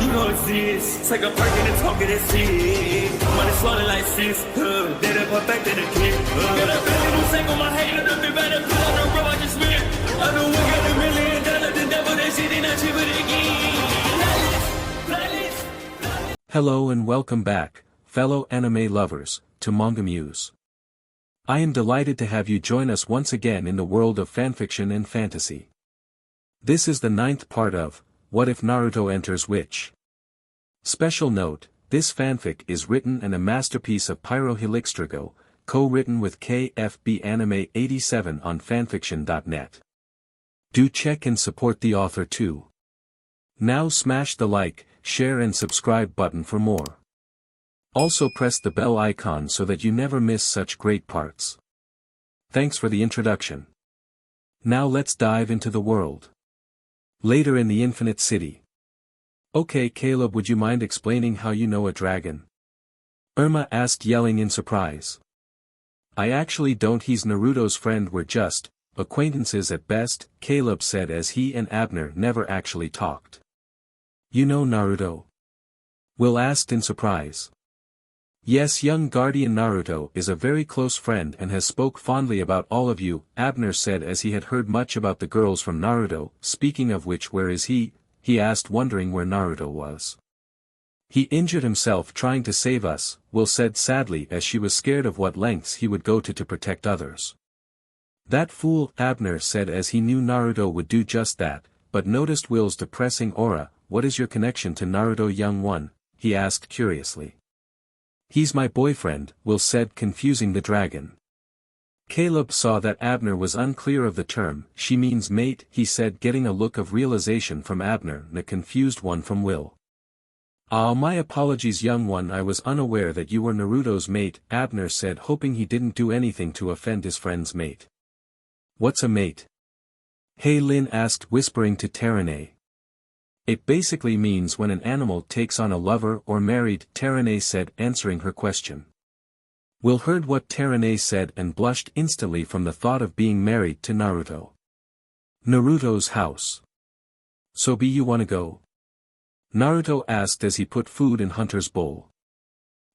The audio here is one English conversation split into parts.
You know it's this. Take a perk and a talk of that shit. Money swallowed like sis. Did it perfect in the kid. Got a billion who sang on my head. Look up the better put on the road I just spent. I know we got $1 million. The devil that shit ain't not cheaper again. Hello and welcome back, fellow anime lovers, to MangaMuse. I am delighted to have you join us once again in the world of fanfiction and fantasy. This is the 9th part of What If Naruto Enters W.I.T.C.H. Special note, this fanfic is written and a masterpiece of pyrohelixdrago, co-written with KFB Anime 87 on fanfiction.net. Do check and support the author too. Now smash the like, share and subscribe button for more. Also press the bell icon so that you never miss such great parts. Thanks for the introduction. Now let's dive into the world. Later in the Infinite City. Okay Caleb, would you mind explaining how you know a dragon? Irma asked, yelling in surprise. I actually don't, he's Naruto's friend, we're just acquaintances at best, Caleb said as he and Abner never actually talked. You know Naruto? Will asked in surprise. Yes, young guardian Naruto is a very close friend and has spoke fondly about all of you, Abner said as he had heard much about the girls from Naruto. Speaking of which, where is he asked, wondering where Naruto was. He injured himself trying to save us, Will said sadly as she was scared of what lengths he would go to protect others. That fool, Abner said as he knew Naruto would do just that, but noticed Will's depressing aura. What is your connection to Naruto, young one? He asked curiously. He's my boyfriend, Will said, confusing the dragon. Caleb saw that Abner was unclear of the term. She means mate, he said, getting a look of realization from Abner and a confused one from Will. Ah, my apologies young one, I was unaware that you were Naruto's mate, Abner said, hoping he didn't do anything to offend his friend's mate. What's a mate? Hey Lin asked, whispering to Terene. It basically means when an animal takes on a lover or married, Terene said, answering her question. Will heard what Terene said and blushed instantly from the thought of being married to Naruto. Naruto's house. So you wanna go? Naruto asked as he put food in Hunter's bowl.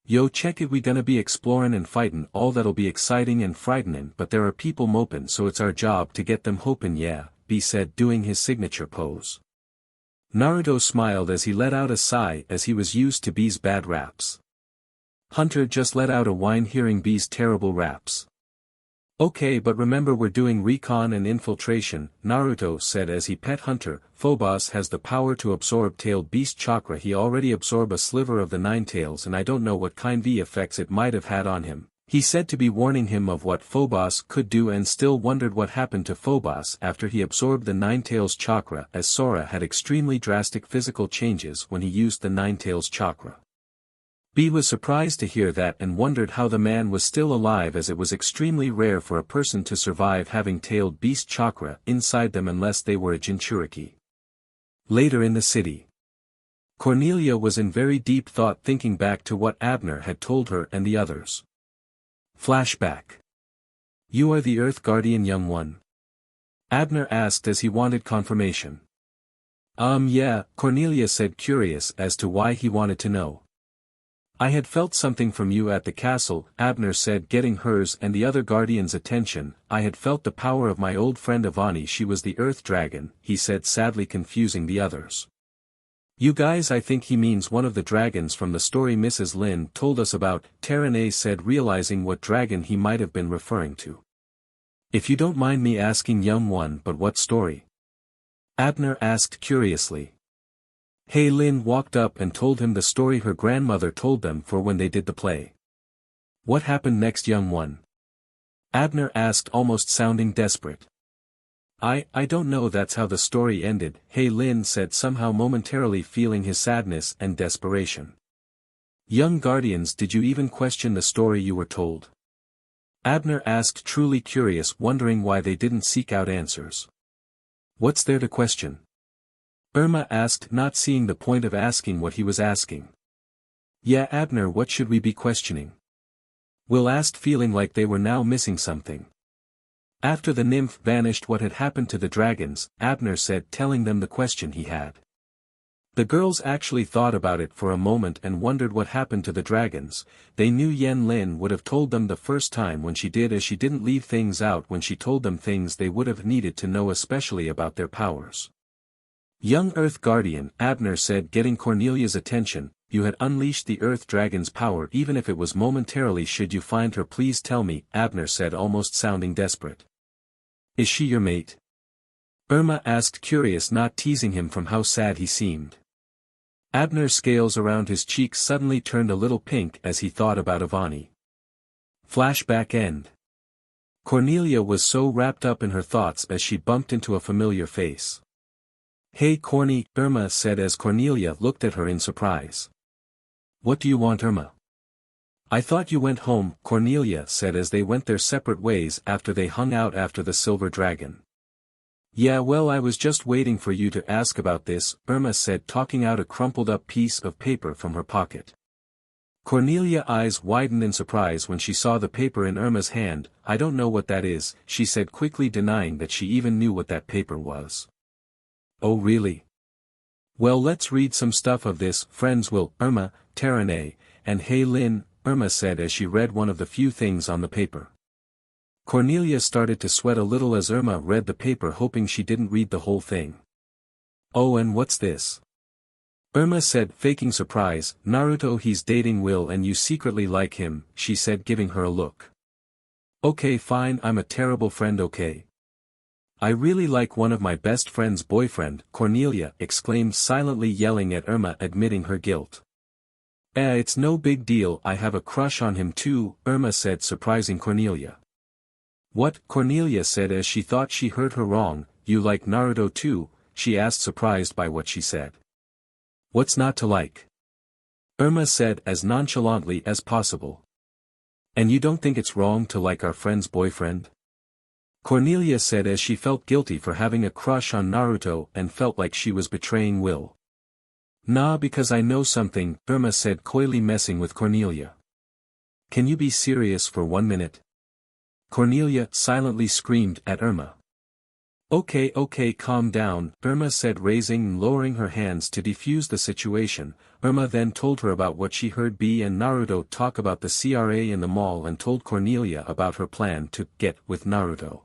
Yo, check it, we gonna be exploring and fightin', all that'll be exciting and frightening, but there are people mopin', so it's our job to get them hopin', yeah, B said, doing his signature pose. Naruto smiled as he let out a sigh as he was used to B's bad raps. Hunter just let out a whine hearing B's terrible raps. Okay, but remember we're doing Recon and Infiltration, Naruto said as he pet Hunter. Phobos has the power to absorb tailed beast chakra. He already absorbed a sliver of the 9 tails and I don't know what kind of effects it might have had on him. He said to be warning him of what Phobos could do and still wondered what happened to Phobos after he absorbed the 9 tails chakra, as Sora had extremely drastic physical changes when he used the 9 tails chakra. B was surprised to hear that and wondered how the man was still alive, as it was extremely rare for a person to survive having tailed beast chakra inside them unless they were a Jinchuriki. Later in the city. Cornelia was in very deep thought, thinking back to what Abner had told her and the others. Flashback. You are the Earth Guardian, young one? Abner asked as he wanted confirmation. Yeah, Cornelia said, curious as to why he wanted to know. I had felt something from you at the castle, Abner said, getting hers and the other guardian's attention. I had felt the power of my old friend Avani, she was the Earth Dragon, he said, sadly confusing the others. You guys, I think he means one of the dragons from the story Mrs. Lin told us about, Terene said, realizing what dragon he might have been referring to. If you don't mind me asking, young one, but what story? Abner asked curiously. Hey Lin walked up and told him the story her grandmother told them for when they did the play. What happened next, young one? Abner asked, almost sounding desperate. I don't know, that's how the story ended, Hey Lin said, somehow momentarily feeling his sadness and desperation. Young guardians, did you even question the story you were told? Abner asked, truly curious, wondering why they didn't seek out answers. What's there to question? Irma asked, not seeing the point of asking what he was asking. Yeah, Abner, what should we be questioning? Will asked, feeling like they were now missing something. After the nymph vanished, what had happened to the dragons, Abner said, telling them the question he had. The girls actually thought about it for a moment and wondered what happened to the dragons. They knew Yen Lin would have told them the first time when she did, as she didn't leave things out when she told them things they would have needed to know, especially about their powers. Young Earth Guardian, Abner said, getting Cornelia's attention, you had unleashed the Earth Dragon's power even if it was momentarily. Should you find her, please tell me, Abner said, almost sounding desperate. Is she your mate? Irma asked, curious, not teasing him from how sad he seemed. Abner's scales around his cheeks suddenly turned a little pink as he thought about Ivani. Flashback end. Cornelia was so wrapped up in her thoughts as she bumped into a familiar face. Hey Corny, Irma said as Cornelia looked at her in surprise. What do you want, Irma? I thought you went home, Cornelia said as they went their separate ways after they hung out after the Silver Dragon. Yeah, well, I was just waiting for you to ask about this, Irma said, talking out a crumpled up piece of paper from her pocket. Cornelia's eyes widened in surprise when she saw the paper in Irma's hand. I don't know what that is, she said, quickly denying that she even knew what that paper was. Oh really? Well, let's read some stuff of this. Friends Will, Irma, Terane, and Hey Lin, Irma said as she read one of the few things on the paper. Cornelia started to sweat a little as Irma read the paper, hoping she didn't read the whole thing. Oh, and what's this? Irma said, faking surprise. Naruto, he's dating Will and you secretly like him, she said, giving her a look. Okay fine, I'm a terrible friend, okay? I really like one of my best friend's boyfriend, Cornelia exclaimed, silently yelling at Irma, admitting her guilt. It's no big deal, I have a crush on him too, Irma said, surprising Cornelia. What? Cornelia said as she thought she heard her wrong. You like Naruto too? She asked, surprised by what she said. What's not to like? Irma said as nonchalantly as possible. And you don't think it's wrong to like our friend's boyfriend? Cornelia said as she felt guilty for having a crush on Naruto and felt like she was betraying Will. Nah, because I know something, Irma said, coyly messing with Cornelia. Can you be serious for 1 minute? Cornelia silently screamed at Irma. Okay, calm down, Irma said, raising and lowering her hands to defuse the situation. Irma then told her about what she heard B and Naruto talk about the CRA in the mall and told Cornelia about her plan to get with Naruto.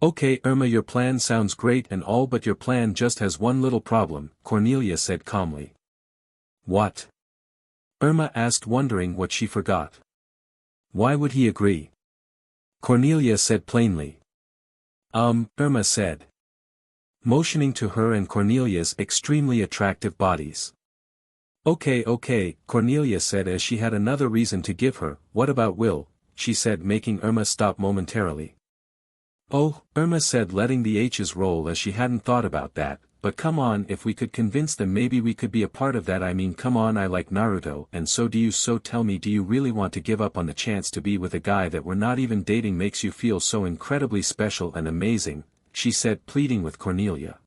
Okay Irma, your plan sounds great and all, but your plan just has one little problem, Cornelia said calmly. What? Irma asked, wondering what she forgot. Why would he agree? Cornelia said plainly. Irma said, motioning to her and Cornelia's extremely attractive bodies. Okay, Cornelia said as she had another reason to give her. What about Will? She said, making Irma stop momentarily. Oh, Irma said, letting the H's roll as she hadn't thought about that. But come on, if we could convince them, maybe we could be a part of that. I mean, come on, I like Naruto and so do you, so tell me, do you really want to give up on the chance to be with a guy that we're not even dating? Makes you feel so incredibly special and amazing, she said, pleading with Cornelia.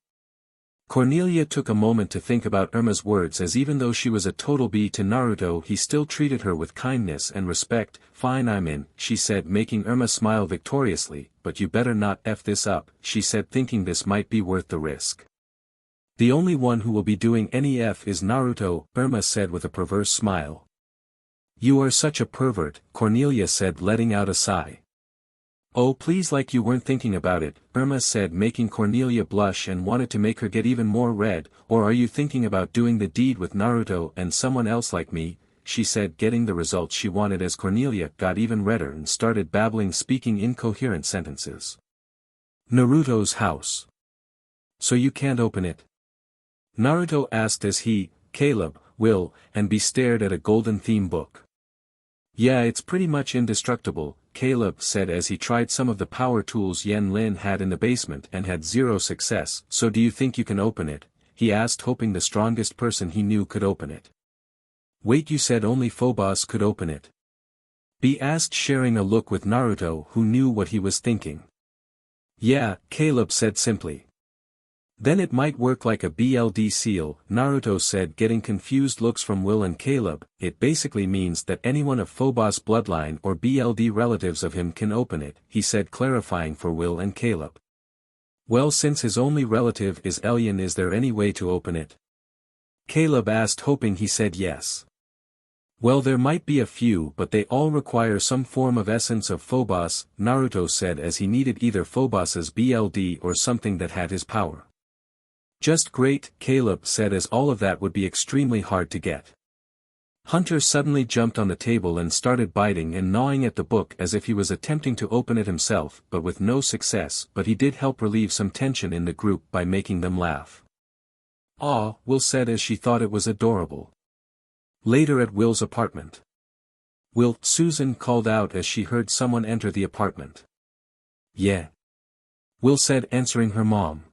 Cornelia took a moment to think about Irma's words, as even though she was a total B to Naruto, he still treated her with kindness and respect. Fine, I'm in, she said, making Irma smile victoriously, but you better not F this up, she said, thinking this might be worth the risk. The only one who will be doing any F is Naruto, Irma said with a perverse smile. You are such a pervert, Cornelia said, letting out a sigh. Oh please, like you weren't thinking about it, Irma said, making Cornelia blush and wanted to make her get even more red. Or are you thinking about doing the deed with Naruto and someone else like me? She said, getting the results she wanted as Cornelia got even redder and started babbling, speaking incoherent sentences. Naruto's house. So you can't open it? Naruto asked as he, Caleb, Will, and B stared at a golden theme book. Yeah, it's pretty much indestructible, Caleb said as he tried some of the power tools Yen Lin had in the basement and had zero success. So do you think you can open it? He asked, hoping the strongest person he knew could open it. Wait, you said only Phobos could open it? B asked, sharing a look with Naruto, who knew what he was thinking. Yeah, Caleb said simply. Then it might work like a BLD seal, Naruto said, getting confused looks from Will and Caleb. It basically means that anyone of Phobos' bloodline or BLD relatives of him can open it, he said, clarifying for Will and Caleb. Well, since his only relative is Elian, is there any way to open it? Caleb asked, hoping he said yes. Well, there might be a few, but they all require some form of essence of Phobos, Naruto said, as he needed either Phobos's BLD or something that had his power. Just great, Caleb said, as all of that would be extremely hard to get. Hunter suddenly jumped on the table and started biting and gnawing at the book as if he was attempting to open it himself, but with no success, but he did help relieve some tension in the group by making them laugh. "Aw," Will said as she thought it was adorable. Later at Will's apartment. "Will," Susan called out as she heard someone enter the apartment. "Yeah," Will said, answering her mom.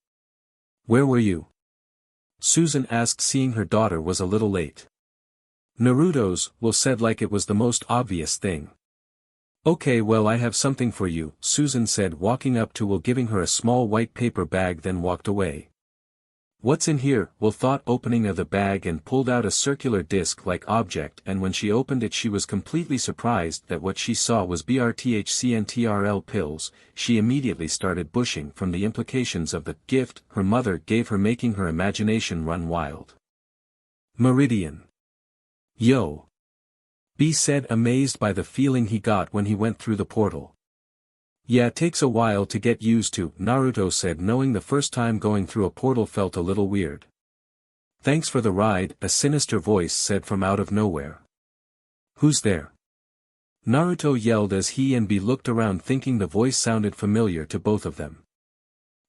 "Where were you?" Susan asked, seeing her daughter was a little late. "Naruto's," Will said, like it was the most obvious thing. "Okay, well, I have something for you," Susan said, walking up to Will, giving her a small white paper bag, then walked away. "What's in here?" Will thought, opening of the bag, and pulled out a circular disc-like object, and when she opened it she was completely surprised that what she saw was BRTHCNTRL pills. She immediately started bushing from the implications of the gift her mother gave her, making her imagination run wild. "Meridian. Yo!" B said, amazed by the feeling he got when he went through the portal. "Yeah, takes a while to get used to," Naruto said, knowing the first time going through a portal felt a little weird. "Thanks for the ride," a sinister voice said from out of nowhere. "Who's there?" Naruto yelled as he and B looked around, thinking the voice sounded familiar to both of them.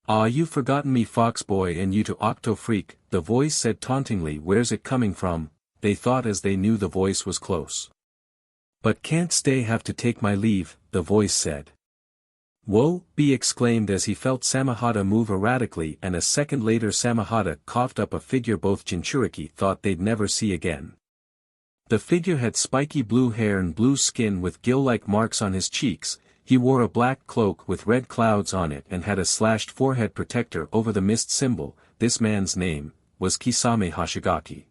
"Ah, you've forgotten me, Fox Boy, and you to Octo Freak," the voice said tauntingly. "Where's it coming from?" they thought, as they knew the voice was close. "But can't stay, have to take my leave," the voice said. "Whoa!" B exclaimed as he felt Samehada move erratically, and a second later Samehada coughed up a figure both Jinchuriki thought they'd never see again. The figure had spiky blue hair and blue skin with gill-like marks on his cheeks. He wore a black cloak with red clouds on it and had a slashed forehead protector over the mist symbol. This man's name was Kisame Hoshigaki.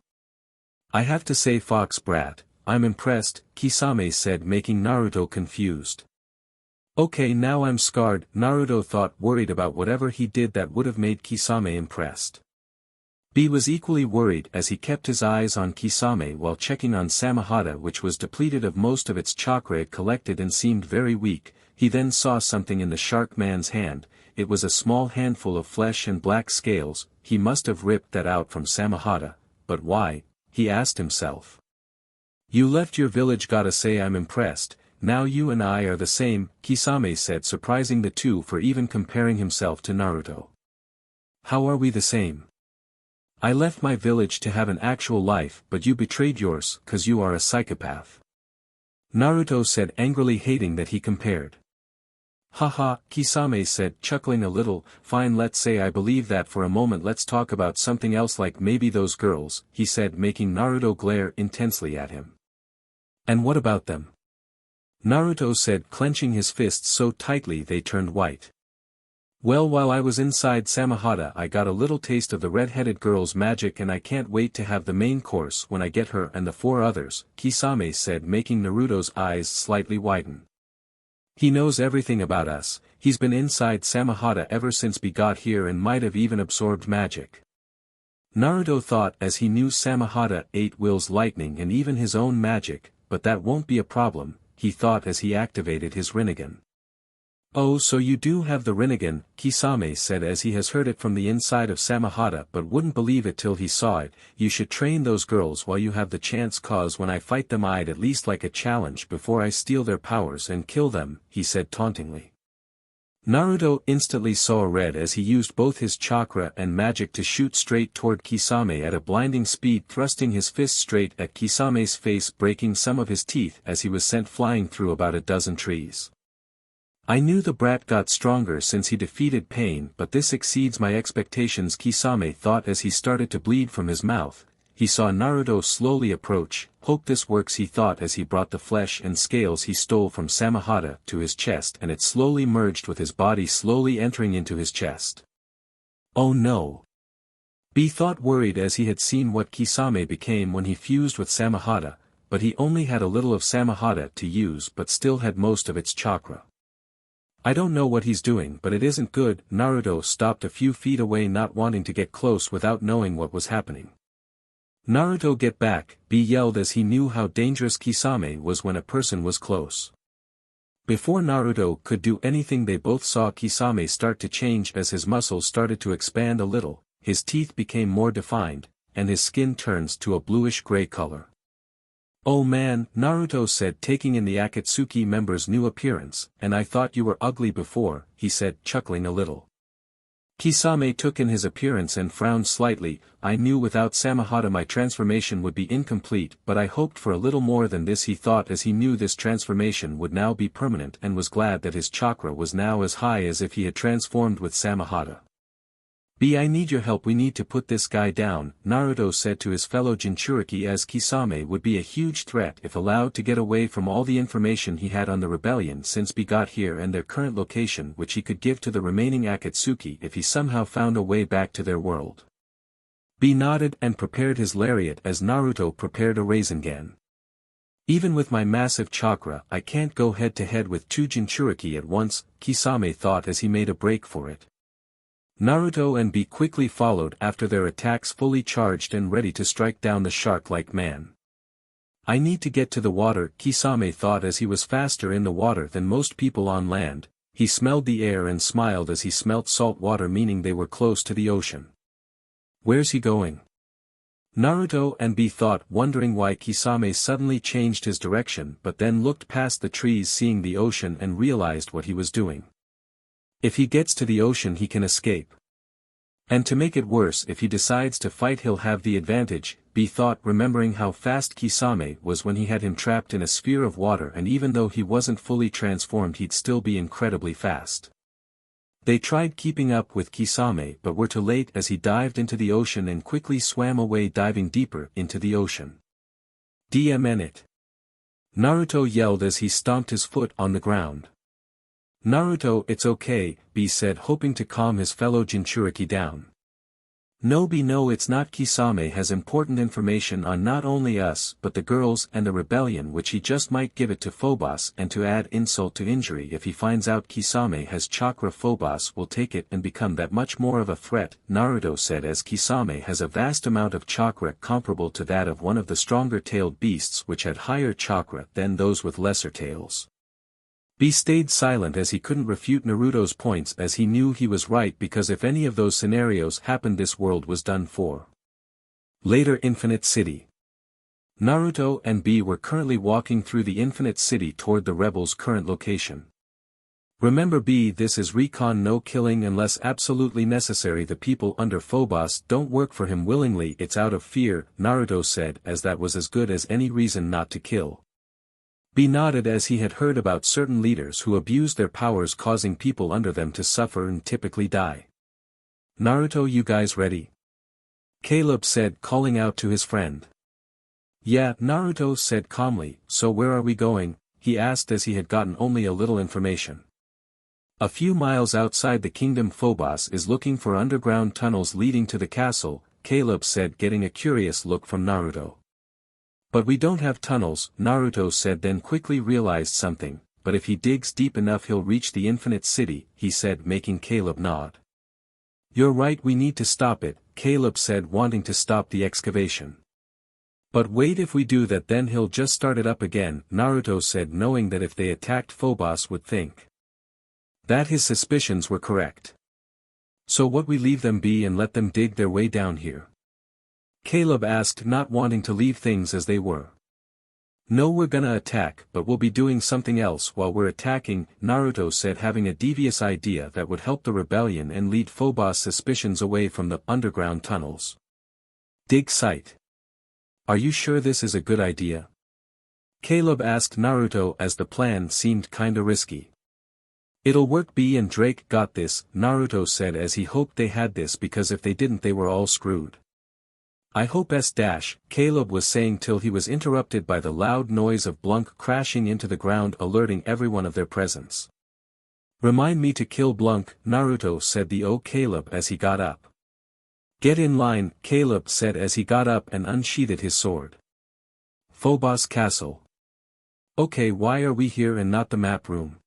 "I have to say, Fox Brat, I'm impressed," Kisame said, making Naruto confused. "Okay, now I'm scarred," Naruto thought, worried about whatever he did that would have made Kisame impressed. B was equally worried as he kept his eyes on Kisame while checking on Samehada, which was depleted of most of its chakra it collected and seemed very weak. He then saw something in the shark man's hand. It was a small handful of flesh and black scales. He must have ripped that out from Samehada, but why? He asked himself. "You left your village, gotta say I'm impressed. Now you and I are the same," Kisame said, surprising the two for even comparing himself to Naruto. "How are we the same?" "I left my village to have an actual life, but you betrayed yours, 'cause you are a psychopath," Naruto said, angrily, hating that he compared. "Haha," Kisame said, chuckling a little. "Fine, let's say I believe that for a moment. Let's talk about something else, like maybe those girls," he said, making Naruto glare intensely at him. "And what about them?" Naruto said, clenching his fists so tightly they turned white. "Well, while I was inside Samehada I got a little taste of the red-headed girl's magic, and I can't wait to have the main course when I get her and the 4 others, Kisame said, making Naruto's eyes slightly widen. "He knows everything about us. He's been inside Samehada ever since we got here and might have even absorbed magic," Naruto thought, as he knew Samehada ate Will's lightning and even his own magic, but that won't be a problem, he thought as he activated his Rinnegan. "Oh, so you do have the Rinnegan," Kisame said, as he has heard it from the inside of Samehada but wouldn't believe it till he saw it. "You should train those girls while you have the chance, 'cause when I fight them I'd at least like a challenge before I steal their powers and kill them," he said tauntingly. Naruto instantly saw red as he used both his chakra and magic to shoot straight toward Kisame at a blinding speed, thrusting his fist straight at Kisame's face, breaking some of his teeth as he was sent flying through about a dozen trees. "I knew the brat got stronger since he defeated Pain, but this exceeds my expectations," Kisame thought as he started to bleed from his mouth. He saw Naruto slowly approach. "Hope this works," he thought as he brought the flesh and scales he stole from Samehada to his chest, and it slowly merged with his body, slowly entering into his chest. "Oh no!" B thought, worried as he had seen what Kisame became when he fused with Samehada, but he only had a little of Samehada to use but still had most of its chakra. "I don't know what he's doing, but it isn't good." Naruto stopped a few feet away, not wanting to get close without knowing what was happening. Naruto, get back, B yelled as he knew how dangerous Kisame was when a person was close. Before Naruto could do anything, they both saw Kisame start to change as his muscles started to expand a little, his teeth became more defined, and his skin turns to a bluish-gray color. "Oh man," Naruto said, taking in the Akatsuki member's new appearance, "and I thought you were ugly before," he said, chuckling a little. Kisame took in his appearance and frowned slightly. "I knew without Samehada my transformation would be incomplete, but I hoped for a little more than this," he thought, as he knew this transformation would now be permanent, and was glad that his chakra was now as high as if he had transformed with Samehada. "B, I need your help, we need to put this guy down," Naruto said to his fellow Jinchuriki, as Kisame would be a huge threat if allowed to get away from all the information he had on the rebellion since B got here and their current location, which he could give to the remaining Akatsuki if he somehow found a way back to their world. B nodded and prepared his lariat as Naruto prepared a Rasengan. "Even with my massive chakra I can't go head to head with two Jinchuriki at once," Kisame thought as he made a break for it. Naruto and B quickly followed after, their attacks fully charged and ready to strike down the shark-like man. "I need to get to the water," Kisame thought as he was faster in the water than most people on land. He smelled the air and smiled as he smelt salt water, meaning they were close to the ocean. "Where's he going?" Naruto and B thought, wondering why Kisame suddenly changed his direction, but then looked past the trees, seeing the ocean, and realized what he was doing. If he gets to the ocean he can escape. And to make it worse, if he decides to fight he'll have the advantage, B thought, remembering how fast Kisame was when he had him trapped in a sphere of water, and even though he wasn't fully transformed he'd still be incredibly fast. They tried keeping up with Kisame but were too late, as he dived into the ocean and quickly swam away, diving deeper into the ocean. "DMN it!" Naruto yelled as he stomped his foot on the ground. "Naruto, it's okay," B said, hoping to calm his fellow Jinchuriki down. "No B, no, it's not. Kisame has important information on not only us but the girls and the rebellion, which he just might give it to Phobos, and to add insult to injury, if he finds out Kisame has chakra, Phobos will take it and become that much more of a threat," Naruto said, as Kisame has a vast amount of chakra comparable to that of one of the stronger tailed beasts which had higher chakra than those with lesser tails. B stayed silent as he couldn't refute Naruto's points, as he knew he was right, because if any of those scenarios happened this world was done for. Later, Infinite City. Naruto and B were currently walking through the Infinite City toward the rebels' current location. "Remember B, this is Recon, no killing unless absolutely necessary. The people under Phobos don't work for him willingly, it's out of fear," Naruto said, as that was as good as any reason not to kill. B nodded, as he had heard about certain leaders who abused their powers, causing people under them to suffer and typically die. "Naruto, you guys ready?" Caleb said, calling out to his friend. "Yeah," Naruto said calmly. "So where are we going?" he asked, as he had gotten only a little information. "A few miles outside the kingdom. Phobos is looking for underground tunnels leading to the castle," Caleb said, getting a curious look from Naruto. "But we don't have tunnels," Naruto said, then quickly realized something. "But if he digs deep enough he'll reach the Infinite City," he said, making Caleb nod. "You're right, we need to stop it," Caleb said, wanting to stop the excavation. "But wait, if we do that then he'll just start it up again," Naruto said, knowing that if they attacked Phobos would think that his suspicions were correct. "So what, we leave them be and let them dig their way down here?" Caleb asked, not wanting to leave things as they were. "No, we're gonna attack, but we'll be doing something else while we're attacking," Naruto said, having a devious idea that would help the rebellion and lead Phobos' suspicions away from the underground tunnels. "Dig site. Are you sure this is a good idea?" Caleb asked Naruto, as the plan seemed kinda risky. "It'll work B, and Drake got this," Naruto said, as he hoped they had this, because if they didn't they were all screwed. "I hope S-," Caleb was saying till he was interrupted by the loud noise of Blunk crashing into the ground, alerting everyone of their presence. "Remind me to kill Blunk," Naruto said Caleb as he got up. "Get in line," Caleb said as he got up and unsheathed his sword. "Phobos Castle. Okay, why are we here and not the map room?"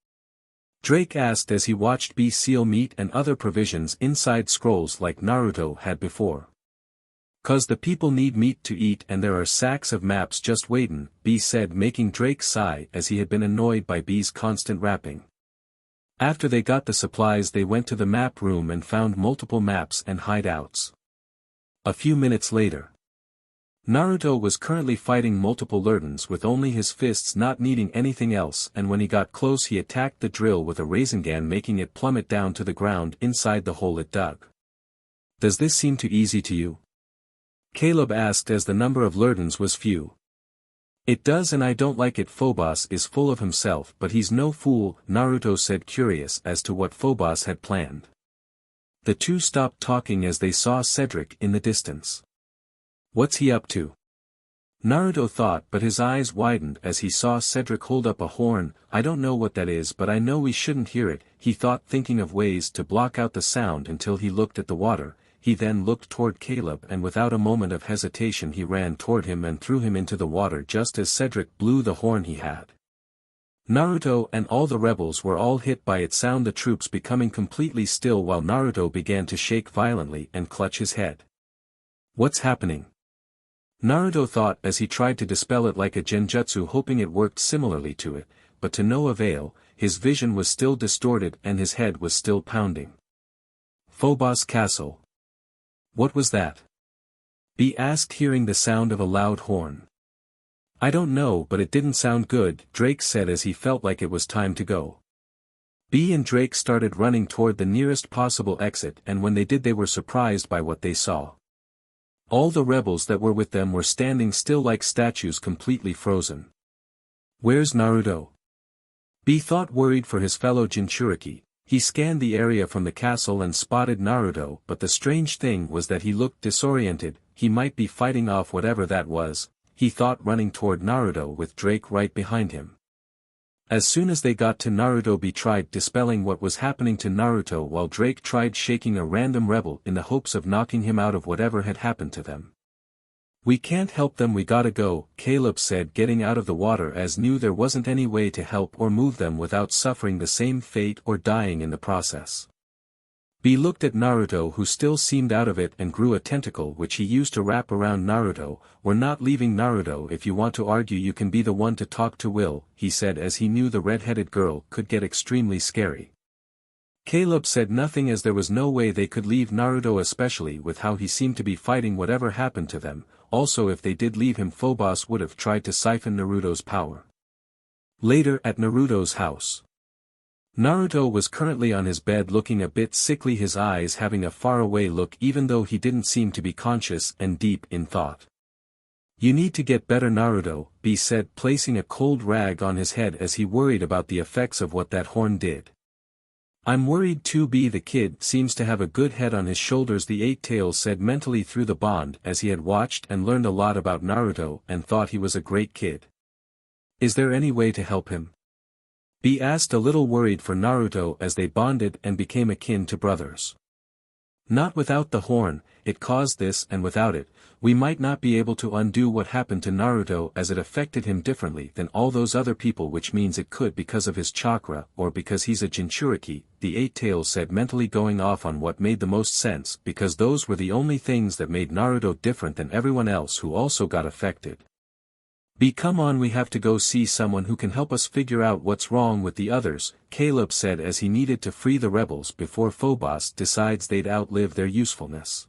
Drake asked as he watched B seal meat and other provisions inside scrolls like Naruto had before. "'Cause the people need meat to eat and there are sacks of maps just waitin'," B said, making Drake sigh as he had been annoyed by B's constant rapping. After they got the supplies they went to the map room and found multiple maps and hideouts. A few minutes later. Naruto was currently fighting multiple Lurtons with only his fists, not needing anything else, and when he got close he attacked the drill with a Rasengan, making it plummet down to the ground inside the hole it dug. "Does this seem too easy to you?" Caleb asked as the number of Lurtons was few. "It does, and I don't like it. Phobos is full of himself, but he's no fool," Naruto said, curious as to what Phobos had planned. The two stopped talking as they saw Cedric in the distance. "What's he up to?" Naruto thought, but his eyes widened as he saw Cedric hold up a horn. "I don't know what that is, but I know we shouldn't hear it," he thought, thinking of ways to block out the sound until he looked at the water. He then looked toward Caleb and without a moment of hesitation he ran toward him and threw him into the water just as Cedric blew the horn he had. Naruto and all the rebels were all hit by its sound, the troops becoming completely still while Naruto began to shake violently and clutch his head. "What's happening?" Naruto thought as he tried to dispel it like a genjutsu, hoping it worked similarly to it, but to no avail. His vision was still distorted and his head was still pounding. "Phobos Castle. What was that?" B asked, hearing the sound of a loud horn. "I don't know, but it didn't sound good," Drake said as he felt like it was time to go. B and Drake started running toward the nearest possible exit, and when they did they were surprised by what they saw. All the rebels that were with them were standing still like statues, completely frozen. "Where's Naruto?" B thought, worried for his fellow Jinchuriki. He scanned the area from the castle and spotted Naruto, but the strange thing was that he looked disoriented. He might be fighting off whatever that was, he thought, running toward Naruto with Drake right behind him. As soon as they got to Naruto, B tried dispelling what was happening to Naruto while Drake tried shaking a random rebel in the hopes of knocking him out of whatever had happened to them. "We can't help them, we gotta go," Caleb said, getting out of the water as knew there wasn't any way to help or move them without suffering the same fate or dying in the process. B looked at Naruto, who still seemed out of it, and grew a tentacle which he used to wrap around Naruto. "We're not leaving, Naruto. If you want to argue you can be the one to talk to Will," he said as he knew the red-headed girl could get extremely scary. Caleb said nothing as there was no way they could leave Naruto, especially with how he seemed to be fighting whatever happened to them. Also, if they did leave him, Phobos would have tried to siphon Naruto's power. Later at Naruto's house. Naruto was currently on his bed looking a bit sickly, his eyes having a faraway look even though he didn't seem to be conscious and deep in thought. "You need to get better, Naruto," B said, placing a cold rag on his head as he worried about the effects of what that horn did. "I'm worried too, B. The kid seems to have a good head on his shoulders," the Eight Tails said mentally through the bond as he had watched and learned a lot about Naruto and thought he was a great kid. "Is there any way to help him?" B asked, a little worried for Naruto as they bonded and became akin to brothers. "Not without the horn, it caused this, and without it, we might not be able to undo what happened to Naruto, as it affected him differently than all those other people, which means it could because of his chakra or because he's a Jinchuriki," the Eight Tails said, mentally going off on what made the most sense because those were the only things that made Naruto different than everyone else who also got affected. "B, come on, we have to go see someone who can help us figure out what's wrong with the others," Caleb said as he needed to free the rebels before Phobos decides they'd outlive their usefulness.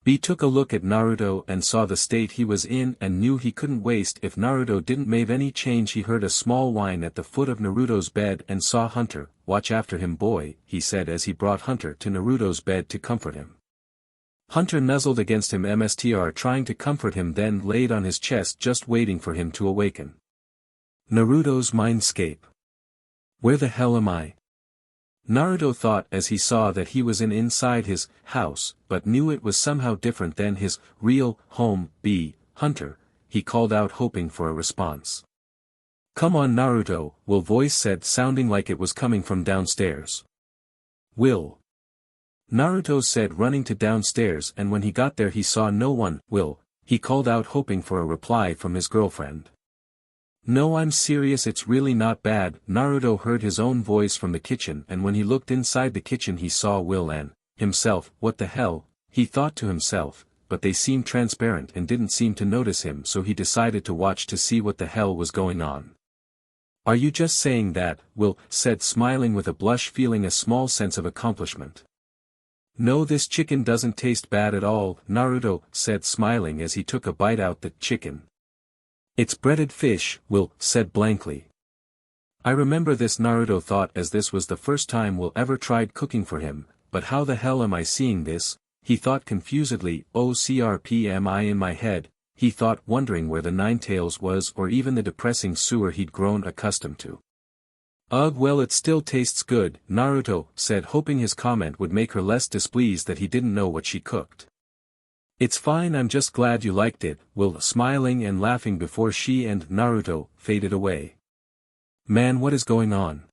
B took a look at Naruto and saw the state he was in and knew he couldn't waste if Naruto didn't make any change. He heard a small whine at the foot of Naruto's bed and saw Hunter. "Watch after him, boy," he said as he brought Hunter to Naruto's bed to comfort him. Hunter nuzzled against him, trying to comfort him, then laid on his chest just waiting for him to awaken. Naruto's mindscape. Where the hell am I? Naruto thought as he saw that he was inside his house, but knew it was somehow different than his real home. Hunter, he called out, hoping for a response. "Come on, Naruto," Will voice said, sounding like it was coming from downstairs. "Will," Naruto said, running to downstairs, and when he got there he saw no one. "Will," he called out, hoping for a reply from his girlfriend. "No, I'm serious, it's really not bad." Naruto heard his own voice from the kitchen, and when he looked inside the kitchen he saw Will and himself. "What the hell?" he thought to himself, but they seemed transparent and didn't seem to notice him, so he decided to watch to see what the hell was going on. "Are you just saying that?" Will said, smiling with a blush, feeling a small sense of accomplishment. "No, this chicken doesn't taste bad at all," Naruto said, smiling as he took a bite out the chicken. "It's breaded fish," Will said blankly. "I remember this," Naruto thought, as this was the first time Will ever tried cooking for him, "but how the hell am I seeing this?" He thought confusedly. "Oh, crp am I in my head?" he thought, wondering where the Ninetales was or even the depressing sewer he'd grown accustomed to. "Ugh, well, it still tastes good," Naruto said, hoping his comment would make her less displeased that he didn't know what she cooked. "It's fine, I'm just glad you liked it," Will smiling and laughing before she and Naruto faded away. "Man, what is going on?"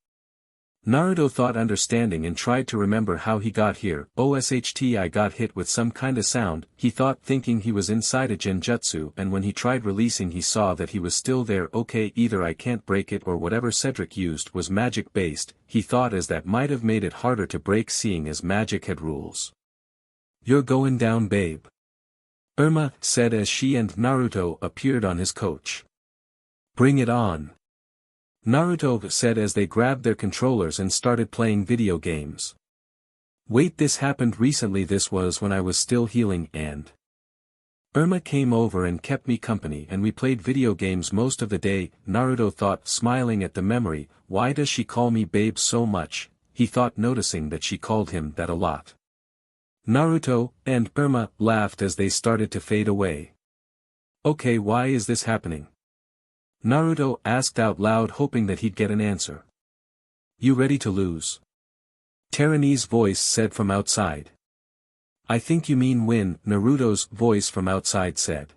Naruto thought, understanding, and tried to remember how he got here. I got hit with some kinda sound, he thought, thinking he was inside a genjutsu, and when he tried releasing he saw that he was still there. Okay, either I can't break it or whatever Cedric used was magic based, he thought, as that might have made it harder to break seeing as magic had rules. "You're going down, babe," Irma said as she and Naruto appeared on his coach. "Bring it on," Naruto said as they grabbed their controllers and started playing video games. "Wait, this happened recently. This was when I was still healing, and Irma came over and kept me company and we played video games most of the day," Naruto thought, smiling at the memory. "Why does she call me babe so much?" he thought, noticing that she called him that a lot. Naruto and Irma laughed as they started to fade away. "Okay, why is this happening?" Naruto asked out loud, hoping that he'd get an answer. "You ready to lose?" Terani's voice said from outside. "I think you mean win," Naruto's voice from outside said.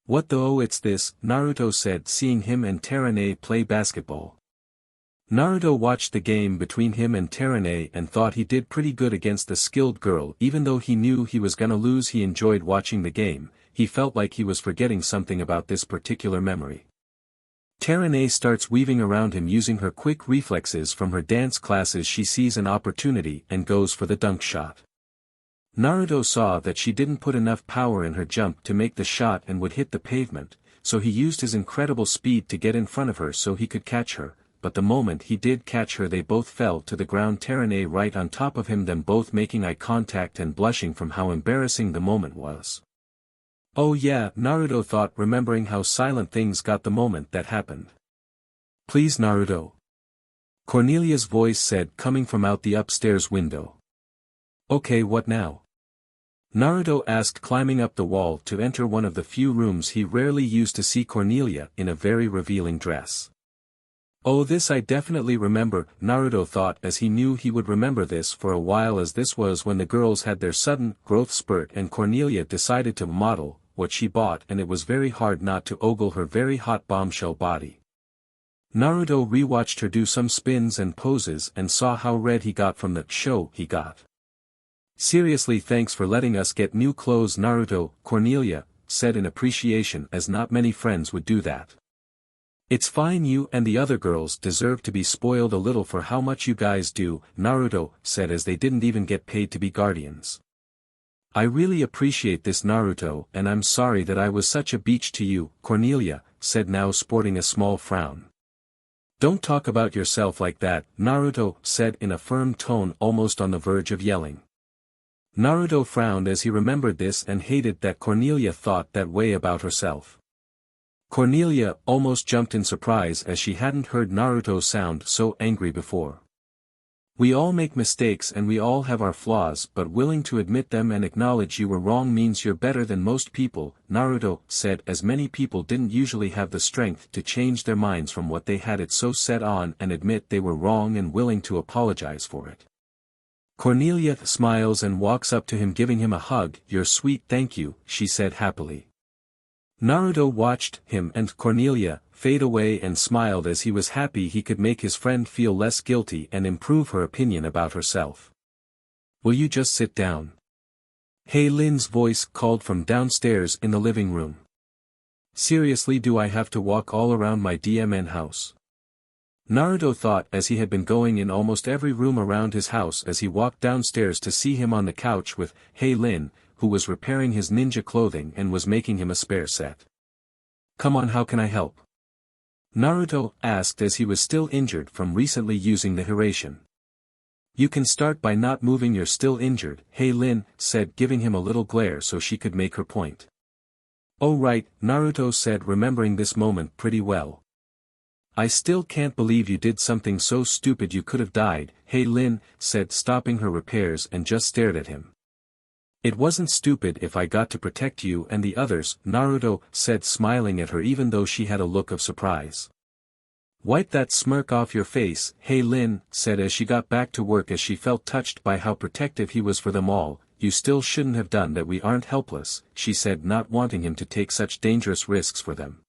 "What the oh, it's this," Naruto said, seeing him and Terane play basketball. Naruto watched the game between him and Terane and thought he did pretty good against the skilled girl. Even though he knew he was gonna lose, he enjoyed watching the game. He felt like he was forgetting something about this particular memory. Terane starts weaving around him using her quick reflexes from her dance classes. She sees an opportunity and goes for the dunk shot. Naruto saw that she didn't put enough power in her jump to make the shot and would hit the pavement, so he used his incredible speed to get in front of her so he could catch her, but the moment he did catch her they both fell to the ground, Terane right on top of him, them both making eye contact and blushing from how embarrassing the moment was. "Oh yeah," Naruto thought, remembering how silent things got the moment that happened. "Please, Naruto," Cornelia's voice said, coming from out the upstairs window. "Okay, what now?" Naruto asked, climbing up the wall to enter one of the few rooms he rarely used to see Cornelia in a very revealing dress. "Oh, this I definitely remember," Naruto thought, as he knew he would remember this for a while, as this was when the girls had their sudden growth spurt and Cornelia decided to model what she bought, and it was very hard not to ogle her very hot bombshell body. Naruto rewatched her do some spins and poses and saw how red he got from the show he got. "Seriously, thanks for letting us get new clothes, Naruto," Cornelia said in appreciation, as not many friends would do that. "It's fine, you and the other girls deserve to be spoiled a little for how much you guys do," Naruto said, as they didn't even get paid to be guardians. "I really appreciate this, Naruto, and I'm sorry that I was such a beach to you," Cornelia said, now sporting a small frown. "Don't talk about yourself like that," Naruto said in a firm tone, almost on the verge of yelling. Naruto frowned as he remembered this and hated that Cornelia thought that way about herself. Cornelia almost jumped in surprise, as she hadn't heard Naruto sound so angry before. "We all make mistakes and we all have our flaws, but willing to admit them and acknowledge you were wrong means you're better than most people," Naruto said, as many people didn't usually have the strength to change their minds from what they had it so set on and admit they were wrong and willing to apologize for it. Cornelia smiles and walks up to him, giving him a hug. "You're sweet, thank you," she said happily. Naruto watched him and Cornelia fade away and smiled, as he was happy he could make his friend feel less guilty and improve her opinion about herself. "Will you just sit down?" Hey Lin's voice called from downstairs in the living room. "Seriously, do I have to walk all around my DMN house?" Naruto thought, as he had been going in almost every room around his house, as he walked downstairs to see him on the couch with Hey Lin, who was repairing his ninja clothing and was making him a spare set. "Come on, how can I help?" Naruto asked as he was still injured from recently using the Hiraishin. "You can start by not moving, you're still injured," Lin said, giving him a little glare so she could make her point. "Oh right," Naruto said, remembering this moment pretty well. "I still can't believe you did something so stupid, you could have died," Lin said, stopping her repairs and just stared at him. "It wasn't stupid if I got to protect you and the others," Naruto said, smiling at her even though she had a look of surprise. "Wipe that smirk off your face," Lin said as she got back to work, as she felt touched by how protective he was for them all. "You still shouldn't have done that, we aren't helpless," she said, not wanting him to take such dangerous risks for them.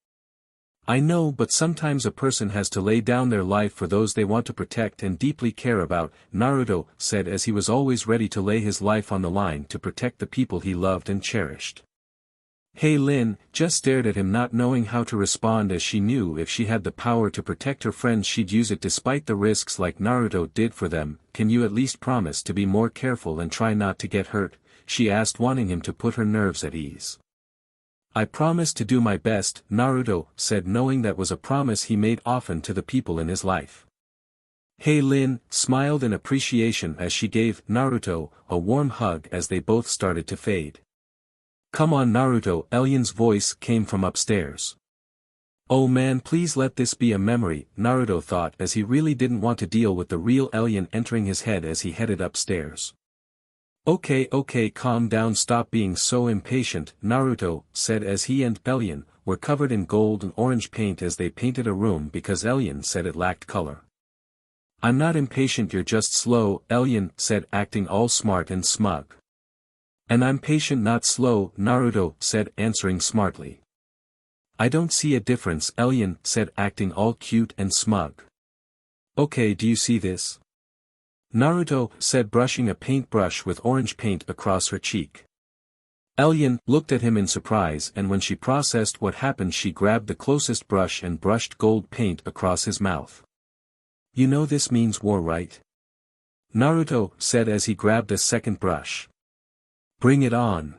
"I know, but sometimes a person has to lay down their life for those they want to protect and deeply care about," Naruto said, as he was always ready to lay his life on the line to protect the people he loved and cherished. Lin just stared at him, not knowing how to respond, as she knew if she had the power to protect her friends she'd use it despite the risks like Naruto did for them. "Can you at least promise to be more careful and try not to get hurt?" she asked, wanting him to put her nerves at ease. "I promise to do my best," Naruto said, knowing that was a promise he made often to the people in his life. Lin smiled in appreciation as she gave Naruto a warm hug as they both started to fade. "Come on, Naruto," Elion's voice came from upstairs. "Oh man, please let this be a memory," Naruto thought, as he really didn't want to deal with the real Elion entering his head as he headed upstairs. Okay, calm down, stop being so impatient," Naruto said, as he and Elion were covered in gold and orange paint as they painted a room because Elion said it lacked color. "I'm not impatient, you're just slow," Elion said, acting all smart and smug. "And I'm patient, not slow," Naruto said, answering smartly. "I don't see a difference," Elion said, acting all cute and smug. "Okay, do you see this?" Naruto said, brushing a paintbrush with orange paint across her cheek. Elion looked at him in surprise, and when she processed what happened, she grabbed the closest brush and brushed gold paint across his mouth. "You know this means war, right?" Naruto said as he grabbed a second brush. "Bring it on,"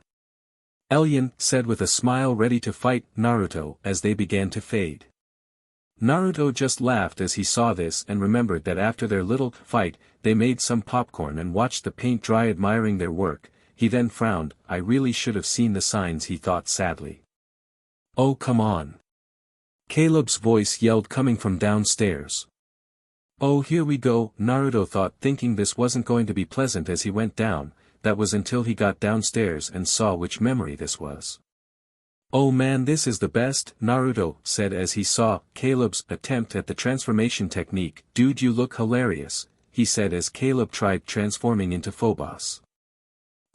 Elion said with a smile, ready to fight Naruto as they began to fade. Naruto just laughed as he saw this and remembered that after their little fight, they made some popcorn and watched the paint dry, admiring their work. He then frowned. "I really should have seen the signs," he thought sadly. "Oh come on," Caleb's voice yelled, coming from downstairs. "Oh, here we go," Naruto thought, thinking this wasn't going to be pleasant as he went down. That was until he got downstairs and saw which memory this was. "Oh man, this is the best," Naruto said as he saw Caleb's attempt at the transformation technique. "Dude, you look hilarious," he said as Caleb tried transforming into Phobos.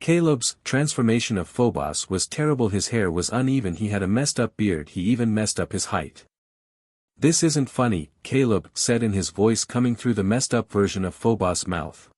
Caleb's transformation of Phobos was terrible. His hair was uneven, he had a messed up beard, he even messed up his height. "This isn't funny," Caleb said in his voice coming through the messed up version of Phobos' mouth.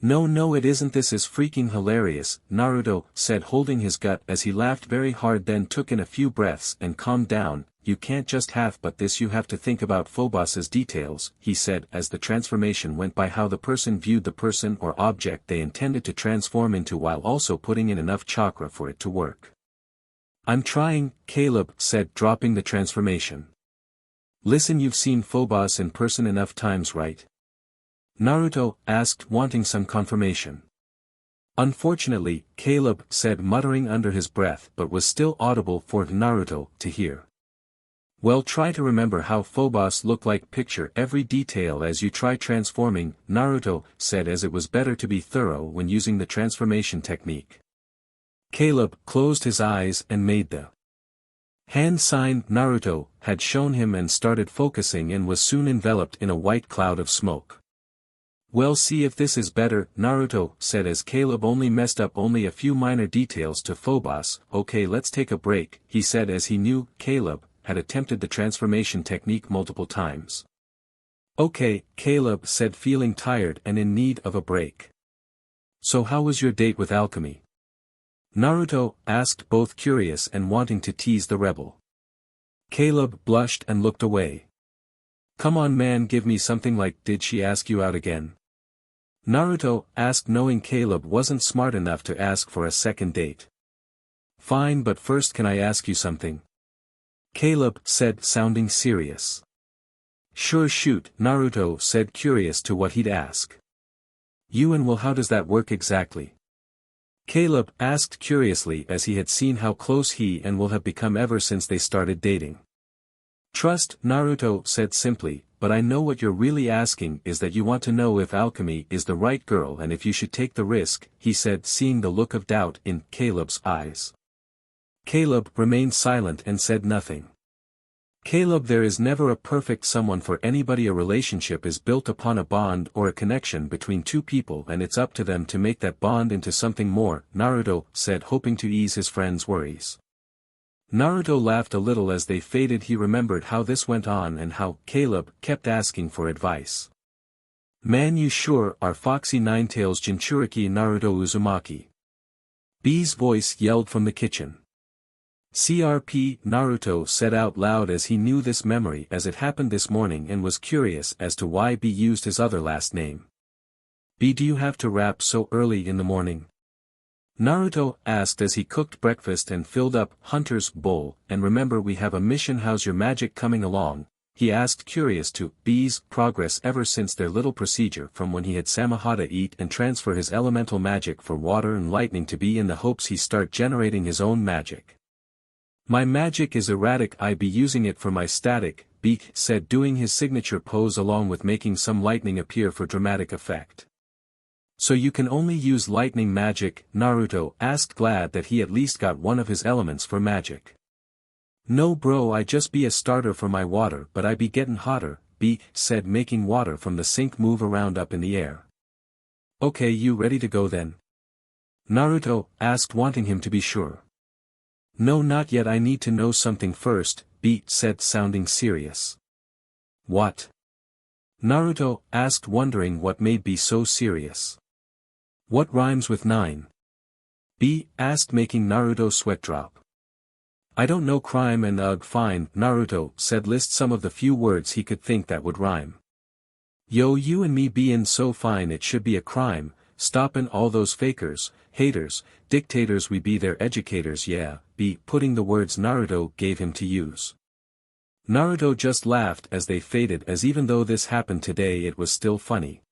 No, it isn't, this is freaking hilarious," Naruto said, holding his gut as he laughed very hard, then took in a few breaths and calmed down. "You can't just have but this, you have to think about Phobos's details," he said as the transformation went by, how the person viewed the person or object they intended to transform into, while also putting in enough chakra for it to work. "I'm trying," Caleb said, dropping the transformation. "Listen, you've seen Phobos in person enough times, right?" Naruto asked, wanting some confirmation. "Unfortunately," Caleb said, muttering under his breath, but was still audible for Naruto to hear. "Well, try to remember how Phobos looked like, picture every detail as you try transforming," Naruto said, as it was better to be thorough when using the transformation technique. Caleb closed his eyes and made the hand sign Naruto had shown him and started focusing, and was soon enveloped in a white cloud of smoke. "Well, see if this is better," Naruto said as Caleb only messed up only a few minor details to Phobos. "Okay, let's take a break," he said, as he knew Caleb had attempted the transformation technique multiple times. "Okay," Caleb said, feeling tired and in need of a break. "So how was your date with alchemy?" Naruto asked, both curious and wanting to tease the rebel. Caleb blushed and looked away. "Come on man, give me something like, did she ask you out again?" Naruto asked, knowing Caleb wasn't smart enough to ask for a second date. Fine, but first can I ask you something? Caleb said, sounding serious. Sure, shoot, Naruto said, curious to what he'd ask. You and Will, how does that work exactly? Caleb asked curiously, as he had seen how close he and Will have become ever since they started dating. Trust, Naruto said simply, but I know what you're really asking is that you want to know if Alchemy is the right girl and if you should take the risk, he said, seeing the look of doubt in Caleb's eyes. Caleb remained silent and said nothing. Caleb, there is never a perfect someone for anybody. A relationship is built upon a bond or a connection between two people, and it's up to them to make that bond into something more, Naruto said, hoping to ease his friend's worries. Naruto laughed a little as they faded. He remembered how this went on and how Caleb kept asking for advice. Man, you sure are foxy. Ninetales Jinchuriki Naruto Uzumaki. B's voice yelled from the kitchen. CRP, Naruto said out loud as he knew this memory as it happened this morning and was curious as to why B used his other last name. B, do you have to rap so early in the morning? Naruto asked as he cooked breakfast and filled up Hunter's bowl. And remember, we have a mission. How's your magic coming along? He asked, curious to B's progress ever since their little procedure from when he had Samahata eat and transfer his elemental magic for water and lightning to B in the hopes he start generating his own magic. My magic is erratic. I be using it for my static, B said, doing his signature pose along with making some lightning appear for dramatic effect. So you can only use lightning magic? Naruto asked, glad that he at least got one of his elements for magic. No bro, I just be a starter for my water, but I be getting hotter, B said, making water from the sink move around up in the air. Okay, you ready to go then? Naruto asked, wanting him to be sure. No, not yet, I need to know something first, B said, sounding serious. What? Naruto asked, wondering what made B so serious. What rhymes with 9? B asked, making Naruto sweat drop. I don't know. Crime and ugh. Fine, Naruto said, list some of the few words he could think that would rhyme. Yo, you and me bein' so fine it should be a crime, stoppin' all those fakers, haters, dictators, we be their educators, yeah, B putting the words Naruto gave him to use. Naruto just laughed as they faded, as even though this happened today it was still funny.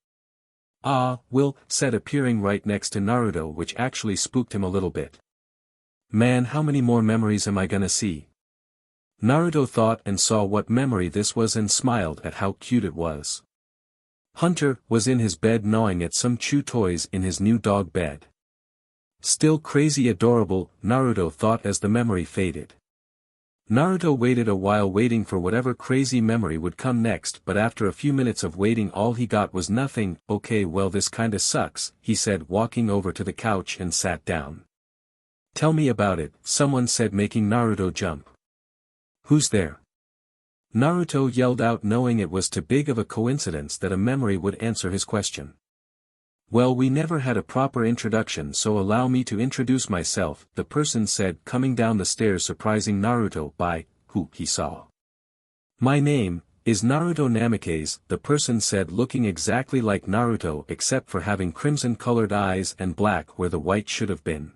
Ah, Will said, appearing right next to Naruto, which actually spooked him a little bit. Man, how many more memories am I gonna see? Naruto thought and saw what memory this was and smiled at how cute it was. Hunter was in his bed gnawing at some chew toys in his new dog bed. Still crazy adorable, Naruto thought as the memory faded. Naruto waited a while, waiting for whatever crazy memory would come next, but after a few minutes of waiting all he got was nothing. Okay, well this kinda sucks, he said, walking over to the couch and sat down. Tell me about it, someone said, making Naruto jump. Who's there? Naruto yelled out, knowing it was too big of a coincidence that a memory would answer his question. Well, we never had a proper introduction, so allow me to introduce myself, the person said, coming down the stairs, surprising Naruto by who he saw. My name is Naruto Namikaze, the person said, looking exactly like Naruto except for having crimson-colored eyes and black where the white should have been.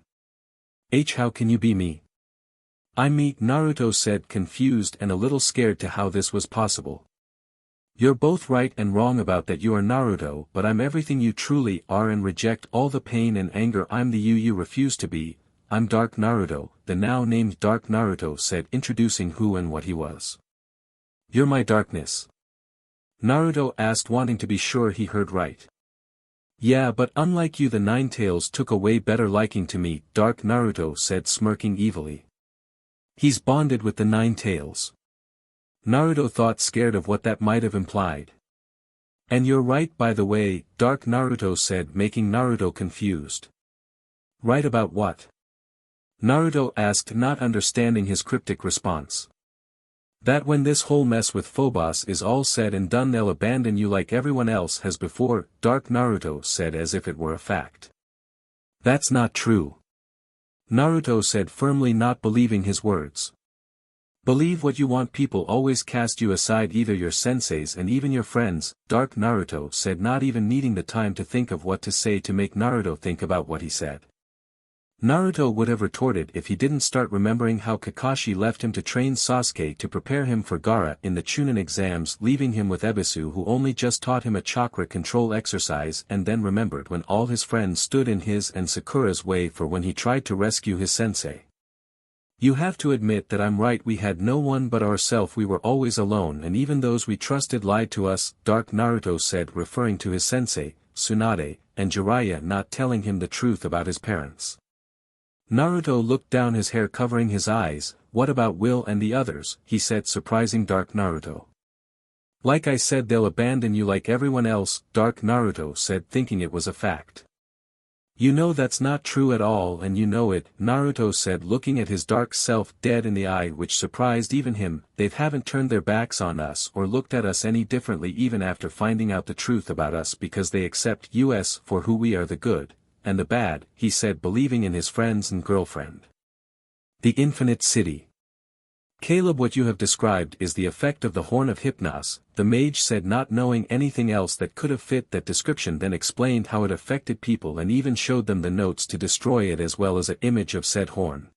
How can you be me? I'm me, Naruto said, confused and a little scared to how this was possible. You're both right and wrong about that. You are Naruto, but I'm everything you truly are and reject all the pain and anger. I'm the you refuse to be. I'm Dark Naruto, the now named Dark Naruto said, introducing who and what he was. You're my darkness? Naruto asked, wanting to be sure he heard right. Yeah, but unlike you, the Ninetales took a way better liking to me, Dark Naruto said, smirking evilly. He's bonded with the Ninetales. Naruto thought, scared of what that might have implied. And you're right, by the way, Dark Naruto said, making Naruto confused. Right about what? Naruto asked, not understanding his cryptic response. That when this whole mess with Phobos is all said and done they'll abandon you like everyone else has before, Dark Naruto said, as if it were a fact. That's not true. Naruto said, firmly not believing his words. Believe what you want, people always cast you aside, either your senseis and even your friends, Dark Naruto said, not even needing the time to think of what to say to make Naruto think about what he said. Naruto would have retorted if he didn't start remembering how Kakashi left him to train Sasuke to prepare him for Gaara in the Chunin exams, leaving him with Ebisu, who only just taught him a chakra control exercise, and then remembered when all his friends stood in his and Sakura's way for when he tried to rescue his sensei. You have to admit that I'm right, we had no one but ourselves, we were always alone, and even those we trusted lied to us, Dark Naruto said, referring to his sensei, Tsunade, and Jiraiya not telling him the truth about his parents. Naruto looked down, his hair covering his eyes. What about Will and the others, he said, surprising Dark Naruto. Like I said, they'll abandon you like everyone else, Dark Naruto said, thinking it was a fact. You know that's not true at all, and you know it, Naruto said, looking at his dark self dead in the eye, which surprised even him. They haven't turned their backs on us or looked at us any differently even after finding out the truth about us, because they accept us for who we are, the good and the bad, he said, believing in his friends and girlfriend. The Infinite City. Caleb, what you have described is the effect of the Horn of Hypnos, the mage said, not knowing anything else that could have fit that description, then explained how it affected people and even showed them the notes to destroy it as well as an image of said horn.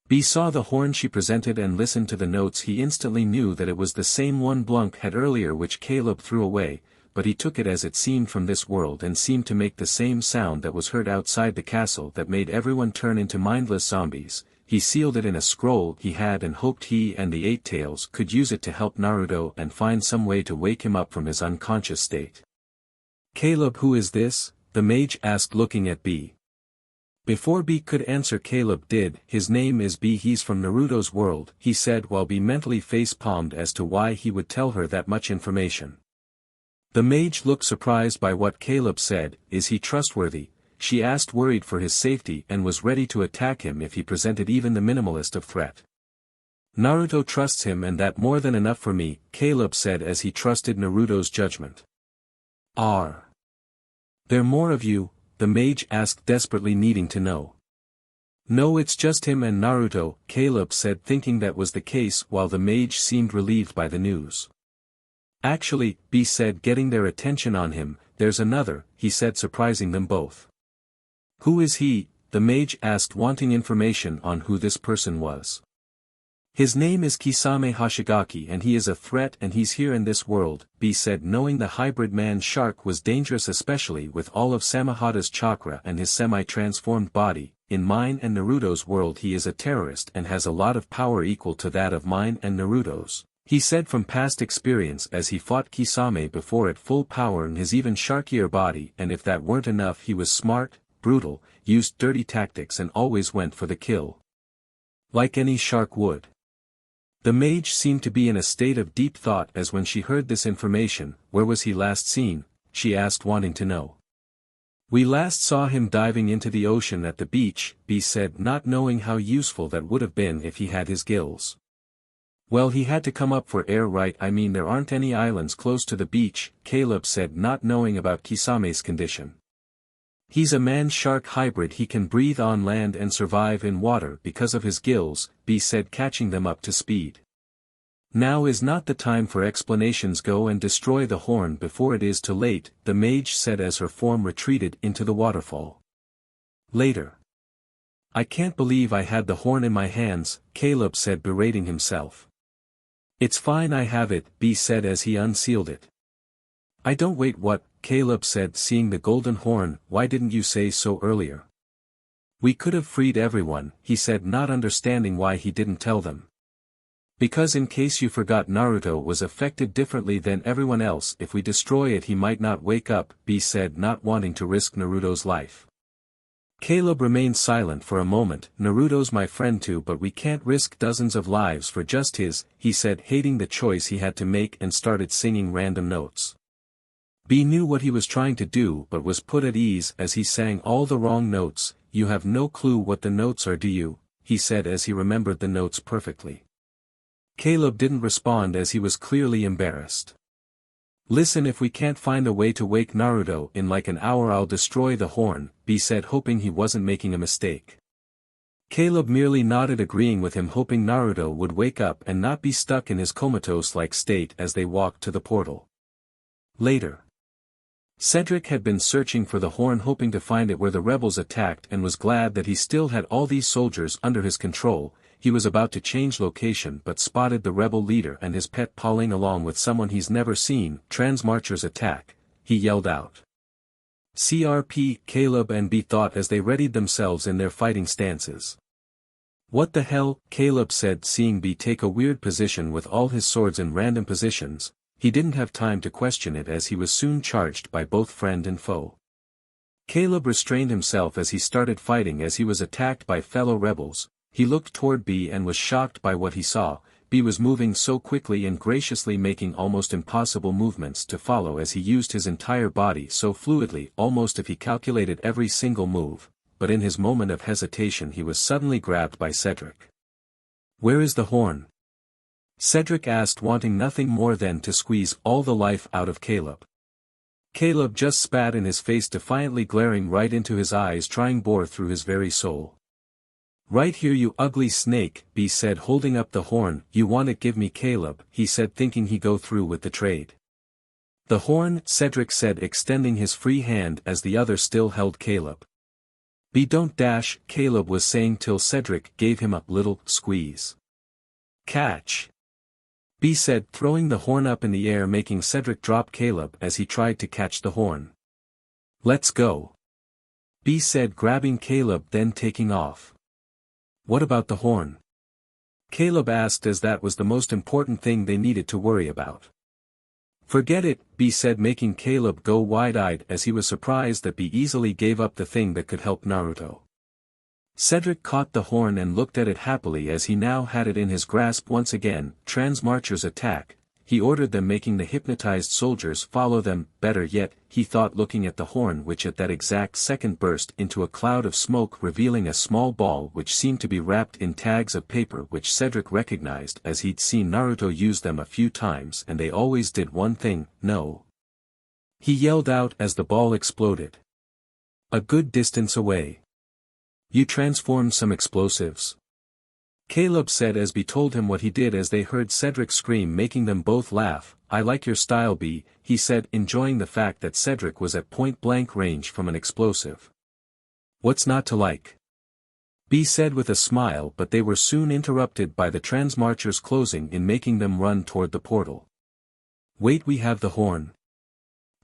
B saw the horn she presented and listened to the notes. He instantly knew that it was the same one Blunk had earlier, which Caleb threw away, but he took it as it seemed from this world and seemed to make the same sound that was heard outside the castle that made everyone turn into mindless zombies. He sealed it in a scroll he had and hoped he and the Eight Tails could use it to help Naruto and find some way to wake him up from his unconscious state. Caleb, who is this? The mage asked, looking at B. Before B could answer, Caleb did. His name is B, he's from Naruto's world, he said, while B mentally face-palmed as to why he would tell her that much information. The mage looked surprised by what Caleb said. Is he trustworthy? She asked, worried for his safety, and was ready to attack him if he presented even the minimalist of threat. Naruto trusts him, and that more than enough for me, Caleb said as he trusted Naruto's judgment. Are there more of you? The mage asked, desperately needing to know. No, it's just him and Naruto, Caleb said, thinking that was the case, while the mage seemed relieved by the news. Actually, B said, getting their attention on him, there's another, he said, surprising them both. Who is he? The mage asked, wanting information on who this person was. His name is Kisame Hoshigaki, and he is a threat, and he's here in this world, B said, knowing the hybrid man-shark was dangerous, especially with all of Samahata's chakra and his semi-transformed body. In mine and Naruto's world he is a terrorist and has a lot of power equal to that of mine and Naruto's, he said from past experience as he fought Kisame before at full power in his even sharkier body, and if that weren't enough, he was smart, brutal, used dirty tactics, and always went for the kill. Like any shark would. The mage seemed to be in a state of deep thought as when she heard this information. Where was he last seen? She asked, wanting to know. We last saw him diving into the ocean at the beach, B said, not knowing how useful that would have been if he had his gills. Well, he had to come up for air, right? I mean, there aren't any islands close to the beach, Caleb said, not knowing about Kisame's condition. He's a man-shark hybrid, he can breathe on land and survive in water because of his gills, B said, catching them up to speed. Now is not the time for explanations, go and destroy the horn before it is too late, the mage said as her form retreated into the waterfall. Later. I can't believe I had the horn in my hands, Caleb said, berating himself. It's fine, I have it, B said as he unsealed it. I don't wait, what? Caleb said, seeing the golden horn. Why didn't you say so earlier? We could have freed everyone, he said, not understanding why he didn't tell them. Because in case you forgot, Naruto was affected differently than everyone else. If we destroy it he might not wake up, B said, not wanting to risk Naruto's life. Caleb remained silent for a moment. Naruto's my friend too, but we can't risk dozens of lives for just his, he said, hating the choice he had to make, and started singing random notes. B knew what he was trying to do but was put at ease as he sang all the wrong notes. You have no clue what the notes are, do you? He said as he remembered the notes perfectly. Caleb didn't respond as he was clearly embarrassed. Listen, if we can't find a way to wake Naruto in like an hour I'll destroy the horn, B said, hoping he wasn't making a mistake. Caleb merely nodded, agreeing with him, hoping Naruto would wake up and not be stuck in his comatose-like state as they walked to the portal. Later. Cedric had been searching for the horn, hoping to find it where the rebels attacked, and was glad that he still had all these soldiers under his control. He was about to change location but spotted the rebel leader and his pet Pauline along with someone he's never seen. Transmarchers attack, he yelled out. CRP, Caleb and B thought as they readied themselves in their fighting stances. What the hell, Caleb said, seeing B take a weird position with all his swords in random positions. He didn't have time to question it as he was soon charged by both friend and foe. Caleb restrained himself as he started fighting as he was attacked by fellow rebels. He looked toward B and was shocked by what he saw. B was moving so quickly and graciously, making almost impossible movements to follow as he used his entire body so fluidly, almost if he calculated every single move, but in his moment of hesitation he was suddenly grabbed by Cedric. "Where is the horn?" Cedric asked, wanting nothing more than to squeeze all the life out of Caleb. Caleb just spat in his face, defiantly glaring right into his eyes, trying bore through his very soul. "Right here, you ugly snake," B said, holding up the horn. "You want it? Give me, Caleb," he said, thinking he'd go through with the trade. "The horn," Cedric said, extending his free hand as the other still held Caleb. "B don't dash," Caleb was saying till Cedric gave him a little squeeze. "Catch," B said, throwing the horn up in the air, making Cedric drop Caleb as he tried to catch the horn. "Let's go," B said, grabbing Caleb, then taking off. "What about the horn?" Caleb asked, as that was the most important thing they needed to worry about. "Forget it," B said, making Caleb go wide-eyed as he was surprised that B easily gave up the thing that could help Naruto. Cedric caught the horn and looked at it happily as he now had it in his grasp once again. Transmarchers attack, he ordered them, making the hypnotized soldiers follow them. Better yet, he thought, looking at the horn, which at that exact second burst into a cloud of smoke, revealing a small ball which seemed to be wrapped in tags of paper, which Cedric recognized as he'd seen Naruto use them a few times, and they always did one thing, no. He yelled out as the ball exploded. A good distance away. "You transformed some explosives?" Caleb said as B told him what he did as they heard Cedric scream, making them both laugh. "I like your style, B," he said, enjoying the fact that Cedric was at point-blank range from an explosive. "What's not to like?" B said with a smile, but they were soon interrupted by the Transmarchers closing in, making them run toward the portal. "Wait, we have the horn,"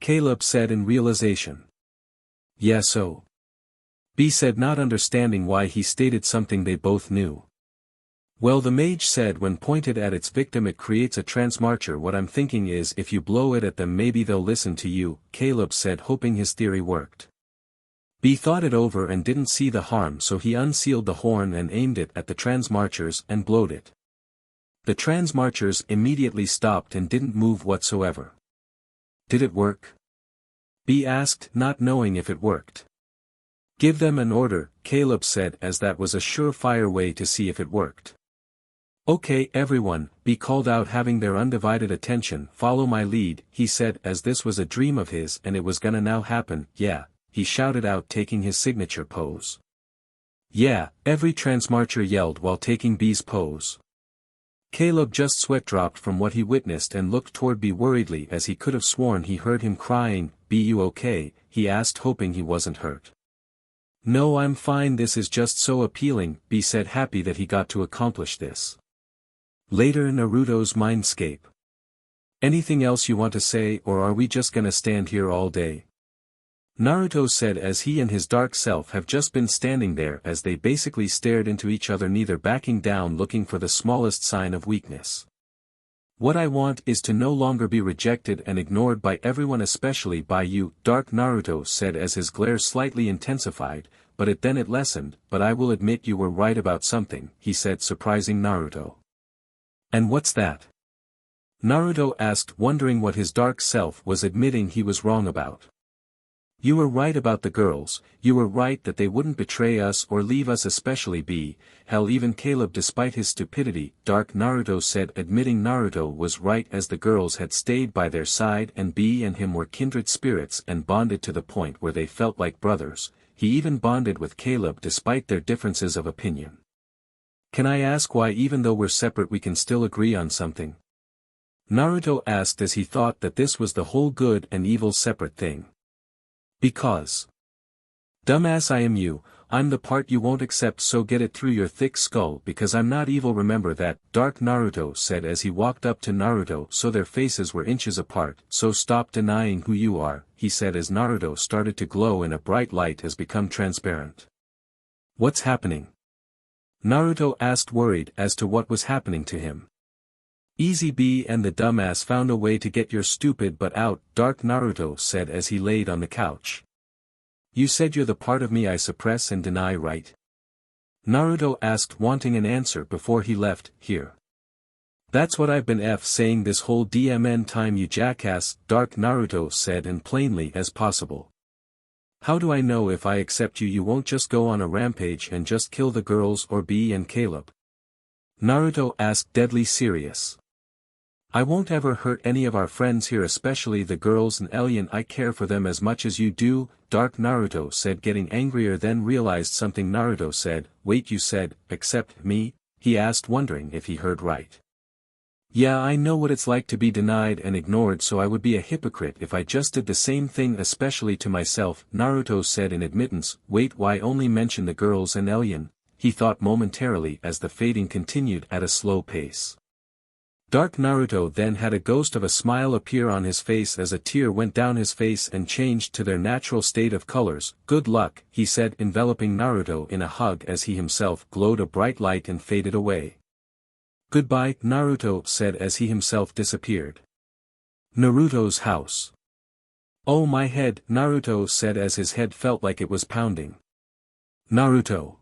Caleb said in realization. "Yeah, so?" B said, not understanding why he stated something they both knew. "Well, the mage said when pointed at its victim it creates a transmarcher. What I'm thinking is if you blow it at them maybe they'll listen to you," Caleb said, hoping his theory worked. B thought it over and didn't see the harm, so he unsealed the horn and aimed it at the transmarchers and blowed it. The transmarchers immediately stopped and didn't move whatsoever. "Did it work?" B asked, not knowing if it worked. "Give them an order," Caleb said, as that was a surefire way to see if it worked. "Okay, everyone," B called out, having their undivided attention. "Follow my lead," he said, as this was a dream of his and it was gonna now happen. "Yeah," he shouted out, taking his signature pose. "Yeah," every transmarcher yelled while taking B's pose. Caleb just sweat dropped from what he witnessed and looked toward B worriedly, as he could have sworn he heard him crying. "B, you okay?" he asked, hoping he wasn't hurt. "No, I'm fine, this is just so appealing," B said, happy that he got to accomplish this. Later, Naruto's mindscape. "Anything else you want to say, or are we just gonna stand here all day?" Naruto said, as he and his dark self have just been standing there as they basically stared into each other, neither backing down, looking for the smallest sign of weakness. "What I want is to no longer be rejected and ignored by everyone, especially by you," Dark Naruto said as his glare slightly intensified, but it lessened. "But I will admit you were right about something," he said, surprising Naruto. "And what's that?" Naruto asked, wondering what his dark self was admitting he was wrong about. "You were right about the girls, you were right that they wouldn't betray us or leave us, especially B, hell even Caleb despite his stupidity," Dark Naruto said, admitting Naruto was right, as the girls had stayed by their side and B and him were kindred spirits and bonded to the point where they felt like brothers. he even bonded with Caleb despite their differences of opinion. Can I ask why even though we're separate we can still agree on something? Naruto asked as he thought that this was the whole good and evil separate thing. Because. Dumbass I am you, I'm the part you won't accept, so get it through your thick skull because I'm not evil, remember that, Dark Naruto said as he walked up to Naruto so their faces were inches apart, so stop denying who you are, he said as Naruto started to glow in a bright light as become transparent. What's happening? Naruto asked worried as to what was happening to him. Easy B and the dumbass found a way to get your stupid butt out, Dark Naruto said as he laid on the couch. You said you're the part of me I suppress and deny, right? Naruto asked wanting an answer before he left, here. That's what I've been saying this whole DMN time you jackass, Dark Naruto said and plainly as possible. How do I know if I accept you you won't just go on a rampage and just kill the girls or B and Caleb? Naruto asked deadly serious. I won't ever hurt any of our friends here, especially the girls and Elian. I care for them as much as you do, Dark Naruto said, getting angrier, then realized something. Naruto said, wait, you said, accept me? He asked, wondering if he heard right. Yeah, I know what it's like to be denied and ignored, so I would be a hypocrite if I just did the same thing, especially to myself, Naruto said in admittance. Wait, why only mention the girls and Elian? He thought momentarily as the fading continued at a slow pace. Dark Naruto then had a ghost of a smile appear on his face as a tear went down his face and changed to their natural state of colors. Good luck, he said, enveloping Naruto in a hug as he himself glowed a bright light and faded away. Goodbye, Naruto said as he himself disappeared. Naruto's house. Oh my head, Naruto said as his head felt like it was pounding. Naruto.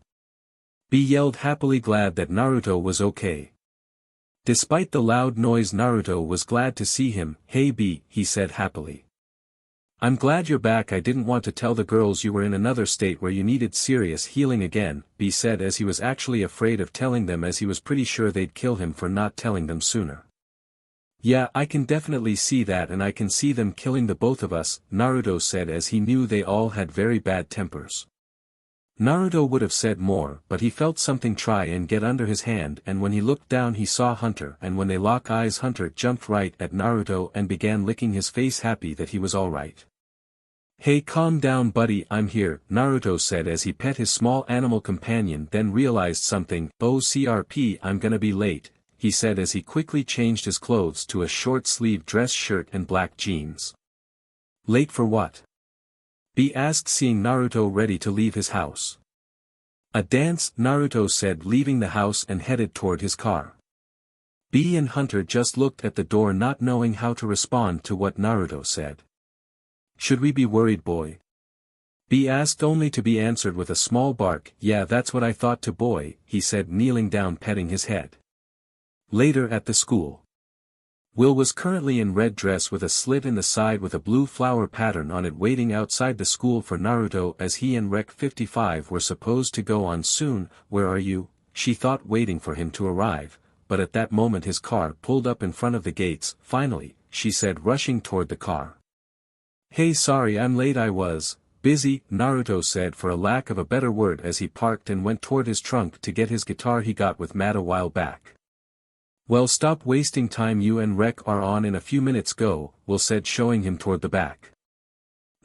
B yelled happily, glad that Naruto was okay. Despite the loud noise, Naruto was glad to see him. Hey B, he said happily. I'm glad you're back. I didn't want to tell the girls you were in another state where you needed serious healing again, B said as he was actually afraid of telling them as he was pretty sure they'd kill him for not telling them sooner. Yeah, I can definitely see that, and I can see them killing the both of us, Naruto said as he knew they all had very bad tempers. Naruto would have said more, but he felt something try and get under his hand, and when he looked down he saw Hunter, and when they locked eyes Hunter jumped right at Naruto and began licking his face, happy that he was alright. Hey, calm down buddy, I'm here, Naruto said as he pet his small animal companion, then realized something. Oh CRP, I'm gonna be late, he said as he quickly changed his clothes to a short-sleeved dress shirt and black jeans. Late for what? B asked, seeing Naruto ready to leave his house. A dance, Naruto said, leaving the house and headed toward his car. B and Hunter just looked at the door, not knowing how to respond to what Naruto said. Should we be worried, boy? B asked, only to be answered with a small bark. Yeah, that's what I thought to boy, he said, kneeling down petting his head. Later at the school. Will was currently in red dress with a slit in the side with a blue flower pattern on it, waiting outside the school for Naruto as he and Rec 55 were supposed to go on soon. Where are you? She thought, waiting for him to arrive, but at that moment his car pulled up in front of the gates. Finally, she said, rushing toward the car. Hey, sorry I'm late, I was busy, Naruto said for a lack of a better word as he parked and went toward his trunk to get his guitar he got with Matt a while back. Well, stop wasting time, you and Rec are on in a few minutes, go, Will said, showing him toward the back.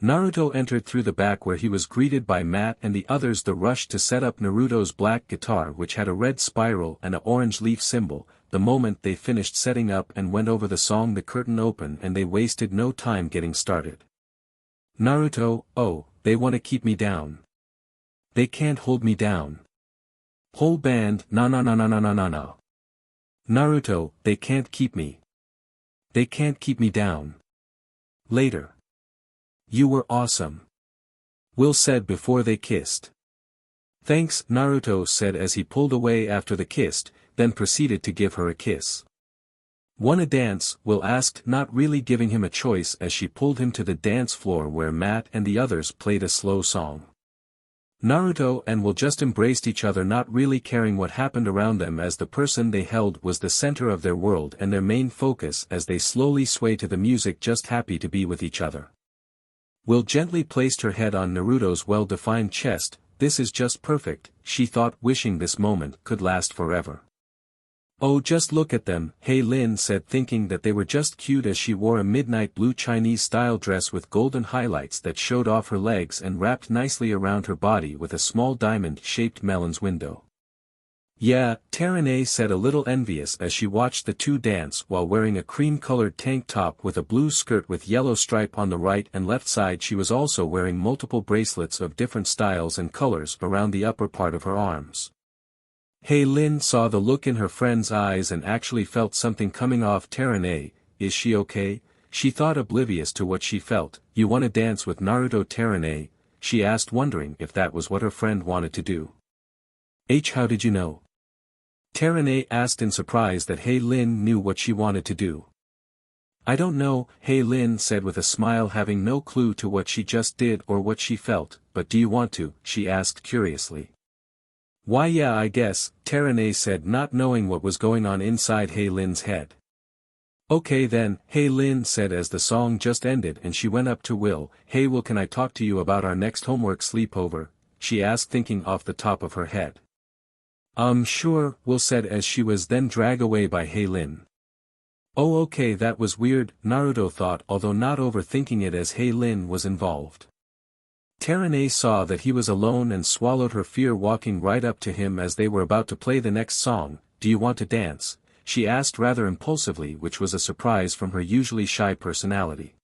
Naruto entered through the back where he was greeted by Matt and the others. The rush to set up Naruto's black guitar, which had a red spiral and an orange leaf symbol. The moment they finished setting up and went over the song, the curtain opened and they wasted no time getting started. Naruto, oh, they want to keep me down. They can't hold me down. Whole band, no. Naruto, they can't keep me. They can't keep me down. Later. You were awesome. Will said before they kissed. Thanks, Naruto said as he pulled away after the kiss, then proceeded to give her a kiss. Wanna dance? Will asked, not really giving him a choice as she pulled him to the dance floor where Matt and the others played a slow song. Naruto and Will just embraced each other, not really caring what happened around them, as the person they held was the center of their world and their main focus as they slowly sway to the music, just happy to be with each other. Will gently placed her head on Naruto's well-defined chest. This is just perfect, she thought, wishing this moment could last forever. Oh, just look at them, Lin said, thinking that they were just cute as she wore a midnight blue Chinese-style dress with golden highlights that showed off her legs and wrapped nicely around her body with a small diamond-shaped melon's window. Yeah, Terene said, a little envious as she watched the two dance while wearing a cream-colored tank top with a blue skirt with yellow stripe on the right and left side. She was also wearing multiple bracelets of different styles and colors around the upper part of her arms. Lin saw the look in her friend's eyes and actually felt something coming off Terene. Is she okay? She thought, oblivious to what she felt. You want to dance with Naruto, Terene? She asked, wondering if that was what her friend wanted to do. How did you know? Terene asked in surprise that Lin knew what she wanted to do. I don't know, Lin said with a smile, having no clue to what she just did or what she felt. But do you want to? She asked curiously. Why, yeah, I guess, Terene said, not knowing what was going on inside Lin's head. Okay then, Lin said as the song just ended and she went up to Will. Will, can I talk to you about our next homework sleepover? She asked, thinking off the top of her head. Sure, Will said as she was then dragged away by Lin. Oh okay, that was weird, Naruto thought, although not overthinking it as Lin was involved. Terene saw that he was alone and swallowed her fear, walking right up to him as they were about to play the next song. Do you want to dance? She asked rather impulsively, which was a surprise from her usually shy personality.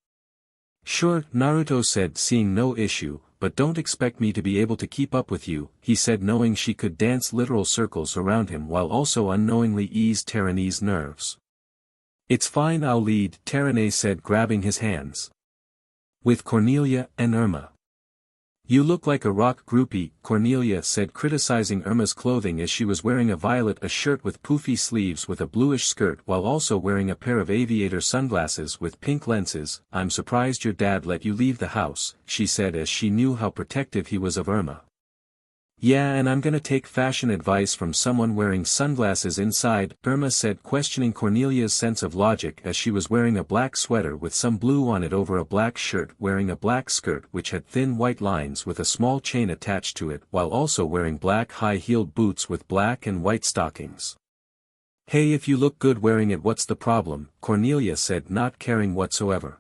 Sure, Naruto said, seeing no issue, but don't expect me to be able to keep up with you, he said, knowing she could dance literal circles around him while also unknowingly ease Terene's nerves. It's fine, I'll lead, Terene said, grabbing his hands. With Cornelia and Irma. You look like a rock groupie, Cornelia said, criticizing Irma's clothing as she was wearing a shirt with poofy sleeves with a bluish skirt while also wearing a pair of aviator sunglasses with pink lenses. I'm surprised your dad let you leave the house, she said as she knew how protective he was of Irma. Yeah, and I'm gonna take fashion advice from someone wearing sunglasses inside, Irma said, questioning Cornelia's sense of logic as she was wearing a black sweater with some blue on it over a black shirt, wearing a black skirt which had thin white lines with a small chain attached to it, while also wearing black high-heeled boots with black and white stockings. If you look good wearing it, what's the problem? Cornelia said, not caring whatsoever.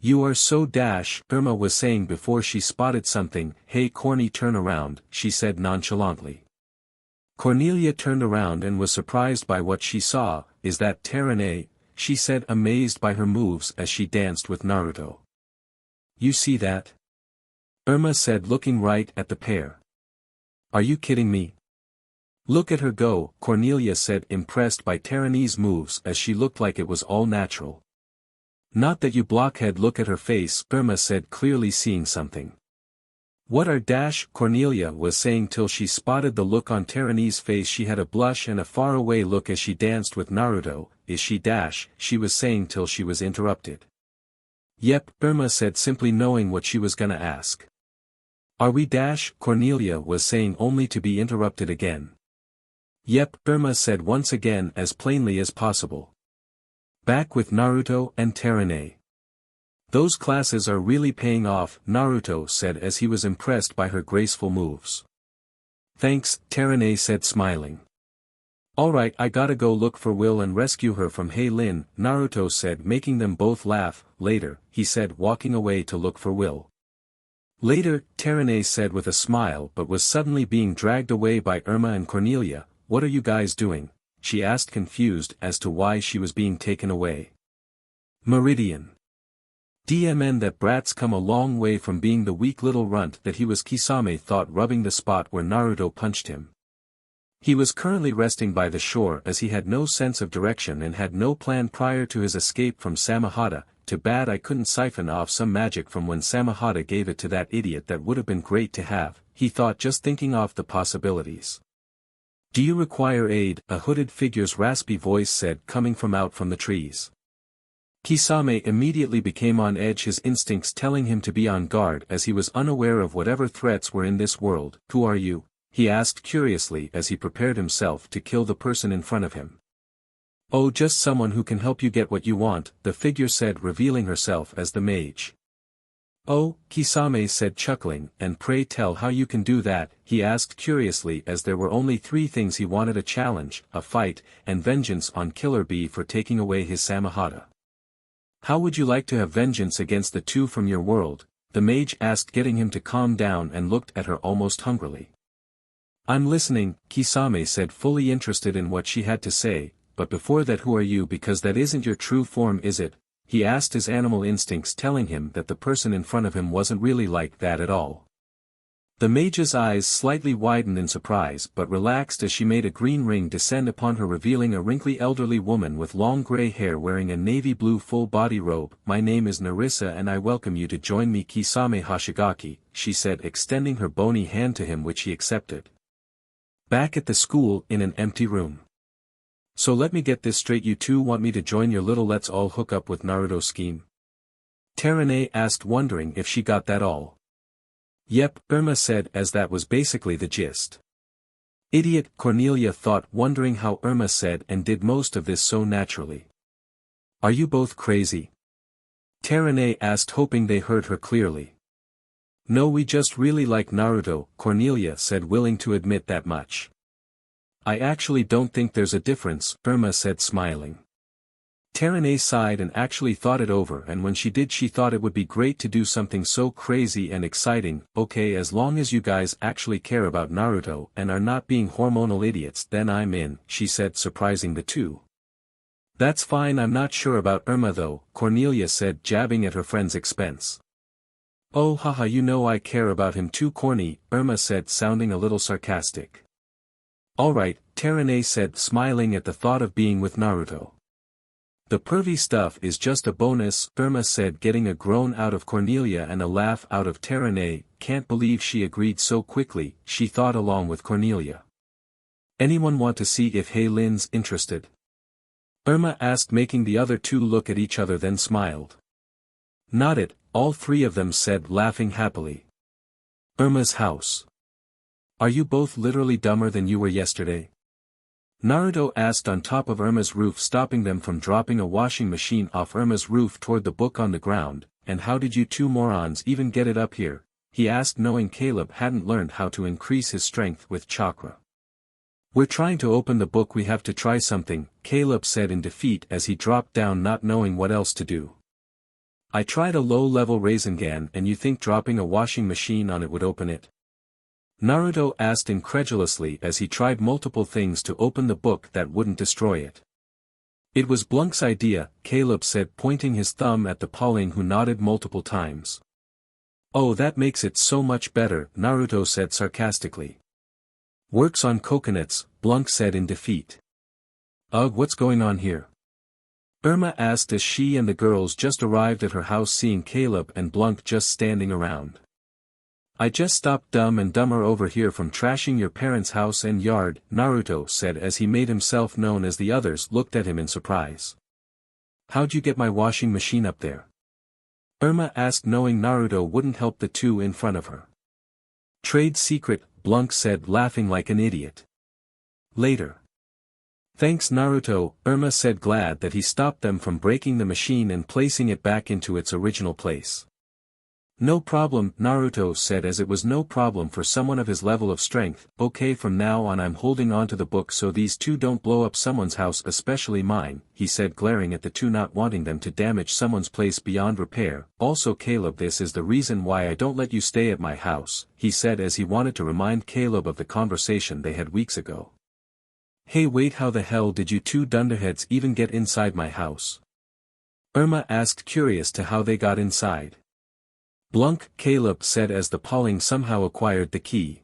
You are so dash, Irma was saying before she spotted something. Corny, turn around, she said nonchalantly. Cornelia turned around and was surprised by what she saw. Is that Terene? She said, amazed by her moves as she danced with Naruto. You see that? Irma said, looking right at the pair. Are you kidding me? Look at her go, Cornelia said, impressed by Terene's moves as she looked like it was all natural. Not that, you blockhead, look at her face, Irma said, clearly seeing something. What are dash? Cornelia was saying till she spotted the look on Terene's face. She had a blush and a faraway look as she danced with Naruto. Is she dash? She was saying till she was interrupted. Yep, Irma said, simply knowing what she was gonna ask. Are we dash? Cornelia was saying, only to be interrupted again. Yep, Irma said once again, as plainly as possible. Back with Naruto and Terene. Those classes are really paying off, Naruto said as he was impressed by her graceful moves. Thanks, Terene said, smiling. Alright, I gotta go look for Will and rescue her from Lin, Naruto said, making them both laugh. Later, he said, walking away to look for Will. Later, Terene said with a smile, but was suddenly being dragged away by Irma and Cornelia. What are you guys doing? She asked, confused as to why she was being taken away. Meridian. DMN, that brat's come a long way from being the weak little runt that he was, Kisame thought, rubbing the spot where Naruto punched him. He was currently resting by the shore as he had no sense of direction and had no plan prior to his escape from Samehada. Too bad I couldn't siphon off some magic from when Samehada gave it to that idiot. That would have been great to have, he thought, just thinking off the possibilities. Do you require aid? A hooded figure's raspy voice said, coming from out from the trees. Kisame immediately became on edge, his instincts telling him to be on guard as he was unaware of whatever threats were in this world. Who are you? He asked curiously as he prepared himself to kill the person in front of him. Oh, just someone who can help you get what you want, the figure said, revealing herself as the mage. Oh, Kisame said chuckling, and pray tell how you can do that, he asked curiously as there were only 3 things he wanted: a challenge, a fight, and vengeance on Killer Bee for taking away his Samahata. How would you like to have vengeance against the 2 from your world? The mage asked, getting him to calm down, and looked at her almost hungrily. I'm listening, Kisame said, fully interested in what she had to say, but before that, who are you? Because that isn't your true form, is it? He asked, his animal instincts telling him that the person in front of him wasn't really like that at all. The mage's eyes slightly widened in surprise but relaxed as she made a green ring descend upon her, revealing a wrinkly elderly woman with long gray hair wearing a navy blue full-body robe. My name is Narissa and I welcome you to join me, Kisame Hoshigaki, she said, extending her bony hand to him, which he accepted. Back at the school, in an empty room. So let me get this straight, you 2 want me to join your little let's all hook up with Naruto scheme? Terane asked, wondering if she got that all. Yep, Irma said, as that was basically the gist. Idiot, Cornelia thought, wondering how Irma said and did most of this so naturally. Are you both crazy? Terane asked, hoping they heard her clearly. No, we just really like Naruto, Cornelia said, willing to admit that much. I actually don't think there's a difference, Irma said, smiling. Terane sighed and actually thought it over, and when she did, she thought it would be great to do something so crazy and exciting. Okay, as long as you guys actually care about Naruto and are not being hormonal idiots, then I'm in, she said, surprising the 2. That's fine, I'm not sure about Irma though, Cornelia said, jabbing at her friend's expense. Oh haha, you know I care about him too, corny, Irma said, sounding a little sarcastic. Alright, Terane said, smiling at the thought of being with Naruto. The pervy stuff is just a bonus, Irma said, getting a groan out of Cornelia and a laugh out of Terane. Can't believe she agreed so quickly, she thought along with Cornelia. Anyone want to see if Hey Lin's interested? Irma asked, making the other 2 look at each other, then smiled. Not it, all 3 of them said, laughing happily. Irma's house. Are you both literally dumber than you were yesterday? Naruto asked, on top of Irma's roof, stopping them from dropping a washing machine off Irma's roof toward the book on the ground. And how did you 2 morons even get it up here? He asked, knowing Caleb hadn't learned how to increase his strength with chakra. We're trying to open the book, we have to try something, Caleb said in defeat as he dropped down, not knowing what else to do. I tried a low-level Rasengan, and you think dropping a washing machine on it would open it? Naruto asked incredulously as he tried multiple things to open the book that wouldn't destroy it. It was Blunk's idea, Caleb said, pointing his thumb at the Pauling, who nodded multiple times. Oh, that makes it so much better, Naruto said sarcastically. Works on coconuts, Blunk said in defeat. Ugh, what's going on here? Irma asked as she and the girls just arrived at her house, seeing Caleb and Blunk just standing around. I just stopped Dumb and Dumber over here from trashing your parents' house and yard, Naruto said as he made himself known, as the others looked at him in surprise. How'd you get my washing machine up there? Irma asked, knowing Naruto wouldn't help the 2 in front of her. Trade secret, Blunk said, laughing like an idiot. Later. Thanks Naruto, Irma said, glad that he stopped them from breaking the machine and placing it back into its original place. No problem, Naruto said, as it was no problem for someone of his level of strength. Okay, from now on I'm holding on to the book so these 2 don't blow up someone's house, especially mine, he said, glaring at the 2, not wanting them to damage someone's place beyond repair. Also Caleb, this is the reason why I don't let you stay at my house, he said as he wanted to remind Caleb of the conversation they had weeks ago. Hey wait, how the hell did you 2 dunderheads even get inside my house? Irma asked, curious to how they got inside. Blunk, Caleb said as the Pauling somehow acquired the key.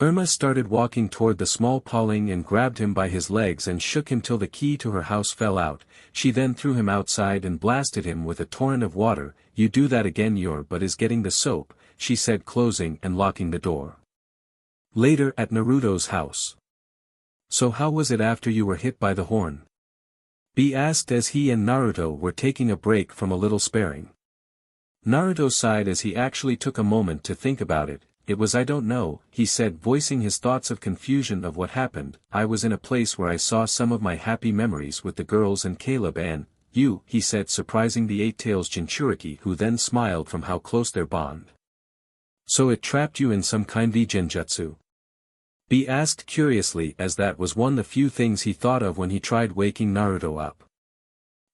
Irma started walking toward the small Pauling and grabbed him by his legs and shook him till the key to her house fell out. She then threw him outside and blasted him with a torrent of water. You do that again, your butt is getting the soap, she said, closing and locking the door. Later at Naruto's house. So how was it after you were hit by the horn? B asked as he and Naruto were taking a break from a little sparring. Naruto sighed as he actually took a moment to think about it. It was, I don't know, he said, voicing his thoughts of confusion of what happened. I was in a place where I saw some of my happy memories with the girls and Caleb, and, You, he said, surprising the Eight-Tails Jinchuriki, who then smiled from how close their bond. So it trapped you in some kind of genjutsu? B asked curiously, as that was one of the few things he thought of when he tried waking Naruto up.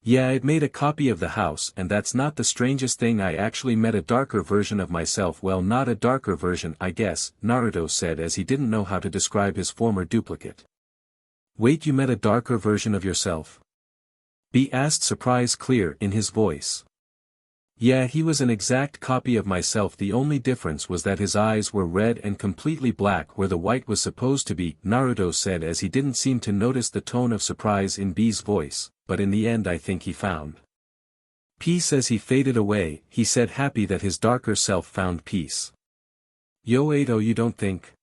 Yeah, it made a copy of the house, and that's not the strangest thing. I actually met a darker version of myself. Well, not a darker version, I guess, Naruto said, as he didn't know how to describe his former duplicate. Wait, you met a darker version of yourself? B asked, surprise clear in his voice. Yeah, he was an exact copy of myself. The only difference was that his eyes were red and completely black where the white was supposed to be, Naruto said, as he didn't seem to notice the tone of surprise in B's voice, but in the end I think he found peace as he faded away. He said, happy that his darker self found peace. Yo, Edo, you don't think?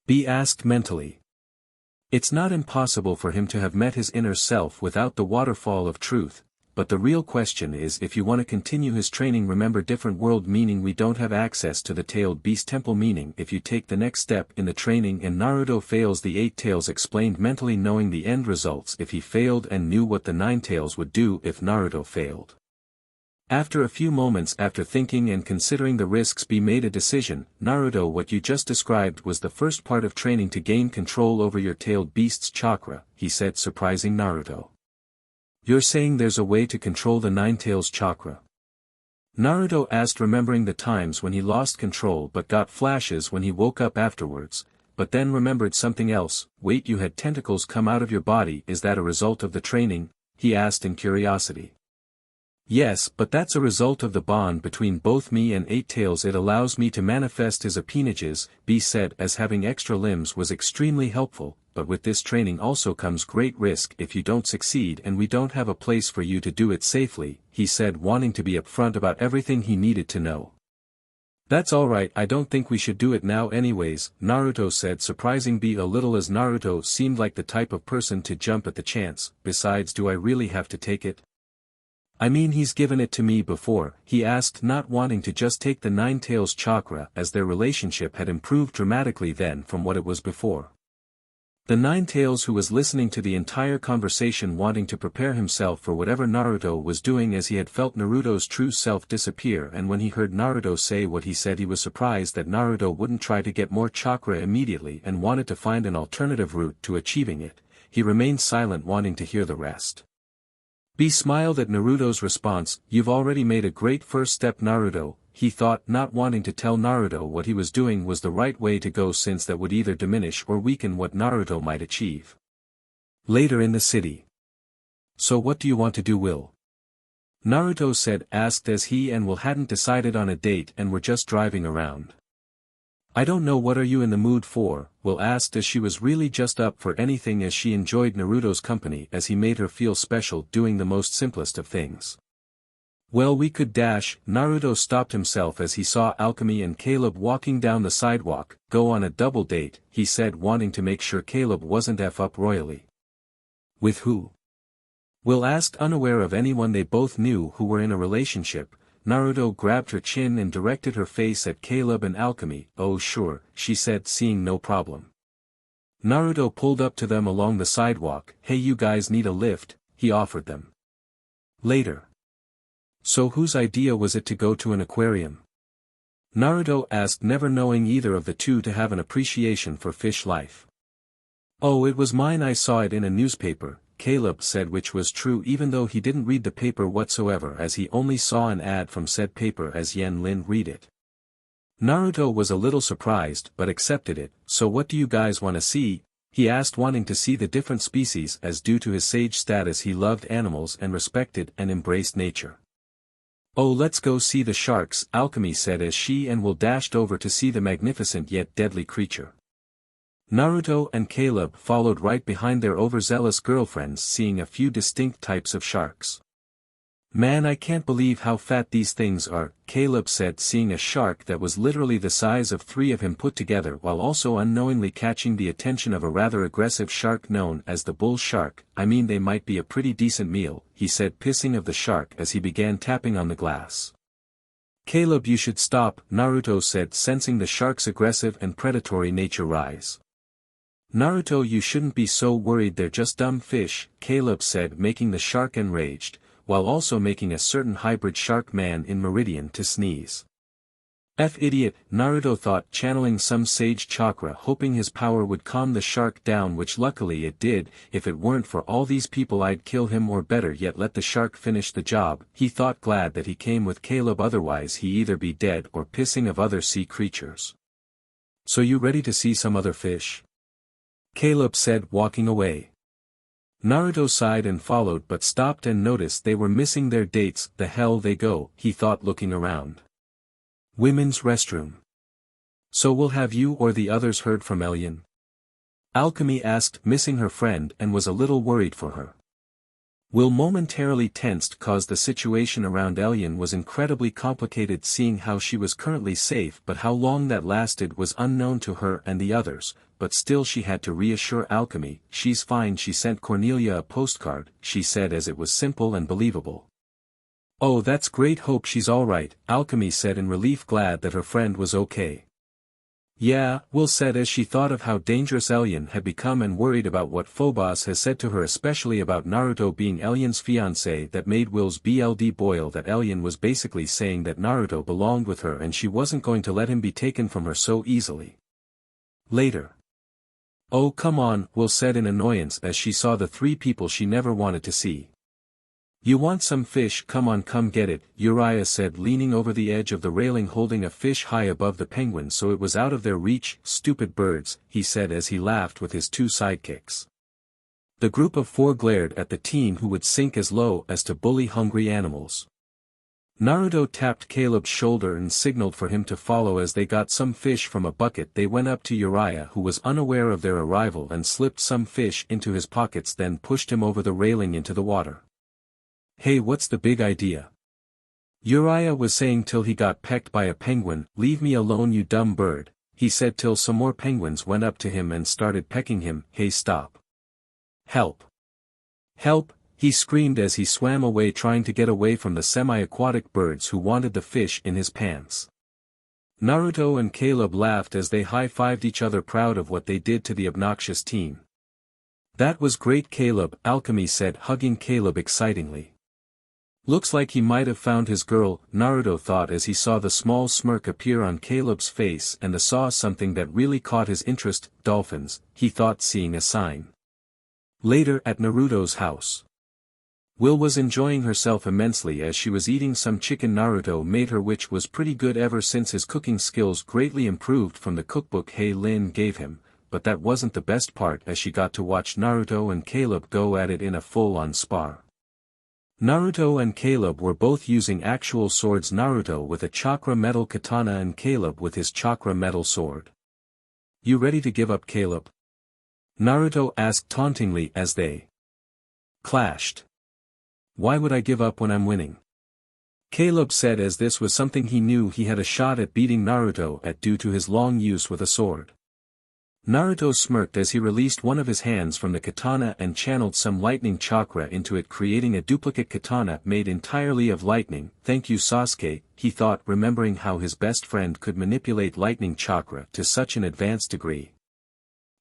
B asked mentally. It's not impossible for him to have met his inner self without the waterfall of truth. But the real question is, if you want to continue his training, remember different world, meaning we don't have access to the tailed beast temple, meaning if you take the next step in the training and Naruto fails, the Eight Tails explained mentally, knowing the end results if he failed and knew what the Nine Tails would do if Naruto failed. After a few moments, after thinking and considering the risks, B made a decision. Naruto, what you just described was the first part of training to gain control over your tailed beast's chakra, he said, surprising Naruto. You're saying there's a way to control the Nine-Tails chakra? Naruto asked, remembering the times when he lost control but got flashes when he woke up afterwards, but then remembered something else. Wait, you had tentacles come out of your body, is that a result of the training? He asked in curiosity. Yes, but that's a result of the bond between both me and Eight Tails. It allows me to manifest his appendages, B said, as having extra limbs was extremely helpful. But with this training also comes great risk if you don't succeed, and we don't have a place for you to do it safely, he said, wanting to be upfront about everything he needed to know. That's alright, I don't think we should do it now anyways, Naruto said, surprising B a little, as Naruto seemed like the type of person to jump at the chance. Besides, do I really have to take it? I mean, he's given it to me before, he asked, not wanting to just take the Nine-Tails chakra, as their relationship had improved dramatically then from what it was before. The Nine-Tails, who was listening to the entire conversation, wanting to prepare himself for whatever Naruto was doing, as he had felt Naruto's true self disappear, and when he heard Naruto say what he said, he was surprised that Naruto wouldn't try to get more chakra immediately and wanted to find an alternative route to achieving it. He remained silent, wanting to hear the rest. B smiled at Naruto's response. You've already made a great first step, Naruto, he thought, not wanting to tell Naruto what he was doing was the right way to go, since that would either diminish or weaken what Naruto might achieve. Later in the city. So what do you want to do, Will? Naruto asked as he and Will hadn't decided on a date and were just driving around. I don't know, what are you in the mood for? Will asked, as she was really just up for anything, as she enjoyed Naruto's company as he made her feel special, doing the most simplest of things. Well, we could dash. Naruto stopped himself as he saw Alchemy and Caleb walking down the sidewalk. Go on a double date, he said, wanting to make sure Caleb wasn't up royally. With who? Will asked, unaware of anyone they both knew who were in a relationship. Naruto grabbed her chin and directed her face at Caleb and Alchemy. Oh sure, she said, seeing no problem. Naruto pulled up to them along the sidewalk. Hey, you guys need a lift, he offered them. Later. So whose idea was it to go to an aquarium? Naruto asked, never knowing either of the two to have an appreciation for fish life. Oh, it was mine, I saw it in a newspaper, Caleb said, which was true even though he didn't read the paper whatsoever, as he only saw an ad from said paper as Yen Lin read it. Naruto was a little surprised but accepted it. So what do you guys want to see? He asked, wanting to see the different species, as due to his sage status he loved animals and respected and embraced nature. Oh, let's go see the sharks, Alchemy said, as she and Will dashed over to see the magnificent yet deadly creature. Naruto and Caleb followed right behind their overzealous girlfriends, seeing a few distinct types of sharks. Man, I can't believe how fat these things are, Caleb said, seeing a shark that was literally the size of three of him put together, while also unknowingly catching the attention of a rather aggressive shark known as the bull shark. I mean, they might be a pretty decent meal, he said, pissing of the shark as he began tapping on the glass. Caleb, you should stop, Naruto said, sensing the shark's aggressive and predatory nature rise. Naruto, you shouldn't be so worried, they're just dumb fish, Caleb said, making the shark enraged. while also making a certain hybrid shark man in Meridian to sneeze. Idiot, Naruto thought, channeling some sage chakra, hoping his power would calm the shark down, which luckily it did. If it weren't for all these people I'd kill him, or better yet let the shark finish the job, he thought, glad that he came with Caleb, otherwise he either be dead or pissing of other sea creatures. So you ready to see some other fish? Caleb said, walking away. Naruto sighed and followed, but stopped and noticed they were missing their dates. The hell they go, he thought, looking around. Women's restroom. So will have you or the others heard from Elian? Alchemy asked, missing her friend, and was a little worried for her. Will momentarily tensed, cause the situation around Elian was incredibly complicated, seeing how she was currently safe, but how long that lasted was unknown to her and the others, but still she had to reassure Alchemy. She's fine. She sent Cornelia a postcard, she said, as it was simple and believable. Oh, that's great, hope she's alright, Alchemy said in relief, glad that her friend was okay. Yeah, Will said as she thought of how dangerous Elian had become and worried about what Phobos has said to her, especially about Naruto being Elian's fiancé. That made Will's blood boil, that Elian was basically saying that Naruto belonged with her and she wasn't going to let him be taken from her so easily. Later. Oh come on, Will said in annoyance as she saw the three people she never wanted to see. You want some fish? Come on, come get it, Uriah said, leaning over the edge of the railing holding a fish high above the penguins so it was out of their reach. Stupid birds, he said as he laughed with his two sidekicks. The group of four glared at the team who would sink as low as to bully hungry animals. Naruto tapped Caleb's shoulder and signaled for him to follow as they got some fish from a bucket. They went up to Uriah, who was unaware of their arrival, and slipped some fish into his pockets, then pushed him over the railing into the water. Hey, what's the big idea? Uriah was saying till he got pecked by a penguin. Leave me alone, you dumb bird, he said, till some more penguins went up to him and started pecking him. Hey, stop. Help. Help, he screamed as he swam away, trying to get away from the semi-aquatic birds who wanted the fish in his pants. Naruto and Caleb laughed as they high-fived each other, proud of what they did to the obnoxious team. That was great, Caleb, Alchemy said, hugging Caleb excitingly. Looks like he might have found his girl, Naruto thought as he saw the small smirk appear on Caleb's face and saw something that really caught his interest. Dolphins, he thought, seeing a sign. Later at Naruto's house. Will was enjoying herself immensely as she was eating some chicken Naruto made her, which was pretty good ever since his cooking skills greatly improved from the cookbook Lin gave him, but that wasn't the best part as she got to watch Naruto and Caleb go at it in a full-on spar. Naruto and Caleb were both using actual swords, Naruto with a chakra metal katana and Caleb with his chakra metal sword. You ready to give up, Caleb? Naruto asked tauntingly as they clashed. Why would I give up when I'm winning? Caleb said, as this was something he knew he had a shot at beating Naruto at due to his long use with a sword. Naruto smirked as he released one of his hands from the katana and channeled some lightning chakra into it, creating a duplicate katana made entirely of lightning. Thank you, Sasuke, he thought, remembering how his best friend could manipulate lightning chakra to such an advanced degree.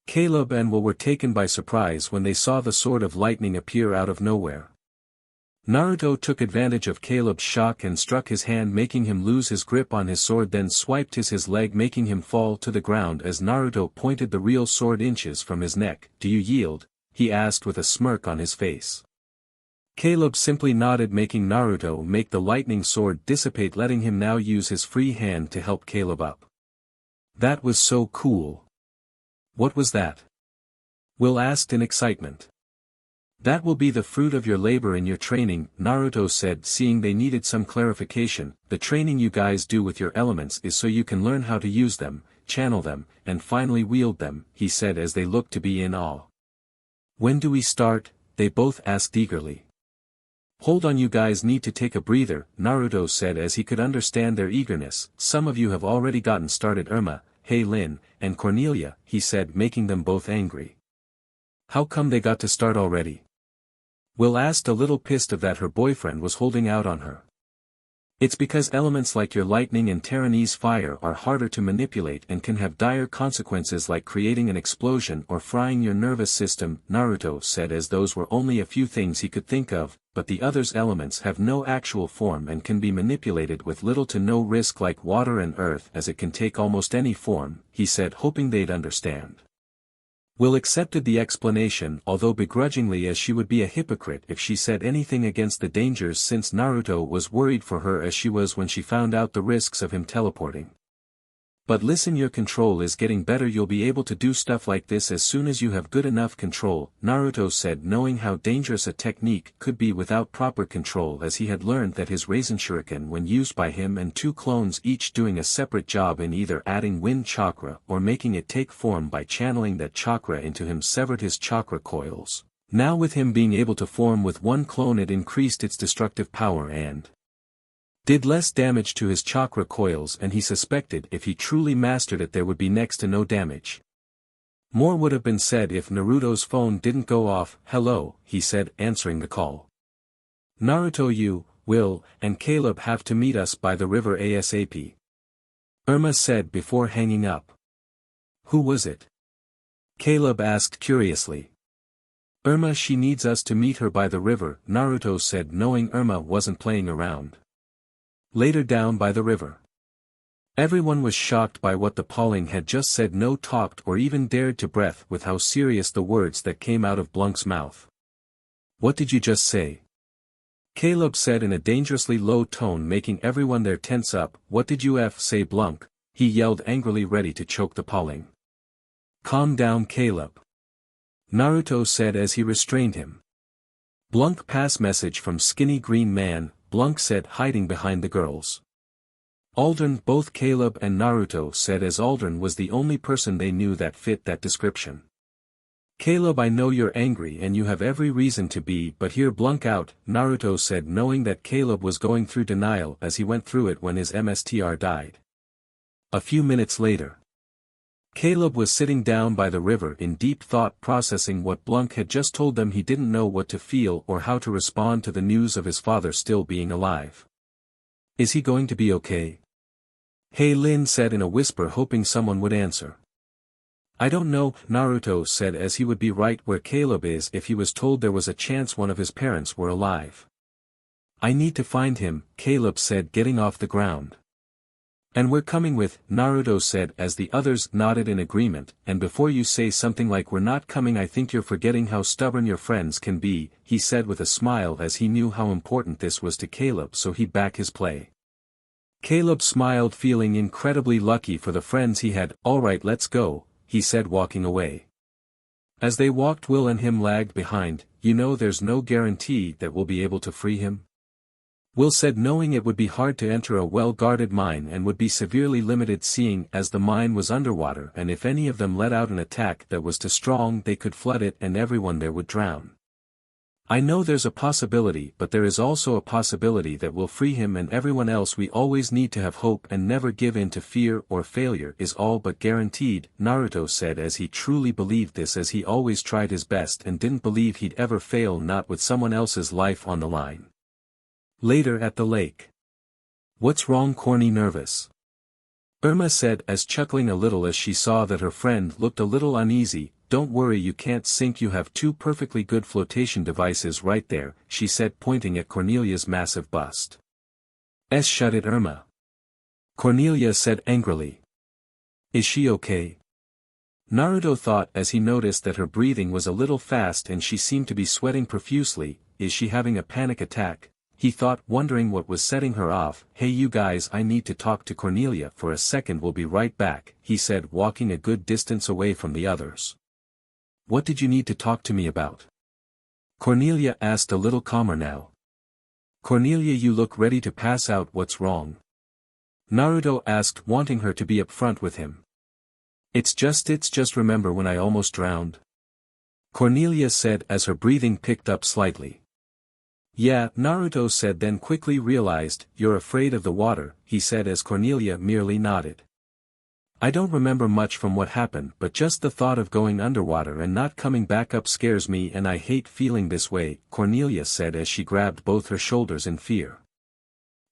Caleb and Will were taken by surprise when they saw the sword of lightning appear out of nowhere. Naruto took advantage of Caleb's shock and struck his hand, making him lose his grip on his sword, then swiped his leg, making him fall to the ground as Naruto pointed the real sword inches from his neck. Do you yield? He asked with a smirk on his face. Caleb simply nodded, making Naruto make the lightning sword dissipate, letting him now use his free hand to help Caleb up. That was so cool. What was that? Will asked in excitement. That will be the fruit of your labor in your training, Naruto said, seeing they needed some clarification. The training you guys do with your elements is so you can learn how to use them, channel them, and finally wield them, he said as they looked to be in awe. When do we start? They both asked eagerly. Hold on, you guys need to take a breather, Naruto said as he could understand their eagerness. Some of you have already gotten started, Irma, Lin, and Cornelia, he said, making them both angry. How come they got to start already? Will asked, a little pissed of that her boyfriend was holding out on her. It's because elements like your lightning and Terranese fire are harder to manipulate and can have dire consequences like creating an explosion or frying your nervous system, Naruto said, as those were only a few things he could think of, but the others' elements have no actual form and can be manipulated with little to no risk, like water and earth, as it can take almost any form, he said, hoping they'd understand. Will accepted the explanation, although begrudgingly, as she would be a hypocrite if she said anything against the dangers, since Naruto was worried for her as she was when she found out the risks of him teleporting. But listen, your control is getting better, you'll be able to do stuff like this as soon as you have good enough control, Naruto said, knowing how dangerous a technique could be without proper control, as he had learned that his Raisin Shuriken, when used by him and two clones each doing a separate job in either adding wind chakra or making it take form by channeling that chakra into him, severed his chakra coils. Now with him being able to form with one clone, it increased its destructive power and did less damage to his chakra coils, and he suspected if he truly mastered it there would be next to no damage. More would have been said if Naruto's phone didn't go off. Hello, he said, answering the call. Naruto, you, Will, and Caleb have to meet us by the river ASAP. Irma said before hanging up. Who was it? Caleb asked curiously. Irma, she needs us to meet her by the river, Naruto said, knowing Irma wasn't playing around. Later, down by the river. Everyone was shocked by what the Pauling had just said. No talked or even dared to breath with how serious the words that came out of Blunk's mouth. What did you just say? Caleb said in a dangerously low tone, making everyone there tense up. What did you say, Blunk? He yelled angrily, ready to choke the Pauling. Calm down, Caleb. Naruto said as he restrained him. Blunk, pass message from Skinny Green Man, Blunk said, hiding behind the girls. Aldrin, both Caleb and Naruto said, as Aldrin was the only person they knew that fit that description. Caleb, I know you're angry and you have every reason to be, but hear Blunk out, Naruto said, knowing that Caleb was going through denial as he went through it when his MSTR died. A few minutes later. Caleb was sitting down by the river in deep thought, processing what Blunk had just told them. He didn't know what to feel or how to respond to the news of his father still being alive. Is he going to be okay? Hey, Lin said in a whisper, hoping someone would answer. I don't know, Naruto said, as he would be right where Caleb is if he was told there was a chance one of his parents were alive. I need to find him, Caleb said, getting off the ground. And we're coming with, Naruto said as the others nodded in agreement, and before you say something like we're not coming, I think you're forgetting how stubborn your friends can be, he said with a smile, as he knew how important this was to Caleb, so he'd back his play. Caleb smiled, feeling incredibly lucky for the friends he had. Alright, let's go, he said, walking away. As they walked, Will and him lagged behind. You know, there's no guarantee that we'll be able to free him? Will said, knowing it would be hard to enter a well-guarded mine and would be severely limited, seeing as the mine was underwater, and if any of them let out an attack that was too strong they could flood it and everyone there would drown. I know there's a possibility, but there is also a possibility that we'll free him and everyone else. We always need to have hope and never give in to fear, or failure is all but guaranteed, Naruto said, as he truly believed this, as he always tried his best and didn't believe he'd ever fail, not with someone else's life on the line. Later at the lake. What's wrong, Corny? Nervous? Irma said, as chuckling a little as she saw that her friend looked a little uneasy. Don't worry, you can't sink, you have two perfectly good flotation devices right there, she said, pointing at Cornelia's massive bust. Shut it, Irma. Cornelia said angrily. Is she okay? Naruto thought as he noticed that her breathing was a little fast and she seemed to be sweating profusely. Is she having a panic attack? He thought, wondering what was setting her off. Hey you guys, I need to talk to Cornelia for a second, we'll be right back, he said, walking a good distance away from the others. What did you need to talk to me about? Cornelia asked, a little calmer now. Cornelia, you look ready to pass out. What's wrong? Naruto asked, wanting her to be upfront with him. It's just remember when I almost drowned? Cornelia said as her breathing picked up slightly. Yeah, Naruto said, then quickly realized. You're afraid of the water, he said as Cornelia merely nodded. I don't remember much from what happened, but just the thought of going underwater and not coming back up scares me, and I hate feeling this way, Cornelia said as she grabbed both her shoulders in fear.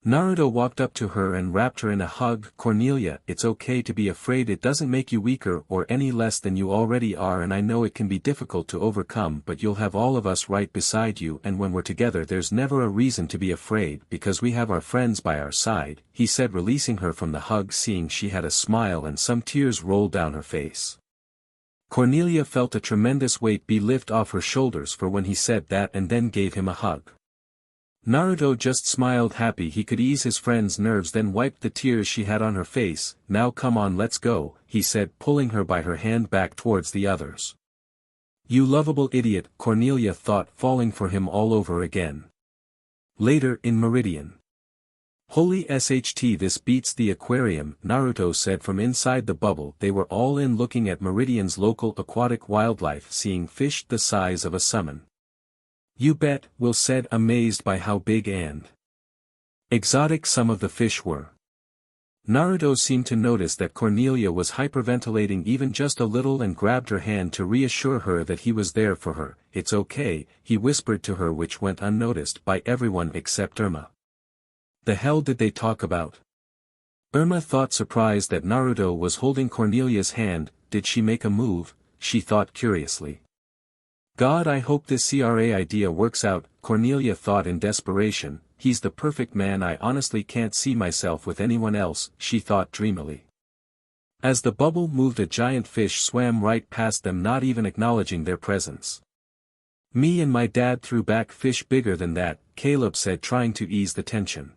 Naruto walked up to her and wrapped her in a hug. Cornelia, it's okay to be afraid, it doesn't make you weaker or any less than you already are, and I know it can be difficult to overcome, but you'll have all of us right beside you, and when we're together there's never a reason to be afraid because we have our friends by our side, he said, releasing her from the hug. Seeing she had a smile and some tears rolled down her face, Cornelia felt a tremendous weight be lifted off her shoulders for when he said that, and then gave him a hug. Naruto just smiled, happy he could ease his friend's nerves, then wiped the tears she had on her face. Now come on, let's go, he said, pulling her by her hand back towards the others. You lovable idiot, Cornelia thought, falling for him all over again. Later in Meridian. Holy SHT, this beats the aquarium, Naruto said from inside the bubble. They were all in looking at Meridian's local aquatic wildlife, seeing fish the size of a salmon. You bet, Will said, amazed by how big and exotic some of the fish were. Naruto seemed to notice that Cornelia was hyperventilating even just a little and grabbed her hand to reassure her that he was there for her. It's okay, he whispered to her, which went unnoticed by everyone except Irma. The hell did they talk about? Irma thought, surprised that Naruto was holding Cornelia's hand. Did she make a move? She thought curiously. God, I hope this CRA idea works out, Cornelia thought in desperation. He's the perfect man, I honestly can't see myself with anyone else, she thought dreamily. As the bubble moved, a giant fish swam right past them, not even acknowledging their presence. Me and my dad threw back fish bigger than that, Caleb said, trying to ease the tension.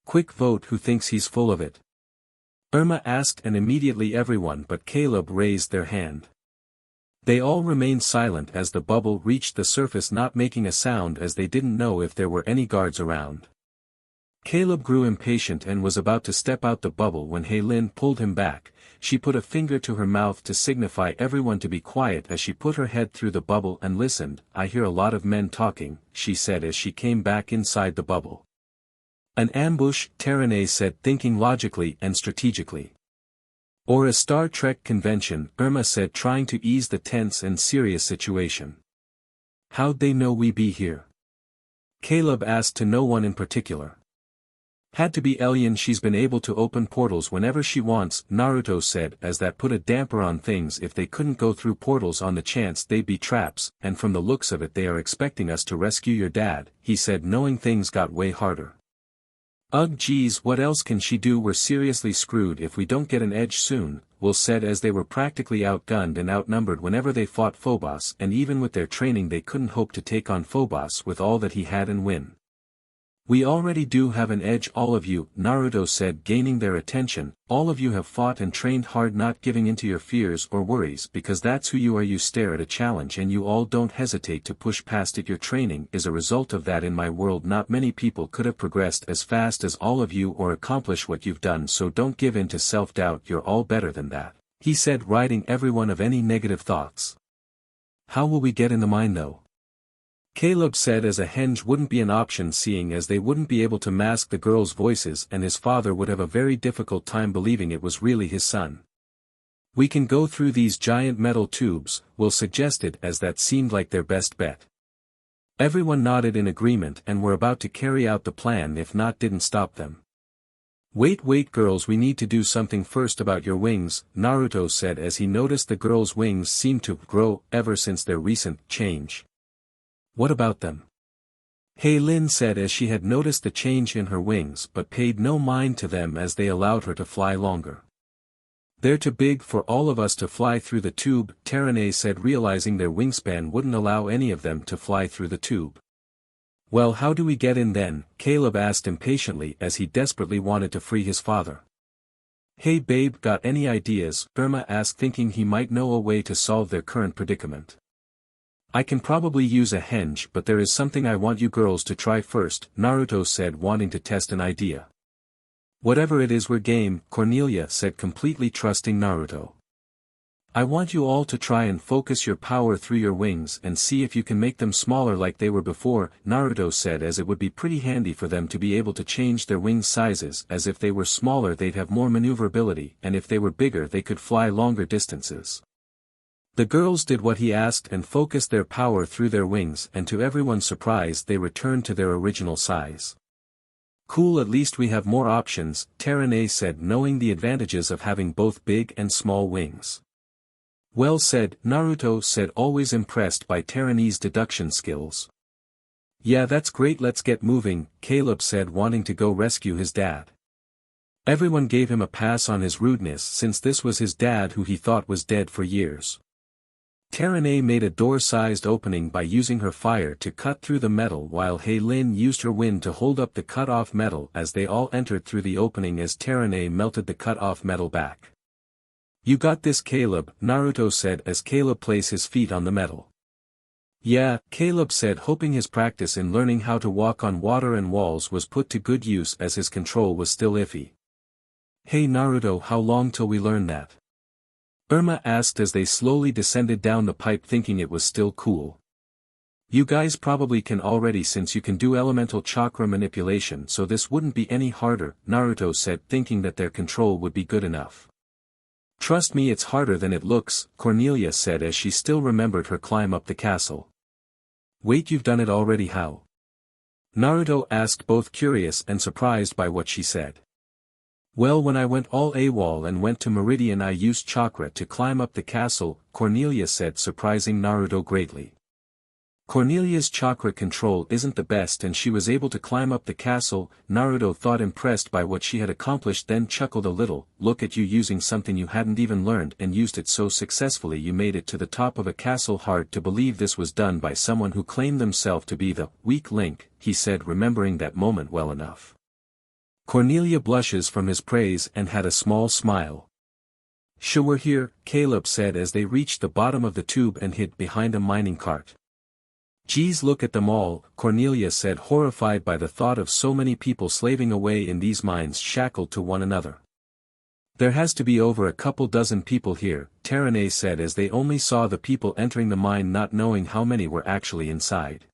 Quick vote who thinks he's full of it. Irma asked, and immediately everyone but Caleb raised their hand. They all remained silent as the bubble reached the surface, not making a sound, as they didn't know if there were any guards around. Caleb grew impatient and was about to step out the bubble when Heilin pulled him back. She put a finger to her mouth to signify everyone to be quiet as she put her head through the bubble and listened. I hear a lot of men talking, she said as she came back inside the bubble. An ambush, Terene said, thinking logically and strategically. Or a Star Trek convention, Irma said, trying to ease the tense and serious situation. How'd they know we be here? Caleb asked. To no one in particular. Had to be Elian, she's been able to open portals whenever she wants, Naruto said, as that put a damper on things if they couldn't go through portals on the chance they'd be traps, and from the looks of it they are expecting us to rescue your dad, he said, knowing things got way harder. Ugh, geez, what else can she do? We're seriously screwed if we don't get an edge soon, Will said, as they were practically outgunned and outnumbered whenever they fought Phobos, and even with their training they couldn't hope to take on Phobos with all that he had and win. We already do have an edge, all of you, Naruto said, gaining their attention. All of you have fought and trained hard, not giving into your fears or worries, because that's who you are. You stare at a challenge and you all don't hesitate to push past it. Your training is a result of that. In my world not many people could have progressed as fast as all of you or accomplish what you've done, so don't give in to self-doubt. You're all better than that, he said, ridding everyone of any negative thoughts. How will we get in the mine though? Caleb said, as a henge wouldn't be an option, seeing as they wouldn't be able to mask the girls' voices and his father would have a very difficult time believing it was really his son. We can go through these giant metal tubes, Will suggested, as that seemed like their best bet. Everyone nodded in agreement and were about to carry out the plan if not didn't stop them. Wait girls, we need to do something first about your wings, Naruto said as he noticed the girls' wings seemed to grow ever since their recent change. What about them? Heilin said as she had noticed the change in her wings but paid no mind to them as they allowed her to fly longer. They're too big for all of us to fly through the tube, Terene said, realizing their wingspan wouldn't allow any of them to fly through the tube. Well, how do we get in then? Caleb asked impatiently as he desperately wanted to free his father. Hey babe, got any ideas? Irma asked, thinking he might know a way to solve their current predicament. I can probably use a henge, but there is something I want you girls to try first, Naruto said, wanting to test an idea. Whatever it is, we're game, Cornelia said, completely trusting Naruto. I want you all to try and focus your power through your wings and see if you can make them smaller like they were before, Naruto said, as it would be pretty handy for them to be able to change their wing sizes, as if they were smaller they'd have more maneuverability, and if they were bigger they could fly longer distances. The girls did what he asked and focused their power through their wings, and to everyone's surprise they returned to their original size. Cool, at least we have more options, Terane said, knowing the advantages of having both big and small wings. Well said, Naruto said, always impressed by Terane's deduction skills. Yeah, that's great, let's get moving, Caleb said, wanting to go rescue his dad. Everyone gave him a pass on his rudeness since this was his dad who he thought was dead for years. Terane made a door-sized opening by using her fire to cut through the metal while Lin used her wind to hold up the cut-off metal as they all entered through the opening as Terane melted the cut-off metal back. You got this, Caleb, Naruto said as Caleb placed his feet on the metal. Yeah, Caleb said, hoping his practice in learning how to walk on water and walls was put to good use as his control was still iffy. Hey Naruto, how long till we learn that? Irma asked as they slowly descended down the pipe, thinking it was still cool. You guys probably can already since you can do elemental chakra manipulation, so this wouldn't be any harder, Naruto said, thinking that their control would be good enough. Trust me, it's harder than it looks, Cornelia said as she still remembered her climb up the castle. Wait, you've done it already? How? Naruto asked, both curious and surprised by what she said. Well, when I went all AWOL and went to Meridian, I used chakra to climb up the castle, Cornelia said, surprising Naruto greatly. Cornelia's chakra control isn't the best and she was able to climb up the castle, Naruto thought, impressed by what she had accomplished, then chuckled a little. Look at you using something you hadn't even learned and used it so successfully you made it to the top of a castle. Hard to believe this was done by someone who claimed themselves to be the weak link, he said, remembering that moment well enough. Cornelia blushes from his praise and had a small smile. Sure, we're here, Caleb said as they reached the bottom of the tube and hid behind a mining cart. Geez, look at them all, Cornelia said, horrified by the thought of so many people slaving away in these mines shackled to one another. There has to be over a couple dozen people here, Terane said as they only saw the people entering the mine, not knowing how many were actually inside.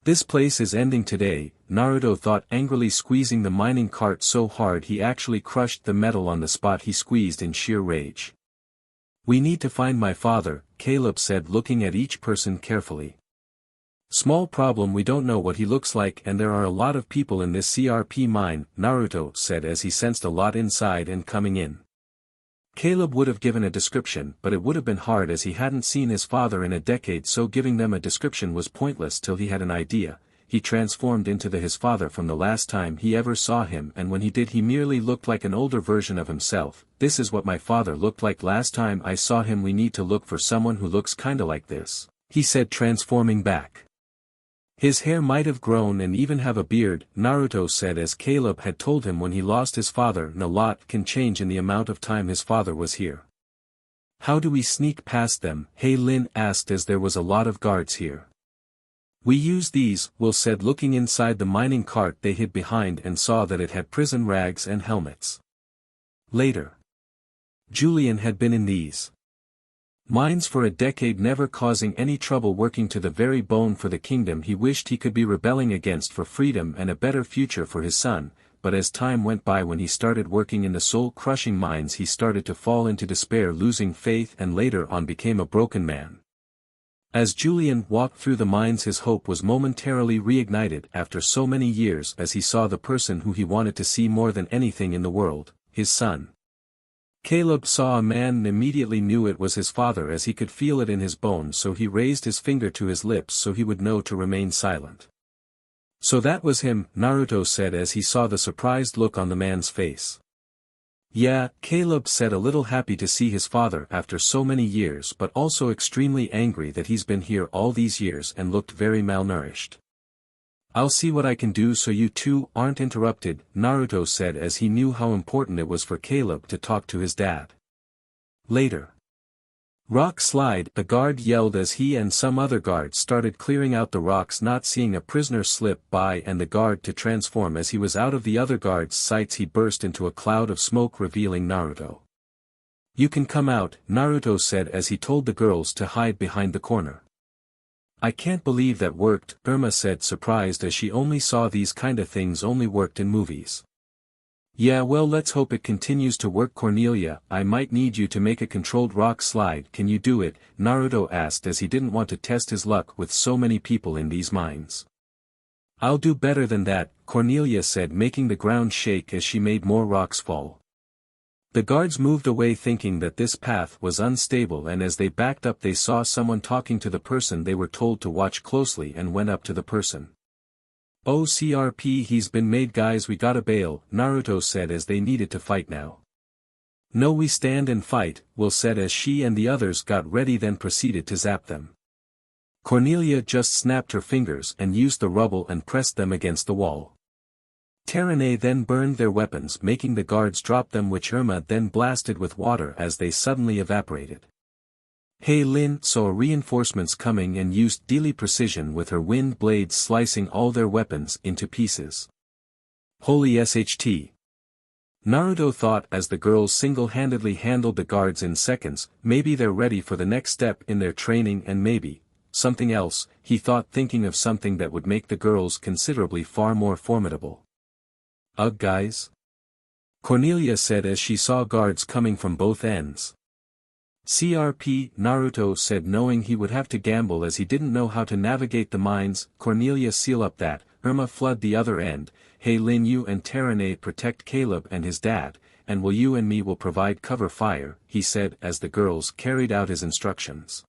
This place is ending today, Naruto thought, angrily squeezing the mining cart so hard he actually crushed the metal on the spot he squeezed in sheer rage. We need to find my father, Caleb said, looking at each person carefully. Small problem, we don't know what he looks like and there are a lot of people in this CRP mine, Naruto said as he sensed a lot inside and coming in. Caleb would have given a description, but it would have been hard as he hadn't seen his father in a decade, so giving them a description was pointless till he had an idea. He transformed into his father from the last time he ever saw him, and when he did he merely looked like an older version of himself. This is what my father looked like last time I saw him. We need to look for someone who looks kinda like this, he said, transforming back. His hair might have grown and even have a beard, Naruto said as Caleb had told him when he lost his father, and a lot can change in the amount of time his father was here. How do we sneak past them? Lin asked as there was a lot of guards here. We use these, Will said, looking inside the mining cart they hid behind and saw that it had prison rags and helmets. Later, Julian had been in these mines for a decade, never causing any trouble, working to the very bone for the kingdom he wished he could be rebelling against for freedom and a better future for his son. But as time went by, when he started working in the soul-crushing mines, he started to fall into despair, losing faith, and later on became a broken man. As Julian walked through the mines, his hope was momentarily reignited after so many years as he saw the person who he wanted to see more than anything in the world, his son. Caleb saw a man and immediately knew it was his father as he could feel it in his bones, so he raised his finger to his lips so he would know to remain silent. So that was him, Naruto said as he saw the surprised look on the man's face. Yeah, Caleb said, a little happy to see his father after so many years, but also extremely angry that he's been here all these years and looked very malnourished. I'll see what I can do so you two aren't interrupted, Naruto said as he knew how important it was for Caleb to talk to his dad. Later. Rock slide, a guard yelled as he and some other guards started clearing out the rocks, not seeing a prisoner slip by and the guard to transform. As he was out of the other guard's sights, he burst into a cloud of smoke, revealing Naruto. You can come out, Naruto said as he told the girls to hide behind the corner. I can't believe that worked, Irma said, surprised as she only saw these kinda things only worked in movies. Yeah, well, let's hope it continues to work. Cornelia, I might need you to make a controlled rock slide. Can you do it? Naruto asked as he didn't want to test his luck with so many people in these mines. I'll do better than that, Cornelia said, making the ground shake as she made more rocks fall. The guards moved away thinking that this path was unstable, and as they backed up they saw someone talking to the person they were told to watch closely and went up to the person. "Oh CRP, he's been made, guys, we gotta bail," Naruto said as they needed to fight now. "No, we stand and fight," Will said as she and the others got ready, then proceeded to zap them. Cornelia just snapped her fingers and used the rubble and pressed them against the wall. Terene then burned their weapons, making the guards drop them, which Irma then blasted with water as they suddenly evaporated. Hei Lin saw reinforcements coming and used deadly precision with her wind blades, slicing all their weapons into pieces. Holy SHT! Naruto thought as the girls single-handedly handled the guards in seconds. Maybe they're ready for the next step in their training, and maybe something else, he thought, thinking of something that would make the girls considerably far more formidable. "Ugh, guys?" Cornelia said as she saw guards coming from both ends. "CRP," Naruto said, knowing he would have to gamble as he didn't know how to navigate the mines. Cornelia, seal up that, Irma flood the other end, Hei Lin, you and Terene protect Caleb and his dad, and Will, you and me will provide cover fire, he said as the girls carried out his instructions.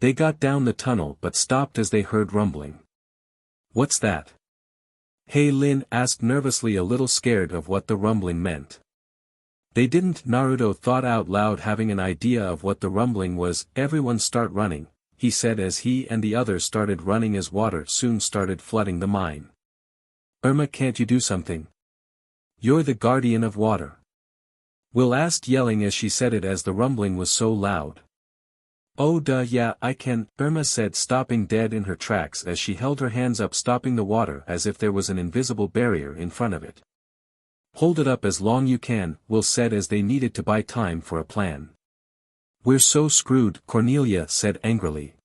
They got down the tunnel but stopped as they heard rumbling. "What's that?" Hei Lin asked nervously, a little scared of what the rumbling meant. They didn't, Naruto thought out loud, having an idea of what the rumbling was. "Everyone start running," he said as he and the others started running as water soon started flooding the mine. "Irma, can't you do something? You're the guardian of water." Will asked, yelling as she said it as the rumbling was so loud. "Oh duh, yeah, I can," Irma said, stopping dead in her tracks as she held her hands up, stopping the water as if there was an invisible barrier in front of it. "Hold it up as long you can," Will said as they needed to buy time for a plan. "We're so screwed," Cornelia said angrily.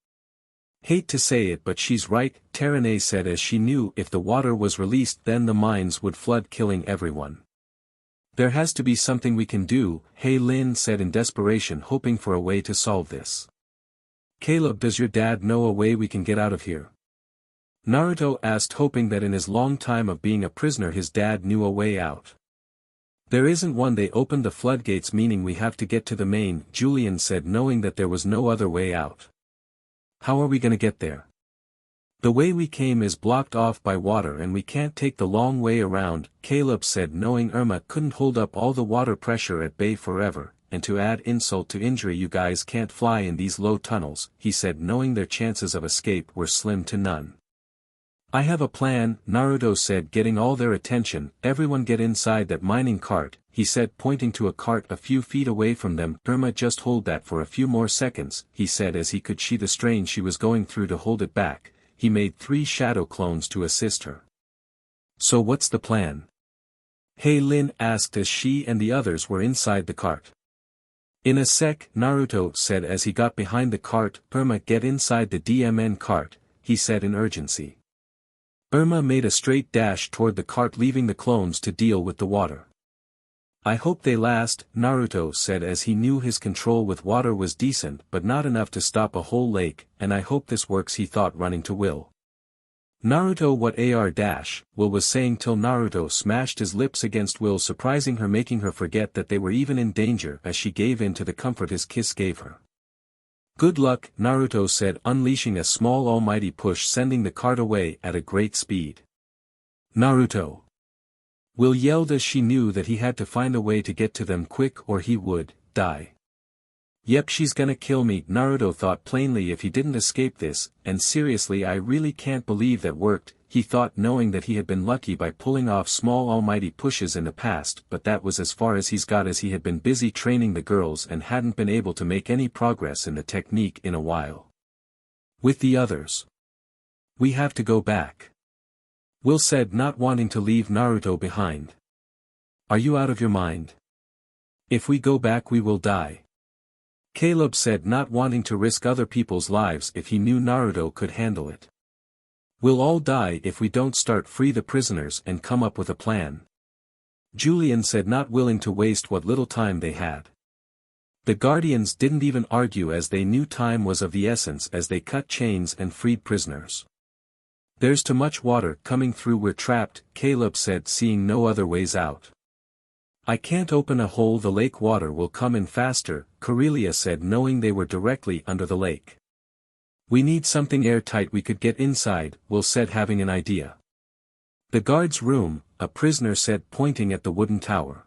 "Hate to say it, but she's right," Terene said as she knew if the water was released then the mines would flood, killing everyone. "There has to be something we can do," Hei Lin said in desperation, hoping for a way to solve this. "Caleb, does your dad know a way we can get out of here?" Naruto asked, hoping that in his long time of being a prisoner his dad knew a way out. "There isn't one, they opened the floodgates, meaning we have to get to the main," Julian said, knowing that there was no other way out. "How are we gonna get there? The way we came is blocked off by water and we can't take the long way around," Caleb said, knowing Irma couldn't hold up all the water pressure at bay forever, and to add insult to injury, "You guys can't fly in these low tunnels," he said, knowing their chances of escape were slim to none. "I have a plan," Naruto said, getting all their attention. "Everyone get inside that mining cart," he said, pointing to a cart a few feet away from them. "Irma, just hold that for a few more seconds," he said as he could see the strain she was going through to hold it back. He made 3 shadow clones to assist her. "So what's the plan?" Hei Lin asked as she and the others were inside the cart. "In a sec," Naruto said as he got behind the cart. "Irma, get inside the DMN cart," he said in urgency. Irma made a straight dash toward the cart, leaving the clones to deal with the water. "I hope they last," Naruto said as he knew his control with water was decent but not enough to stop a whole lake, "and I hope this works," he thought, running to Will. "Naruto, what AR dash," Will was saying till Naruto smashed his lips against Will, surprising her, making her forget that they were even in danger as she gave in to the comfort his kiss gave her. "Good luck," Naruto said, unleashing a small almighty push, sending the cart away at a great speed. "Naruto!" Will yelled as she knew that he had to find a way to get to them quick or he would die. "Yep, she's gonna kill me," Naruto thought plainly, "if he didn't escape this, and seriously I really can't believe that worked," he thought, knowing that he had been lucky by pulling off small almighty pushes in the past, but that was as far as he's got as he had been busy training the girls and hadn't been able to make any progress in the technique in a while. "With the others. We have to go back," Will said, not wanting to leave Naruto behind. "Are you out of your mind? If we go back we will die," Caleb said, not wanting to risk other people's lives if he knew Naruto could handle it. "We'll all die if we don't start free the prisoners and come up with a plan," Julian said, not willing to waste what little time they had. The guardians didn't even argue as they knew time was of the essence as they cut chains and freed prisoners. There's too much water coming through, we're trapped, Caleb said, seeing no other ways out. I can't open a hole, the lake water will come in faster, Cornelia said, knowing they were directly under the lake. We need something airtight we could get inside, Will said, having an idea. The guard's room, a prisoner said, pointing at the wooden tower.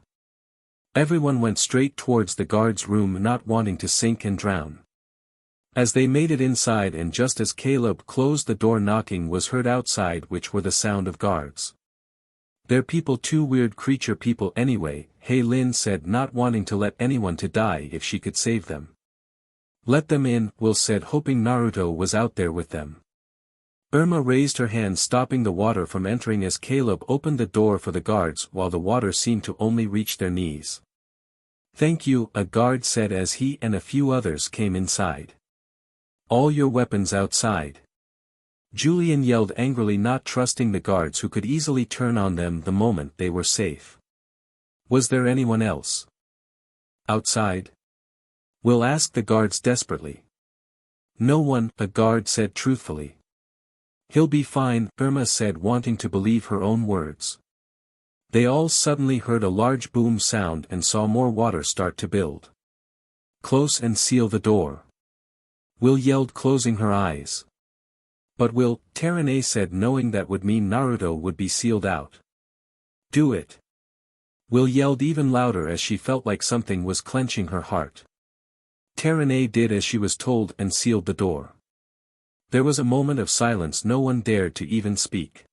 Everyone went straight towards the guard's room, not wanting to sink and drown. As they made it inside, and just as Caleb closed the door, knocking was heard outside, which were the sound of guards. They're people too, weird creature people anyway, Lin said, not wanting to let anyone to die if she could save them. Let them in, Will said, hoping Naruto was out there with them. Irma raised her hand, stopping the water from entering as Caleb opened the door for the guards, while the water seemed to only reach their knees. Thank you, a guard said as he and a few others came inside. All your weapons outside. Julian yelled angrily, not trusting the guards who could easily turn on them the moment they were safe. Was there anyone else outside? Will asked the guards desperately. No one, a guard said truthfully. He'll be fine, Irma said, wanting to believe her own words. They all suddenly heard a large boom sound and saw more water start to build. Close and seal the door. Will yelled, closing her eyes. But Will, Terane said, knowing that would mean Naruto would be sealed out. Do it. Will yelled even louder as she felt like something was clenching her heart. Terane did as she was told and sealed the door. There was a moment of silence, no one dared to even speak.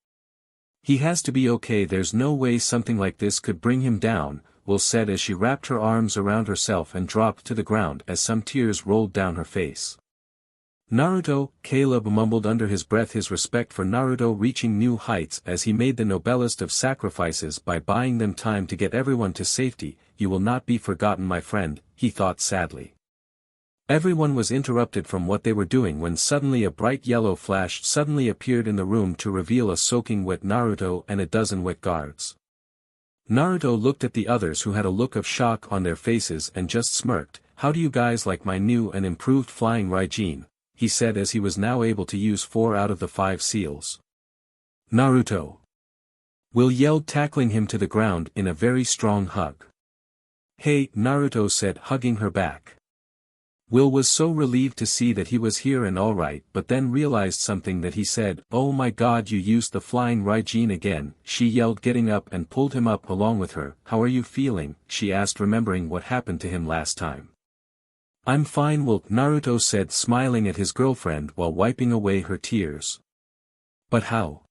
He has to be okay, there's no way something like this could bring him down, Will said as she wrapped her arms around herself and dropped to the ground as some tears rolled down her face. Naruto, Caleb mumbled under his breath, his respect for Naruto reaching new heights as he made the noblest of sacrifices by buying them time to get everyone to safety. You will not be forgotten, my friend, he thought sadly. Everyone was interrupted from what they were doing when suddenly a bright yellow flash suddenly appeared in the room to reveal a soaking wet Naruto and a dozen wet guards. Naruto looked at the others, who had a look of shock on their faces, and just smirked. How do you guys like my new and improved flying Raijin? He said as he was now able to use 4 out of the 5 seals. Naruto! Will yelled, tackling him to the ground in a very strong hug. Hey, Naruto said, hugging her back. Will was so relieved to see that he was here and alright, but then realized something that he said, oh my god, you used the flying Raijin again, she yelled, getting up and pulled him up along with her. How are you feeling? She asked, remembering what happened to him last time. I'm fine, Will, Naruto said, smiling at his girlfriend while wiping away her tears. But how?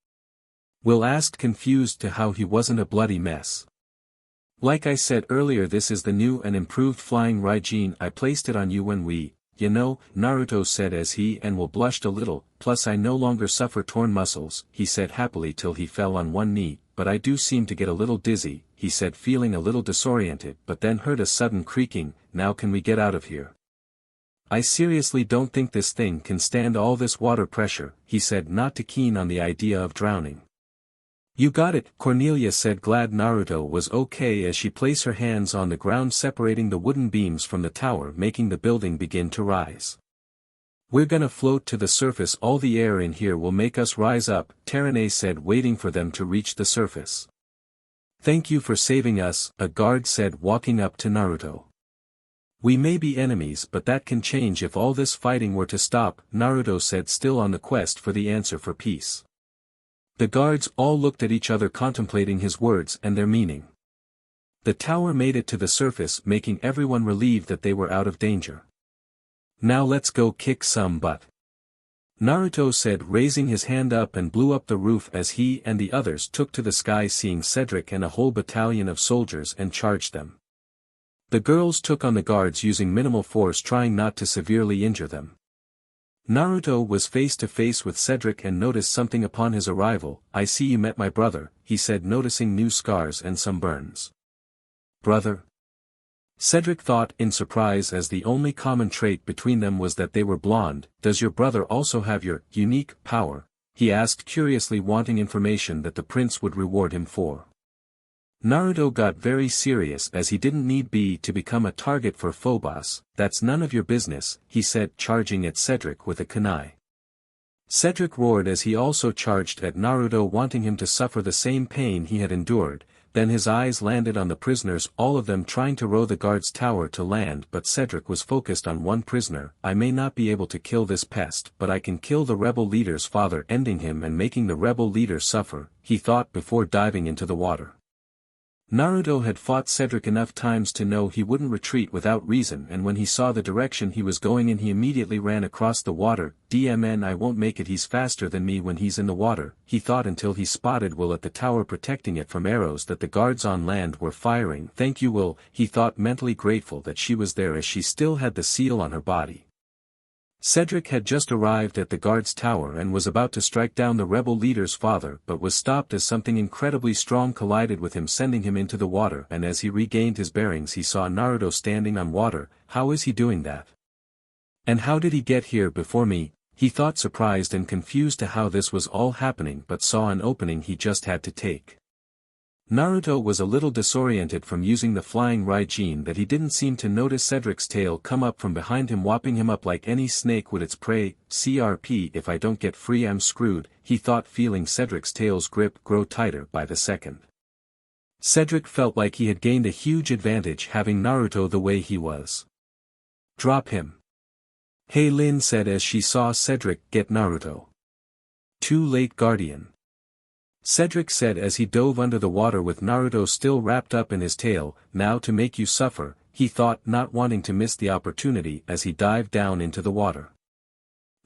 Will asked, confused to how he wasn't a bloody mess. Like I said earlier, this is the new and improved flying Raijin. I placed it on you when we, Naruto said as he and Will blushed a little. Plus I no longer suffer torn muscles, he said happily till he fell on one knee, but I do seem to get a little dizzy, he said, feeling a little disoriented, but then heard a sudden creaking. Now can we get out of here? I seriously don't think this thing can stand all this water pressure, he said, not too keen on the idea of drowning. You got it, Cornelia said, glad Naruto was okay as she placed her hands on the ground separating the wooden beams from the tower, making the building begin to rise. We're gonna float to the surface, all the air in here will make us rise up, Terane said, waiting for them to reach the surface. Thank you for saving us, a guard said, walking up to Naruto. We may be enemies, but that can change if all this fighting were to stop, Naruto said, still on the quest for the answer for peace. The guards all looked at each other, contemplating his words and their meaning. The tower made it to the surface, making everyone relieved that they were out of danger. Now let's go kick some butt. Naruto said, raising his hand up, and blew up the roof as he and the others took to the sky, seeing Cedric and a whole battalion of soldiers, and charged them. The girls took on the guards using minimal force, trying not to severely injure them. Naruto was face to face with Cedric and noticed something upon his arrival. I see you met my brother, he said, noticing new scars and some burns. Brother? Cedric thought in surprise, as the only common trait between them was that they were blonde. Does your brother also have your unique power? He asked curiously, wanting information that the prince would reward him for. Naruto got very serious as he didn't need to become a target for Phobos. That's none of your business, he said, charging at Cedric with a kunai. Cedric roared as he also charged at Naruto, wanting him to suffer the same pain he had endured. Then his eyes landed on the prisoners, all of them trying to row the guard's tower to land, but Cedric was focused on one prisoner. I may not be able to kill this pest, but I can kill the rebel leader's father, ending him and making the rebel leader suffer, he thought before diving into the water. Naruto had fought Cedric enough times to know he wouldn't retreat without reason, and when he saw the direction he was going in he immediately ran across the water. DMN, I won't make it, he's faster than me when he's in the water, he thought, until he spotted Will at the tower protecting it from arrows that the guards on land were firing. Thank you, Will, he thought, mentally grateful that she was there as she still had the seal on her body. Cedric had just arrived at the guard's tower and was about to strike down the rebel leader's father, but was stopped as something incredibly strong collided with him, sending him into the water, and as he regained his bearings he saw Naruto standing on water. How is he doing that? And how did he get here before me? He thought, surprised and confused to how this was all happening, but saw an opening he just had to take. Naruto was a little disoriented from using the flying Raijin that he didn't seem to notice Cedric's tail come up from behind him, whopping him up like any snake would its prey. CRP, if I don't get free I'm screwed, he thought, feeling Cedric's tail's grip grow tighter by the second. Cedric felt like he had gained a huge advantage having Naruto the way he was. Drop him. Hey Lin said as she saw Cedric get Naruto. Too late, Guardian. Cedric said as he dove under the water with Naruto still wrapped up in his tail. Now to make you suffer, he thought, not wanting to miss the opportunity as he dived down into the water.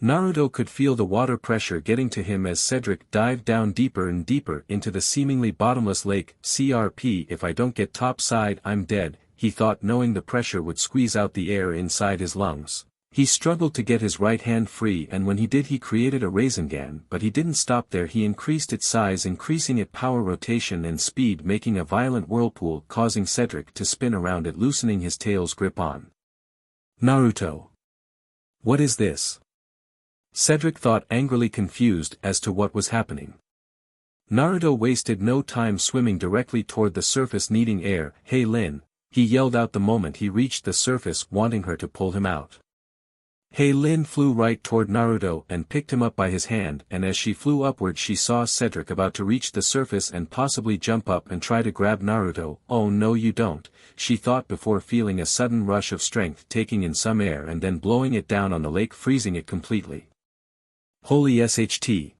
Naruto could feel the water pressure getting to him as Cedric dived down deeper and deeper into the seemingly bottomless lake. CRP, if I don't get topside I'm dead, he thought, knowing the pressure would squeeze out the air inside his lungs. He struggled to get his right hand free, and when he did he created a Rasengan, but he didn't stop there. He increased its size, increasing its power, rotation and speed, making a violent whirlpool, causing Cedric to spin around it, loosening his tail's grip on Naruto. What is this? Cedric thought, angrily confused as to what was happening. Naruto wasted no time swimming directly toward the surface, needing air. Hey Lin, he yelled out the moment he reached the surface, wanting her to pull him out. Hey Lin flew right toward Naruto and picked him up by his hand, and as she flew upward she saw Cedric about to reach the surface and possibly jump up and try to grab Naruto. Oh no you don't, she thought before feeling a sudden rush of strength, taking in some air and then blowing it down on the lake, freezing it completely. Holy SHT.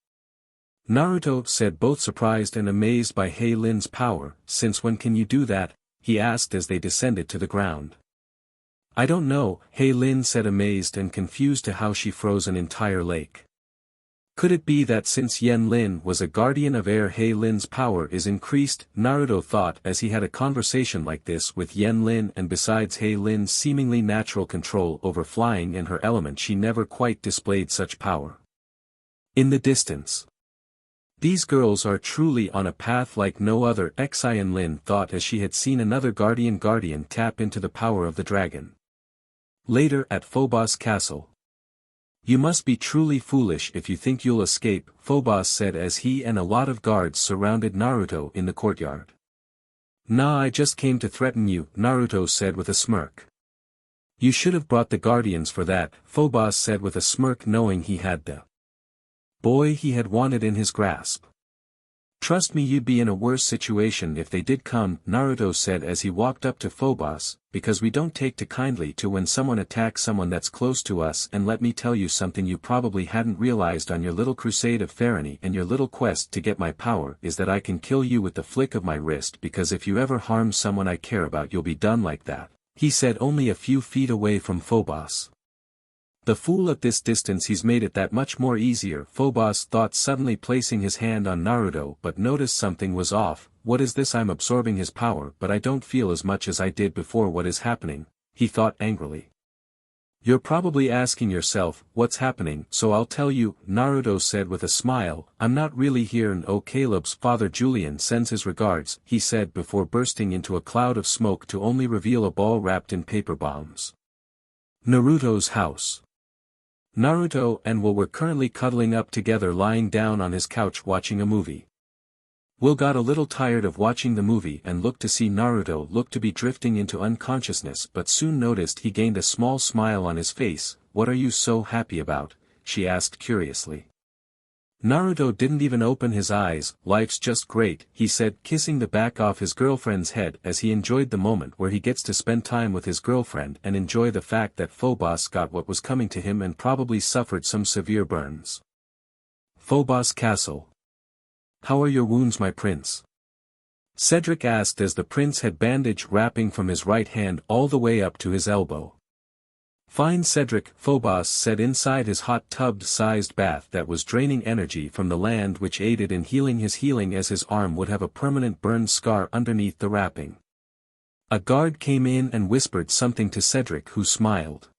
Naruto said, both surprised and amazed by Hey Lin's power. Since when can you do that? He asked as they descended to the ground. I don't know, Hey Lin said, amazed and confused to how she froze an entire lake. Could it be that since Yen Lin was a guardian of air Hey Lin's power is increased? Naruto thought as he had a conversation like this with Yen Lin, and besides Hey Lin's seemingly natural control over flying and her element, she never quite displayed such power. In the distance. These girls are truly on a path like no other. Yen Lin thought as she had seen another guardian tap into the power of the dragon. Later at Phobos Castle. You must be truly foolish if you think you'll escape, Phobos said as he and a lot of guards surrounded Naruto in the courtyard. Nah, I just came to threaten you, Naruto said with a smirk. You should have brought the guardians for that, Phobos said with a smirk, knowing he had the boy he had wanted in his grasp. Trust me, you'd be in a worse situation if they did come, Naruto said as he walked up to Phobos, because we don't take too kindly to when someone attacks someone that's close to us. And let me tell you something you probably hadn't realized on your little crusade of Farony and your little quest to get my power is that I can kill you with the flick of my wrist, because if you ever harm someone I care about you'll be done like that, he said, only a few feet away from Phobos. The fool, at this distance he's made it that much more easier, Phobos thought, suddenly placing his hand on Naruto, but noticed something was off. What is this? I'm absorbing his power but I don't feel as much as I did before. What is happening? He thought angrily. You're probably asking yourself, what's happening? So I'll tell you, Naruto said with a smile. I'm not really here, and oh, Caleb's father Julian sends his regards, he said before bursting into a cloud of smoke to only reveal a ball wrapped in paper bombs. Naruto's house. Naruto and Will were currently cuddling up together, lying down on his couch watching a movie. Will got a little tired of watching the movie and looked to see Naruto look to be drifting into unconsciousness, but soon noticed he gained a small smile on his face. What are you so happy about? She asked curiously. Naruto didn't even open his eyes. Life's just great, he said, kissing the back off his girlfriend's head as he enjoyed the moment where he gets to spend time with his girlfriend and enjoy the fact that Phobos got what was coming to him and probably suffered some severe burns. Phobos Castle. How are your wounds, my prince? Cedric asked as the prince had bandage wrapping from his right hand all the way up to his elbow. Fine, Cedric, Phobos said inside his hot tub-sized bath that was draining energy from the land, which aided in healing as his arm would have a permanent burned scar underneath the wrapping. A guard came in and whispered something to Cedric, who smiled.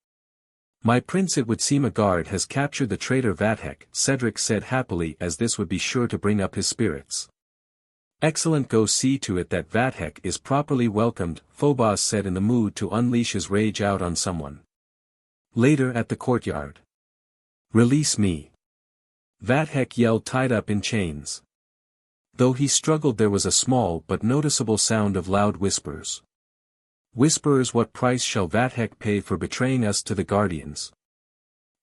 My prince, it would seem a guard has captured the traitor V.I.T.C.H, Cedric said happily, as this would be sure to bring up his spirits. Excellent, go see to it that V.I.T.C.H is properly welcomed, Phobos said in the mood to unleash his rage out on someone. Later at the courtyard. Release me. V.I.T.C.H yelled, tied up in chains. Though he struggled, there was a small but noticeable sound of loud whispers. Whisperers, what price shall V.I.T.C.H pay for betraying us to the Guardians?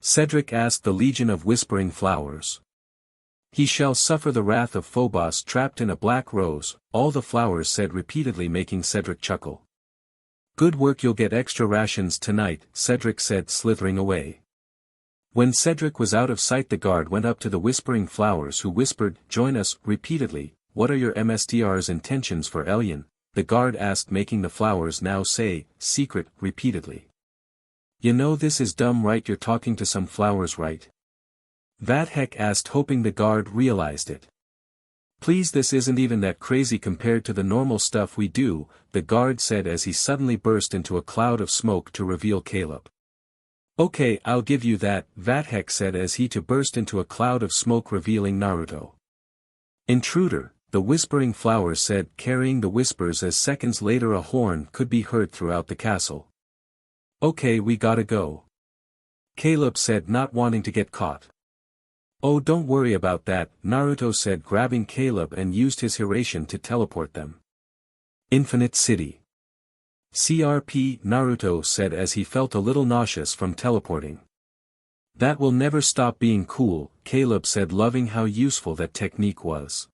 Cedric asked the Legion of Whispering Flowers. He shall suffer the wrath of Phobos trapped in a black rose, all the flowers said repeatedly, making Cedric chuckle. Good work, you'll get extra rations tonight, Cedric said, slithering away. When Cedric was out of sight, the guard went up to the Whispering Flowers, who whispered, join us, repeatedly. What are your MSTR's intentions for Elian? The guard asked, making the flowers now say, secret, repeatedly. You know this is dumb, right? You're talking to some flowers, right? V.I.T.C.H asked, hoping the guard realized it. Please, this isn't even that crazy compared to the normal stuff we do, the guard said as he suddenly burst into a cloud of smoke to reveal Caleb. Okay, I'll give you that, V.I.T.C.H said as he too burst into a cloud of smoke revealing Naruto. Intruder, the Whispering Flowers said, carrying the whispers, as seconds later a horn could be heard throughout the castle. Okay, we gotta go. Caleb said, not wanting to get caught. Oh, don't worry about that, Naruto said, grabbing Caleb, and used his Hiraishin to teleport them. Infinite City. CRP, Naruto said as he felt a little nauseous from teleporting. That will never stop being cool, Caleb said, loving how useful that technique was.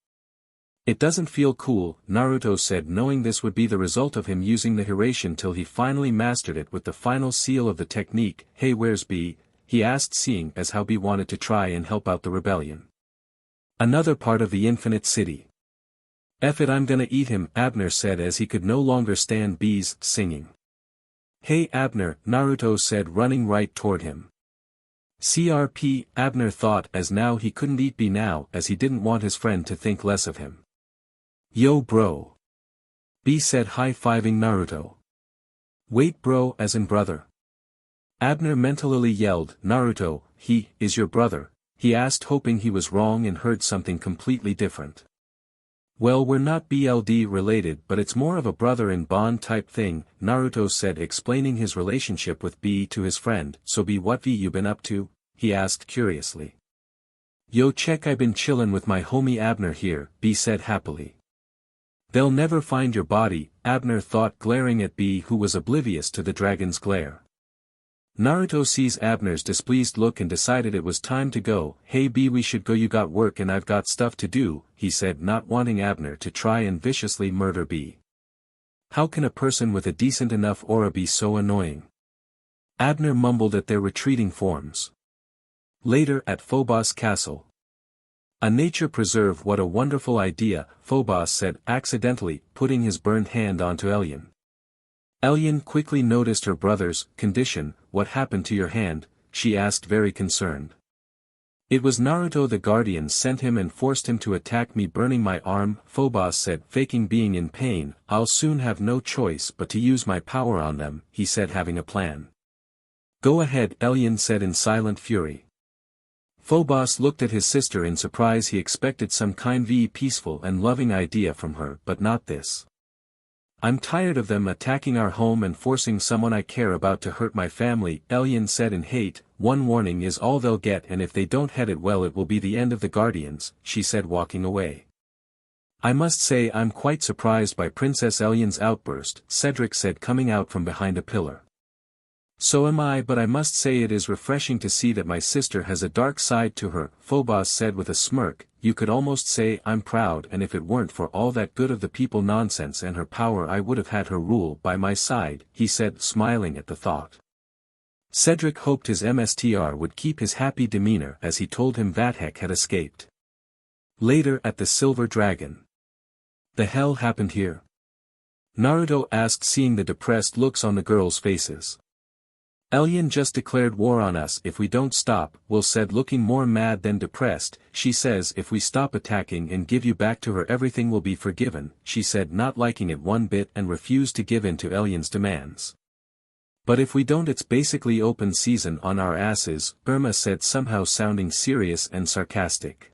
It doesn't feel cool, Naruto said, knowing this would be the result of him using the Hiraishin till he finally mastered it with the final seal of the technique. Hey, where's B? He asked, seeing as how B wanted to try and help out the rebellion. Another part of the Infinite City. F it, I'm gonna eat him, Abner said as he could no longer stand B's singing. Hey Abner, Naruto said, running right toward him. CRP, Abner thought, as now he couldn't eat B now, as he didn't want his friend to think less of him. Yo bro. B said, high-fiving Naruto. Wait bro, as in brother. Abner mentally yelled, Naruto, he is your brother, he asked, hoping he was wrong and heard something completely different. Well, we're not BLD related, but it's more of a brother-in-bond type thing, Naruto said, explaining his relationship with B to his friend. So B, what V you been up to? He asked curiously. Yo check, I been chillin' with my homie Abner here, B said happily. They'll never find your body, Abner thought, glaring at B, who was oblivious to the dragon's glare. Naruto sees Abner's displeased look and decided it was time to go. Hey B, we should go, you got work and I've got stuff to do, he said, not wanting Abner to try and viciously murder B. How can a person with a decent enough aura be so annoying? Abner mumbled at their retreating forms. Later at Phobos Castle. A nature preserve, what a wonderful idea, Phobos said, accidentally putting his burned hand onto Elian. Elian quickly noticed her brother's condition. What happened to your hand? She asked, very concerned. It was Naruto, the guardian sent him and forced him to attack me, burning my arm, Phobos said, faking being in pain. I'll soon have no choice but to use my power on them, he said, having a plan. Go ahead, Elian said in silent fury. Phobos looked at his sister in surprise. He expected some kind of peaceful and loving idea from her, but not this. I'm tired of them attacking our home and forcing someone I care about to hurt my family, Elian said in hate. One warning is all they'll get, and if they don't head it well, it will be the end of the Guardians, she said, walking away. I must say I'm quite surprised by Princess Elian's outburst, Cedric said, coming out from behind a pillar. So am I, but I must say it is refreshing to see that my sister has a dark side to her, Phobos said with a smirk. You could almost say I'm proud, and if it weren't for all that good of the people nonsense and her power I would have had her rule by my side, he said, smiling at the thought. Cedric hoped his MSTR would keep his happy demeanor as he told him Vathek had escaped. Later at the Silver Dragon. The hell happened here? Naruto asked, seeing the depressed looks on the girls' faces. Elyon just declared war on us if we don't stop, Will said, looking more mad than depressed. She says if we stop attacking and give you back to her everything will be forgiven, she said, not liking it one bit and refused to give in to Elyon's demands. But if we don't it's basically open season on our asses, Irma said, somehow sounding serious and sarcastic.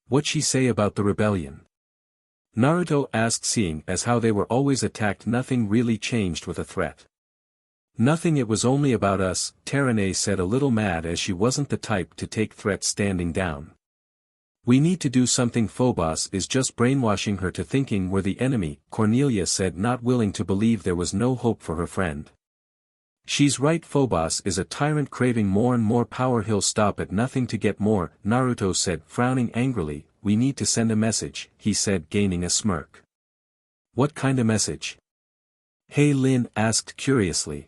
What'd she say about the rebellion? Naruto asked, seeing as how they were always attacked nothing really changed with a threat. Nothing, it was only about us, Terane said, a little mad as she wasn't the type to take threats standing down. We need to do something. Phobos is just brainwashing her to thinking we're the enemy, Cornelia said, not willing to believe there was no hope for her friend. She's right, Phobos is a tyrant craving more and more power, he'll stop at nothing to get more, Naruto said, frowning angrily. We need to send a message, he said, gaining a smirk. What kind of message? Hey Lin asked curiously.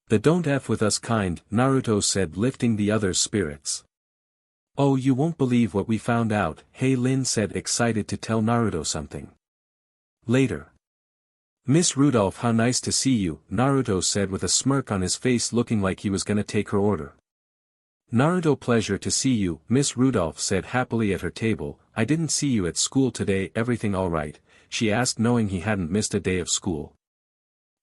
The don't F with us kind, Naruto said, lifting the other's spirits. Oh, you won't believe what we found out, Hey Lin said, excited to tell Naruto something. Later. Miss Rudolph, how nice to see you, Naruto said with a smirk on his face, looking like he was gonna take her order. Naruto, pleasure to see you, Miss Rudolph said happily at her table. I didn't see you at school today, everything alright? She asked, knowing he hadn't missed a day of school.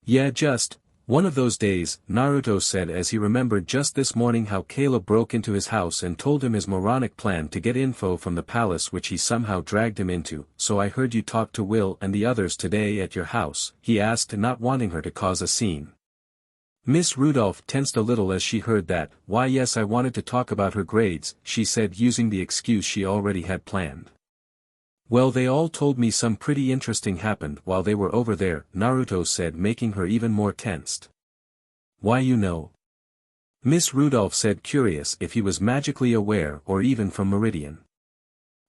Yeah, just one of those days, Naruto said as he remembered just this morning how Kayla broke into his house and told him his moronic plan to get info from the palace, which he somehow dragged him into. So I heard you talk to Will and the others today at your house, he asked, not wanting her to cause a scene. Miss Rudolph tensed a little as she heard that. Why yes, I wanted to talk about her grades, she said, using the excuse she already had planned. Well, they all told me some pretty interesting happened while they were over there, Naruto said, making her even more tensed. Why, you know? Miss Rudolph said, curious if he was magically aware or even from Meridian.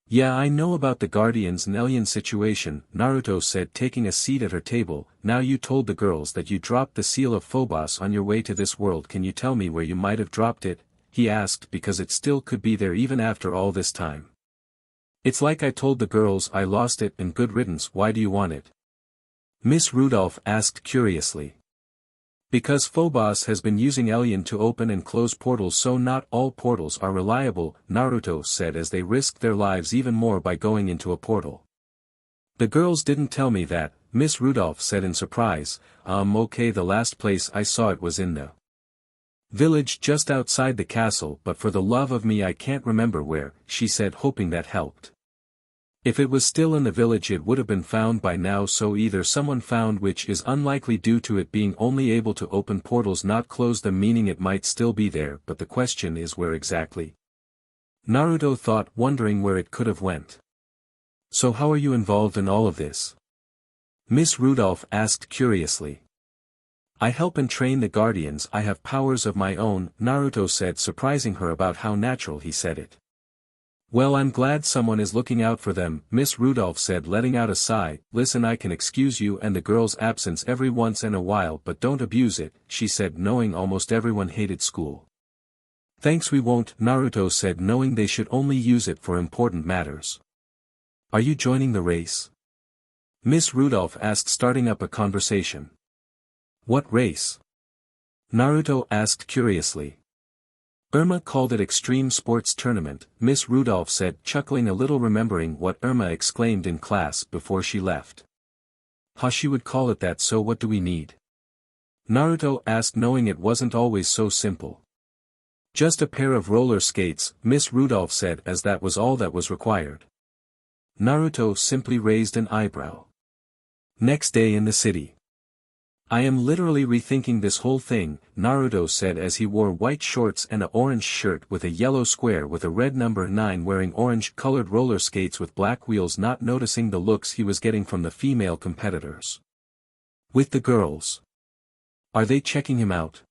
Yeah, I know about the Guardians and Elyon situation, Naruto said, taking a seat at her table. Now you told the girls that you dropped the seal of Phobos on your way to this world. Can you tell me where you might have dropped it? He asked, because it still could be there even after all this time. It's like I told the girls I lost it and good riddance. Why do you want it? Miss Rudolph asked curiously. Because Phobos has been using Elyon to open and close portals, so not all portals are reliable, Naruto said as they risked their lives even more by going into a portal. The girls didn't tell me that, Miss Rudolph said in surprise. Okay, the last place I saw it was in the village just outside the castle, but for the love of me I can't remember where, she said, hoping that helped. If it was still in the village it would have been found by now, so either someone found, which is unlikely due to it being only able to open portals not close them, meaning it might still be there, but the question is where exactly? Naruto thought, wondering where it could have went. So how are you involved in all of this? Miss Rudolph asked curiously. I help and train the Guardians. I have powers of my own, Naruto said, surprising her about how natural he said it. Well, I'm glad someone is looking out for them, Miss Rudolph said, letting out a sigh. Listen, I can excuse you and the girls' absence every once in a while, but don't abuse it, she said, knowing almost everyone hated school. Thanks, we won't, Naruto said, knowing they should only use it for important matters. Are you joining the race? Miss Rudolph asked, starting up a conversation. What race? Naruto asked curiously. Irma called it Extreme Sports Tournament, Miss Rudolph said, chuckling a little, remembering what Irma exclaimed in class before she left. How she would call it that. So what do we need? Naruto asked, knowing it wasn't always so simple. Just a pair of roller skates, Miss Rudolph said, as that was all that was required. Naruto simply raised an eyebrow. Next day in the city. I am literally rethinking this whole thing, Naruto said as he wore white shorts and an orange shirt with a yellow square with a red number 9, wearing orange-colored roller skates with black wheels, not noticing the looks he was getting from the female competitors. With the girls. Are they checking him out?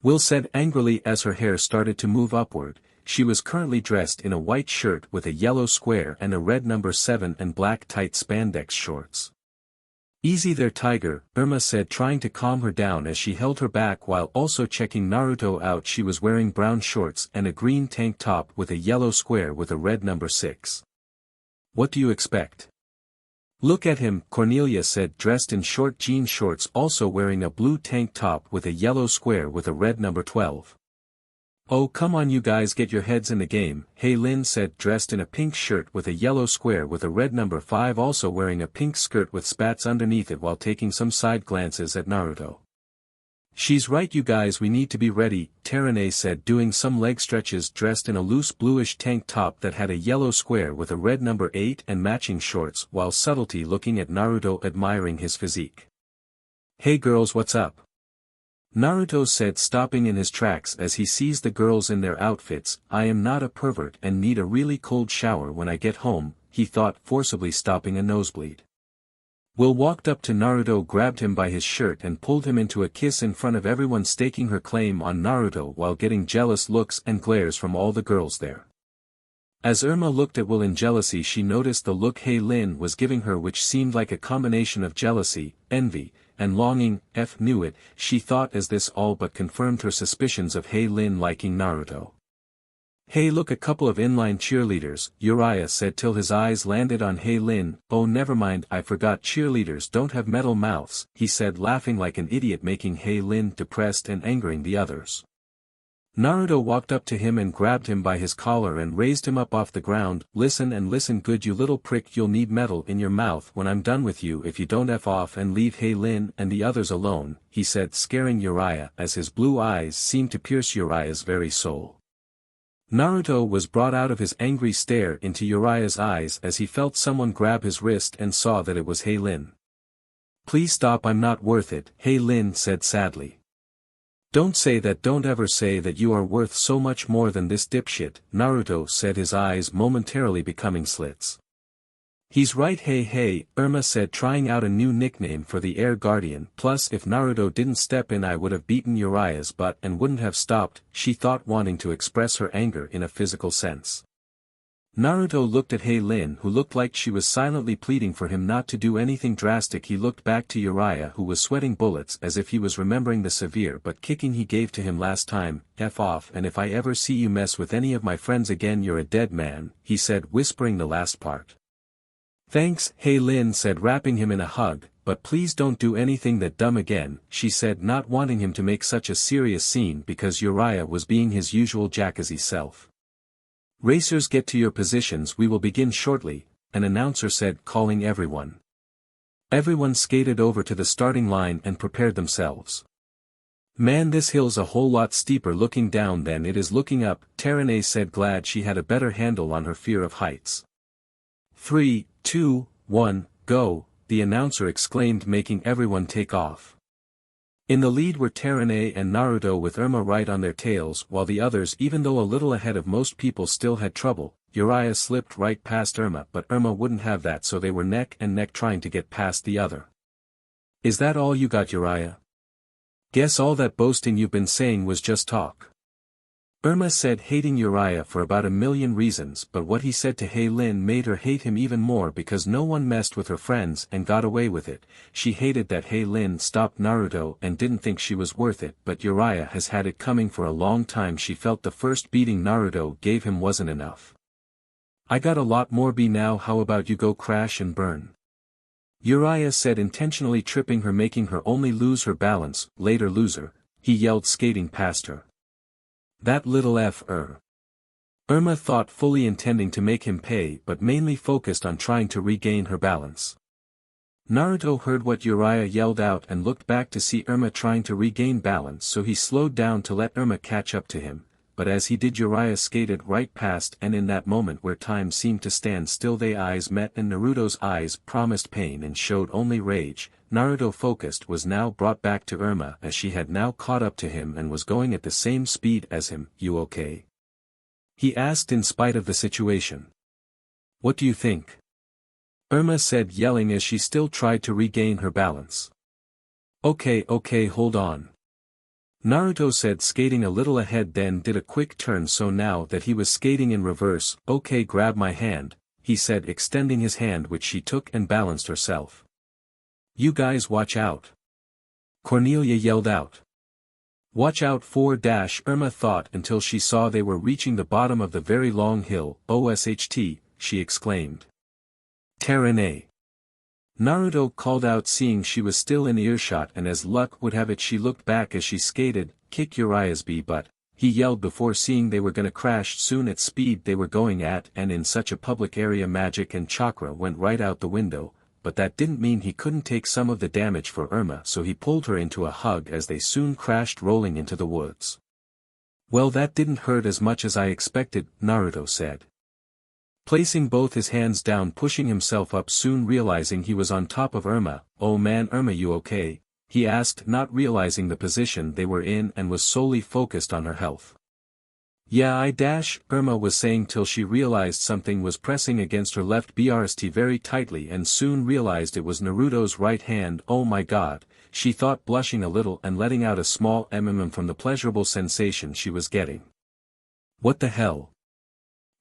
Will said angrily as her hair started to move upward. She was currently dressed in a white shirt with a yellow square and a red number 7 and black tight spandex shorts. Easy there tiger, Irma said trying to calm her down as she held her back while also checking Naruto out. She was wearing brown shorts and a green tank top with a yellow square with a red number 6. What do you expect? Look at him, Cornelia said dressed in short jean shorts also wearing a blue tank top with a yellow square with a red number 12. Oh come on you guys get your heads in the game, Lin said dressed in a pink shirt with a yellow square with a red number 5 also wearing a pink skirt with spats underneath it while taking some side glances at Naruto. She's right you guys we need to be ready, Terane said doing some leg stretches dressed in a loose bluish tank top that had a yellow square with a red number 8 and matching shorts while subtlety looking at Naruto admiring his physique. Hey girls what's up? Naruto said stopping in his tracks as he sees the girls in their outfits. I am not a pervert and need a really cold shower when I get home, he thought forcibly stopping a nosebleed. Will walked up to Naruto grabbed him by his shirt and pulled him into a kiss in front of everyone staking her claim on Naruto while getting jealous looks and glares from all the girls there. As Irma looked at Will in jealousy she noticed the look Lin was giving her which seemed like a combination of jealousy, envy, and longing. Knew it, she thought as this all but confirmed her suspicions of Lin liking Naruto. Hey look a couple of inline cheerleaders, Uriah said till his eyes landed on Lin. Oh never mind I forgot cheerleaders don't have metal mouths, he said laughing like an idiot making Lin depressed and angering the others. Naruto walked up to him and grabbed him by his collar and raised him up off the ground. Listen and listen good you little prick you'll need metal in your mouth when I'm done with you if you don't F off and leave Lin and the others alone, he said scaring Uriah as his blue eyes seemed to pierce Uriah's very soul. Naruto was brought out of his angry stare into Uriah's eyes as he felt someone grab his wrist and saw that it was Lin. Please stop I'm not worth it, Lin said sadly. Don't say that don't ever say that you are worth so much more than this dipshit, Naruto said his eyes momentarily becoming slits. He's right hey, Irma said trying out a new nickname for the Air Guardian plus if Naruto didn't step in I would have beaten Uriah's butt and wouldn't have stopped, she thought wanting to express her anger in a physical sense. Naruto looked at Lin who looked like she was silently pleading for him not to do anything drastic. He looked back to Uriah who was sweating bullets as if he was remembering the severe but kicking he gave to him last time. F off and if I ever see you mess with any of my friends again you're a dead man, he said whispering the last part. Thanks, Lin said wrapping him in a hug, but please don't do anything that dumb again, she said not wanting him to make such a serious scene because Uriah was being his usual jackassy self. Racers get to your positions we will begin shortly, an announcer said calling everyone. Everyone skated over to the starting line and prepared themselves. Man this hill's a whole lot steeper looking down than it is looking up, Terane said glad she had a better handle on her fear of heights. 3, 2, 1, go, the announcer exclaimed making everyone take off. In the lead were Terane and Naruto with Irma right on their tails while the others even though a little ahead of most people still had trouble. Uriah slipped right past Irma but Irma wouldn't have that so they were neck and neck trying to get past the other. Is that all you got Uriah? Guess all that boasting you've been saying was just talk. Irma said hating Uriah for about a million reasons but what he said to Lin made her hate him even more because no one messed with her friends and got away with it. She hated that Lin stopped Naruto and didn't think she was worth it but Uriah has had it coming for a long time. She felt the first beating Naruto gave him wasn't enough. I got a lot more B now how about you go crash and burn? Uriah said intentionally tripping her making her only lose her balance. Later loser, he yelled skating past her. That little Irma thought fully intending to make him pay but mainly focused on trying to regain her balance. Naruto heard what Uriah yelled out and looked back to see Irma trying to regain balance so he slowed down to let Irma catch up to him, but as he did Uriah skated right past and in that moment where time seemed to stand still their eyes met and Naruto's eyes promised pain and showed only rage. Naruto focused was now brought back to Irma as she had now caught up to him and was going at the same speed as him. You okay? He asked in spite of the situation. What do you think? Irma said yelling as she still tried to regain her balance. Okay hold on. Naruto said, skating a little ahead, then did a quick turn so now that he was skating in reverse. Okay, grab my hand, he said, extending his hand, which she took and balanced herself. You guys watch out. Cornelia yelled out. Watch out for Irma thought until she saw they were reaching the bottom of the very long hill. OSHT, she exclaimed. Terene. Naruto called out, seeing she was still in earshot, and as luck would have it she looked back as she skated. Kick Uriah's butt, he yelled before seeing they were gonna crash soon at speed they were going at, and in such a public area magic and chakra went right out the window, but that didn't mean he couldn't take some of the damage for Irma, so he pulled her into a hug as they soon crashed rolling into the woods. Well, that didn't hurt as much as I expected, Naruto said. Placing both his hands down, pushing himself up, soon realizing he was on top of Irma. Oh man, Irma, you okay? He asked, not realizing the position they were in and was solely focused on her health. Yeah, Irma was saying till she realized something was pressing against her left breast very tightly and soon realized it was Naruto's right hand. Oh my god, she thought, blushing a little and letting out a small from the pleasurable sensation she was getting. What the hell?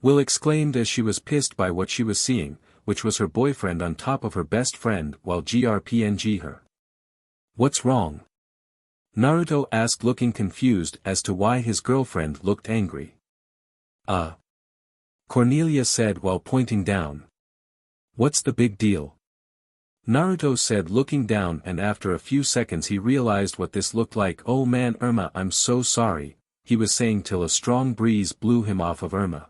Will exclaimed as she was pissed by what she was seeing, which was her boyfriend on top of her best friend while grpng her. What's wrong? Naruto asked, looking confused as to why his girlfriend looked angry. Cornelia said while pointing down. What's the big deal? Naruto said, looking down, and after a few seconds he realized what this looked like. Oh man, Irma, I'm so sorry, he was saying till a strong breeze blew him off of Irma.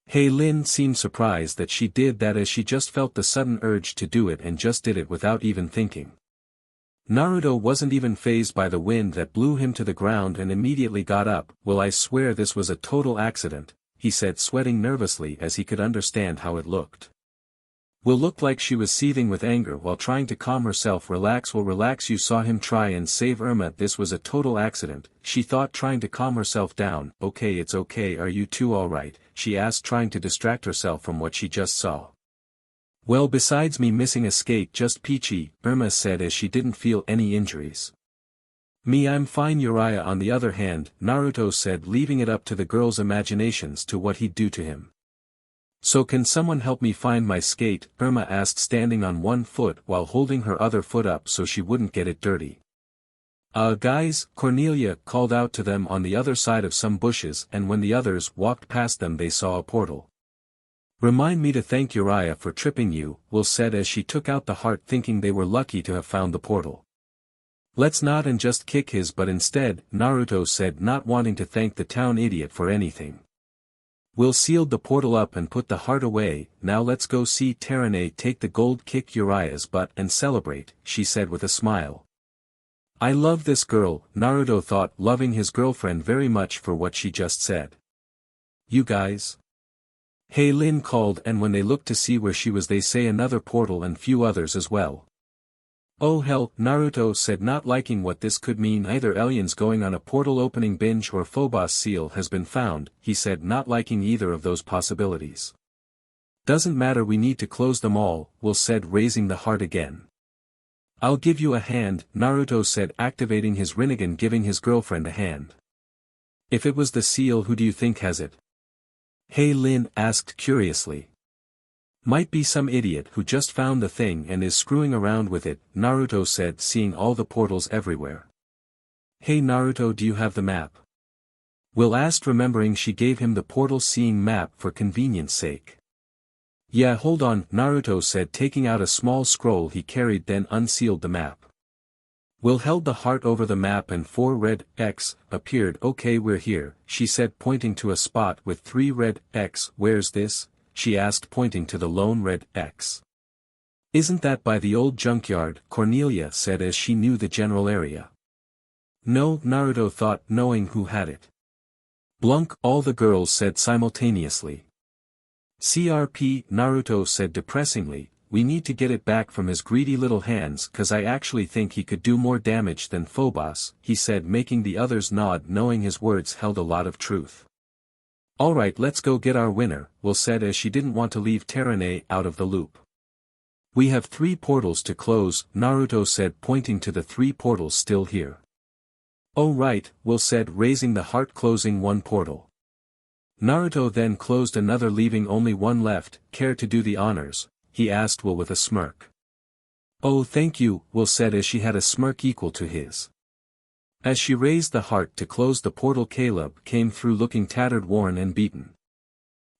Hey Lin seemed surprised that she did that, as she just felt the sudden urge to do it and just did it without even thinking. Naruto wasn't even fazed by the wind that blew him to the ground and immediately got up. Well, I swear this was a total accident, he said, sweating nervously as he could understand how it looked. Will looked like she was seething with anger while trying to calm herself. Relax, Will, relax, you saw him try and save Irma. This was a total accident, she thought, trying to calm herself down. Okay, it's okay, are you two alright? She asked, trying to distract herself from what she just saw. Well, besides me missing a skate, just peachy, Irma said as she didn't feel any injuries. Me, I'm fine. Uriah on the other hand, Naruto said, leaving it up to the girl's imaginations to what he'd do to him. So can someone help me find my skate? Irma asked, standing on one foot while holding her other foot up so she wouldn't get it dirty. Guys, Cornelia called out to them on the other side of some bushes, and when the others walked past them they saw a portal. Remind me to thank Uriah for tripping you, Will said as she took out the heart, thinking they were lucky to have found the portal. Let's not and just kick his butt instead, Naruto said, not wanting to thank the town idiot for anything. Will sealed the portal up and put the heart away. Now let's go see Terene take the gold, kick Uriah's butt and celebrate, she said with a smile. I love this girl, Naruto thought, loving his girlfriend very much for what she just said. You guys? Hey Lin called, and when they looked to see where she was they say another portal and few others as well. Oh hell, Naruto said, not liking what this could mean. Either aliens going on a portal opening binge or Phobos seal has been found, he said, not liking either of those possibilities. Doesn't matter, we need to close them all, Will said, raising the heart again. I'll give you a hand, Naruto said, activating his Rinnegan, giving his girlfriend a hand. If it was the seal, who do you think has it? Hey Lin asked curiously. Might be some idiot who just found the thing and is screwing around with it, Naruto said, seeing all the portals everywhere. Hey Naruto, do you have the map? Will asked, remembering she gave him the portal seeing map for convenience sake. Yeah, hold on, Naruto said, taking out a small scroll he carried, then unsealed the map. Will held the heart over the map and 4 red X appeared. Okay, we're here, she said, pointing to a spot with 3 red X. Where's this? She asked, pointing to the lone red X. Isn't that by the old junkyard? Cornelia said as she knew the general area. No, Naruto thought, knowing who had it. Blunk, all the girls said simultaneously. CRP, Naruto said depressingly, we need to get it back from his greedy little hands, cause I actually think he could do more damage than Phobos, he said, making the others nod, knowing his words held a lot of truth. Alright, let's go get our winner, Will said as she didn't want to leave Terene out of the loop. We have 3 portals to close, Naruto said, pointing to the 3 portals still here. "Oh right," Will said, raising the heart, closing one portal. Naruto then closed another, leaving only one left. "Care to do the honors?" he asked Will with a smirk. "Oh thank you," Will said as she had a smirk equal to his. As she raised the heart to close the portal, Caleb came through looking tattered, worn and beaten.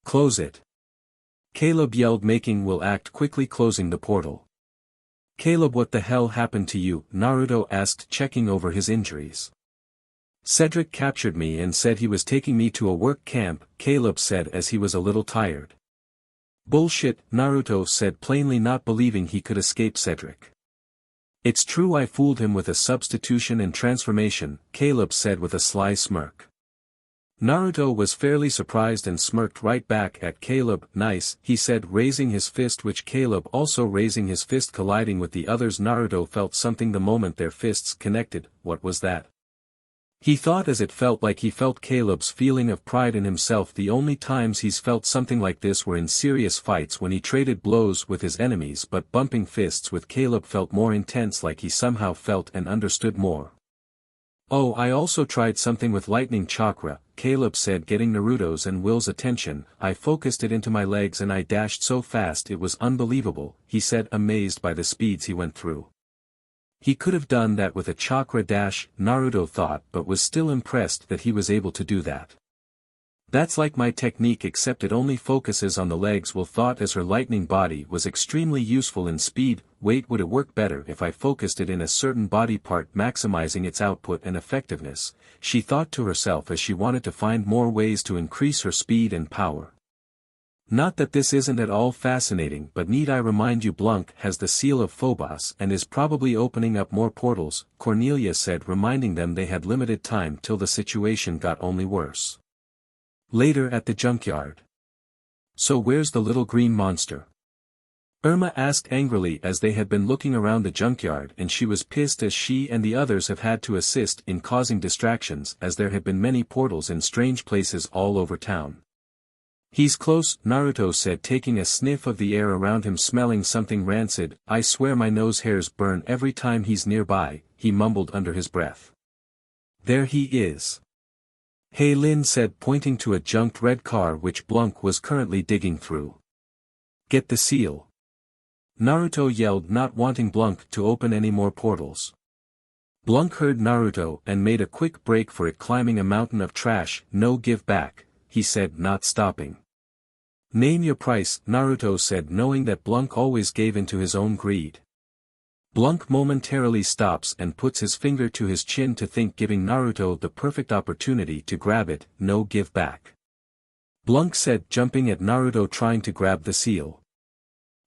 "Close it!" Caleb yelled, making Will act quickly, closing the portal. "Caleb, what the hell happened to you?" Naruto asked, checking over his injuries. "Cedric captured me and said he was taking me to a work camp," Caleb said as he was a little tired. "Bullshit," Naruto said, plainly not believing he could escape Cedric. "It's true, I fooled him with a substitution and transformation," Caleb said with a sly smirk. Naruto was fairly surprised and smirked right back at Caleb. "Nice," he said, raising his fist, which Caleb also raising his fist, colliding with the others. Naruto felt something the moment their fists connected. What was that? He thought, as it felt like he felt Caleb's feeling of pride in himself. The only times he's felt something like this were in serious fights when he traded blows with his enemies, but bumping fists with Caleb felt more intense, like he somehow felt and understood more. "Oh, I also tried something with lightning chakra," Caleb said, getting Naruto's and Will's attention. "I focused it into my legs and I dashed so fast it was unbelievable," he said, amazed by the speeds he went through. He could have done that with a chakra dash, Naruto thought, but was still impressed that he was able to do that. "That's like my technique, except it only focuses on the legs," Will thought, as her lightning body was extremely useful in speed. "Wait, would it work better if I focused it in a certain body part, maximizing its output and effectiveness?" she thought to herself as she wanted to find more ways to increase her speed and power. "Not that this isn't at all fascinating, but need I remind you, Blunk has the seal of Phobos and is probably opening up more portals," Cornelia said, reminding them they had limited time till the situation got only worse. Later at the junkyard. "So where's the little green monster?" Irma asked angrily, as they had been looking around the junkyard and she was pissed as she and the others have had to assist in causing distractions, as there had been many portals in strange places all over town. "He's close," Naruto said, taking a sniff of the air around him, smelling something rancid. "I swear my nose hairs burn every time he's nearby," he mumbled under his breath. "There he is." Hey Lin said, pointing to a junked red car which Blunk was currently digging through. "Get the seal," Naruto yelled, not wanting Blunk to open any more portals. Blunk heard Naruto and made a quick break for it, climbing a mountain of trash. "No, give back," he said, not stopping. "Name your price," Naruto said, knowing that Blunk always gave in to his own greed. Blunk momentarily stops and puts his finger to his chin to think, giving Naruto the perfect opportunity to grab it. "No, give back," Blunk said, jumping at Naruto, trying to grab the seal.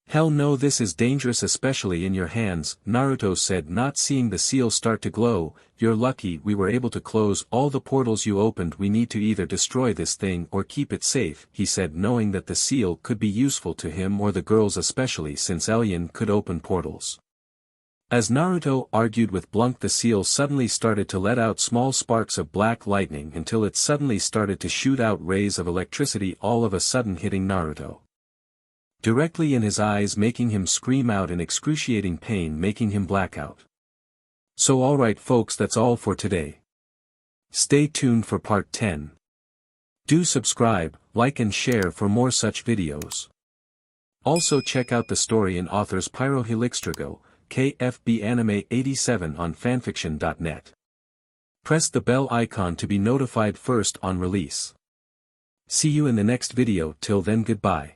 "Hell no, this is dangerous, especially in your hands," Naruto said, not seeing the seal start to glow. "You're lucky we were able to close all the portals you opened. We need to either destroy this thing or keep it safe," he said, knowing that the seal could be useful to him or the girls, especially since Elian could open portals. As Naruto argued with Blunk, the seal suddenly started to let out small sparks of black lightning until it suddenly started to shoot out rays of electricity, all of a sudden hitting Naruto directly in his eyes, making him scream out in excruciating pain, making him black out. So alright folks, that's all for today. Stay tuned for part 10. Do subscribe, like and share for more such videos. Also check out the story and authors pyrohelixdrago, KFB Anime 87 on fanfiction.net. Press the bell icon to be notified first on release. See you in the next video. Till then, goodbye.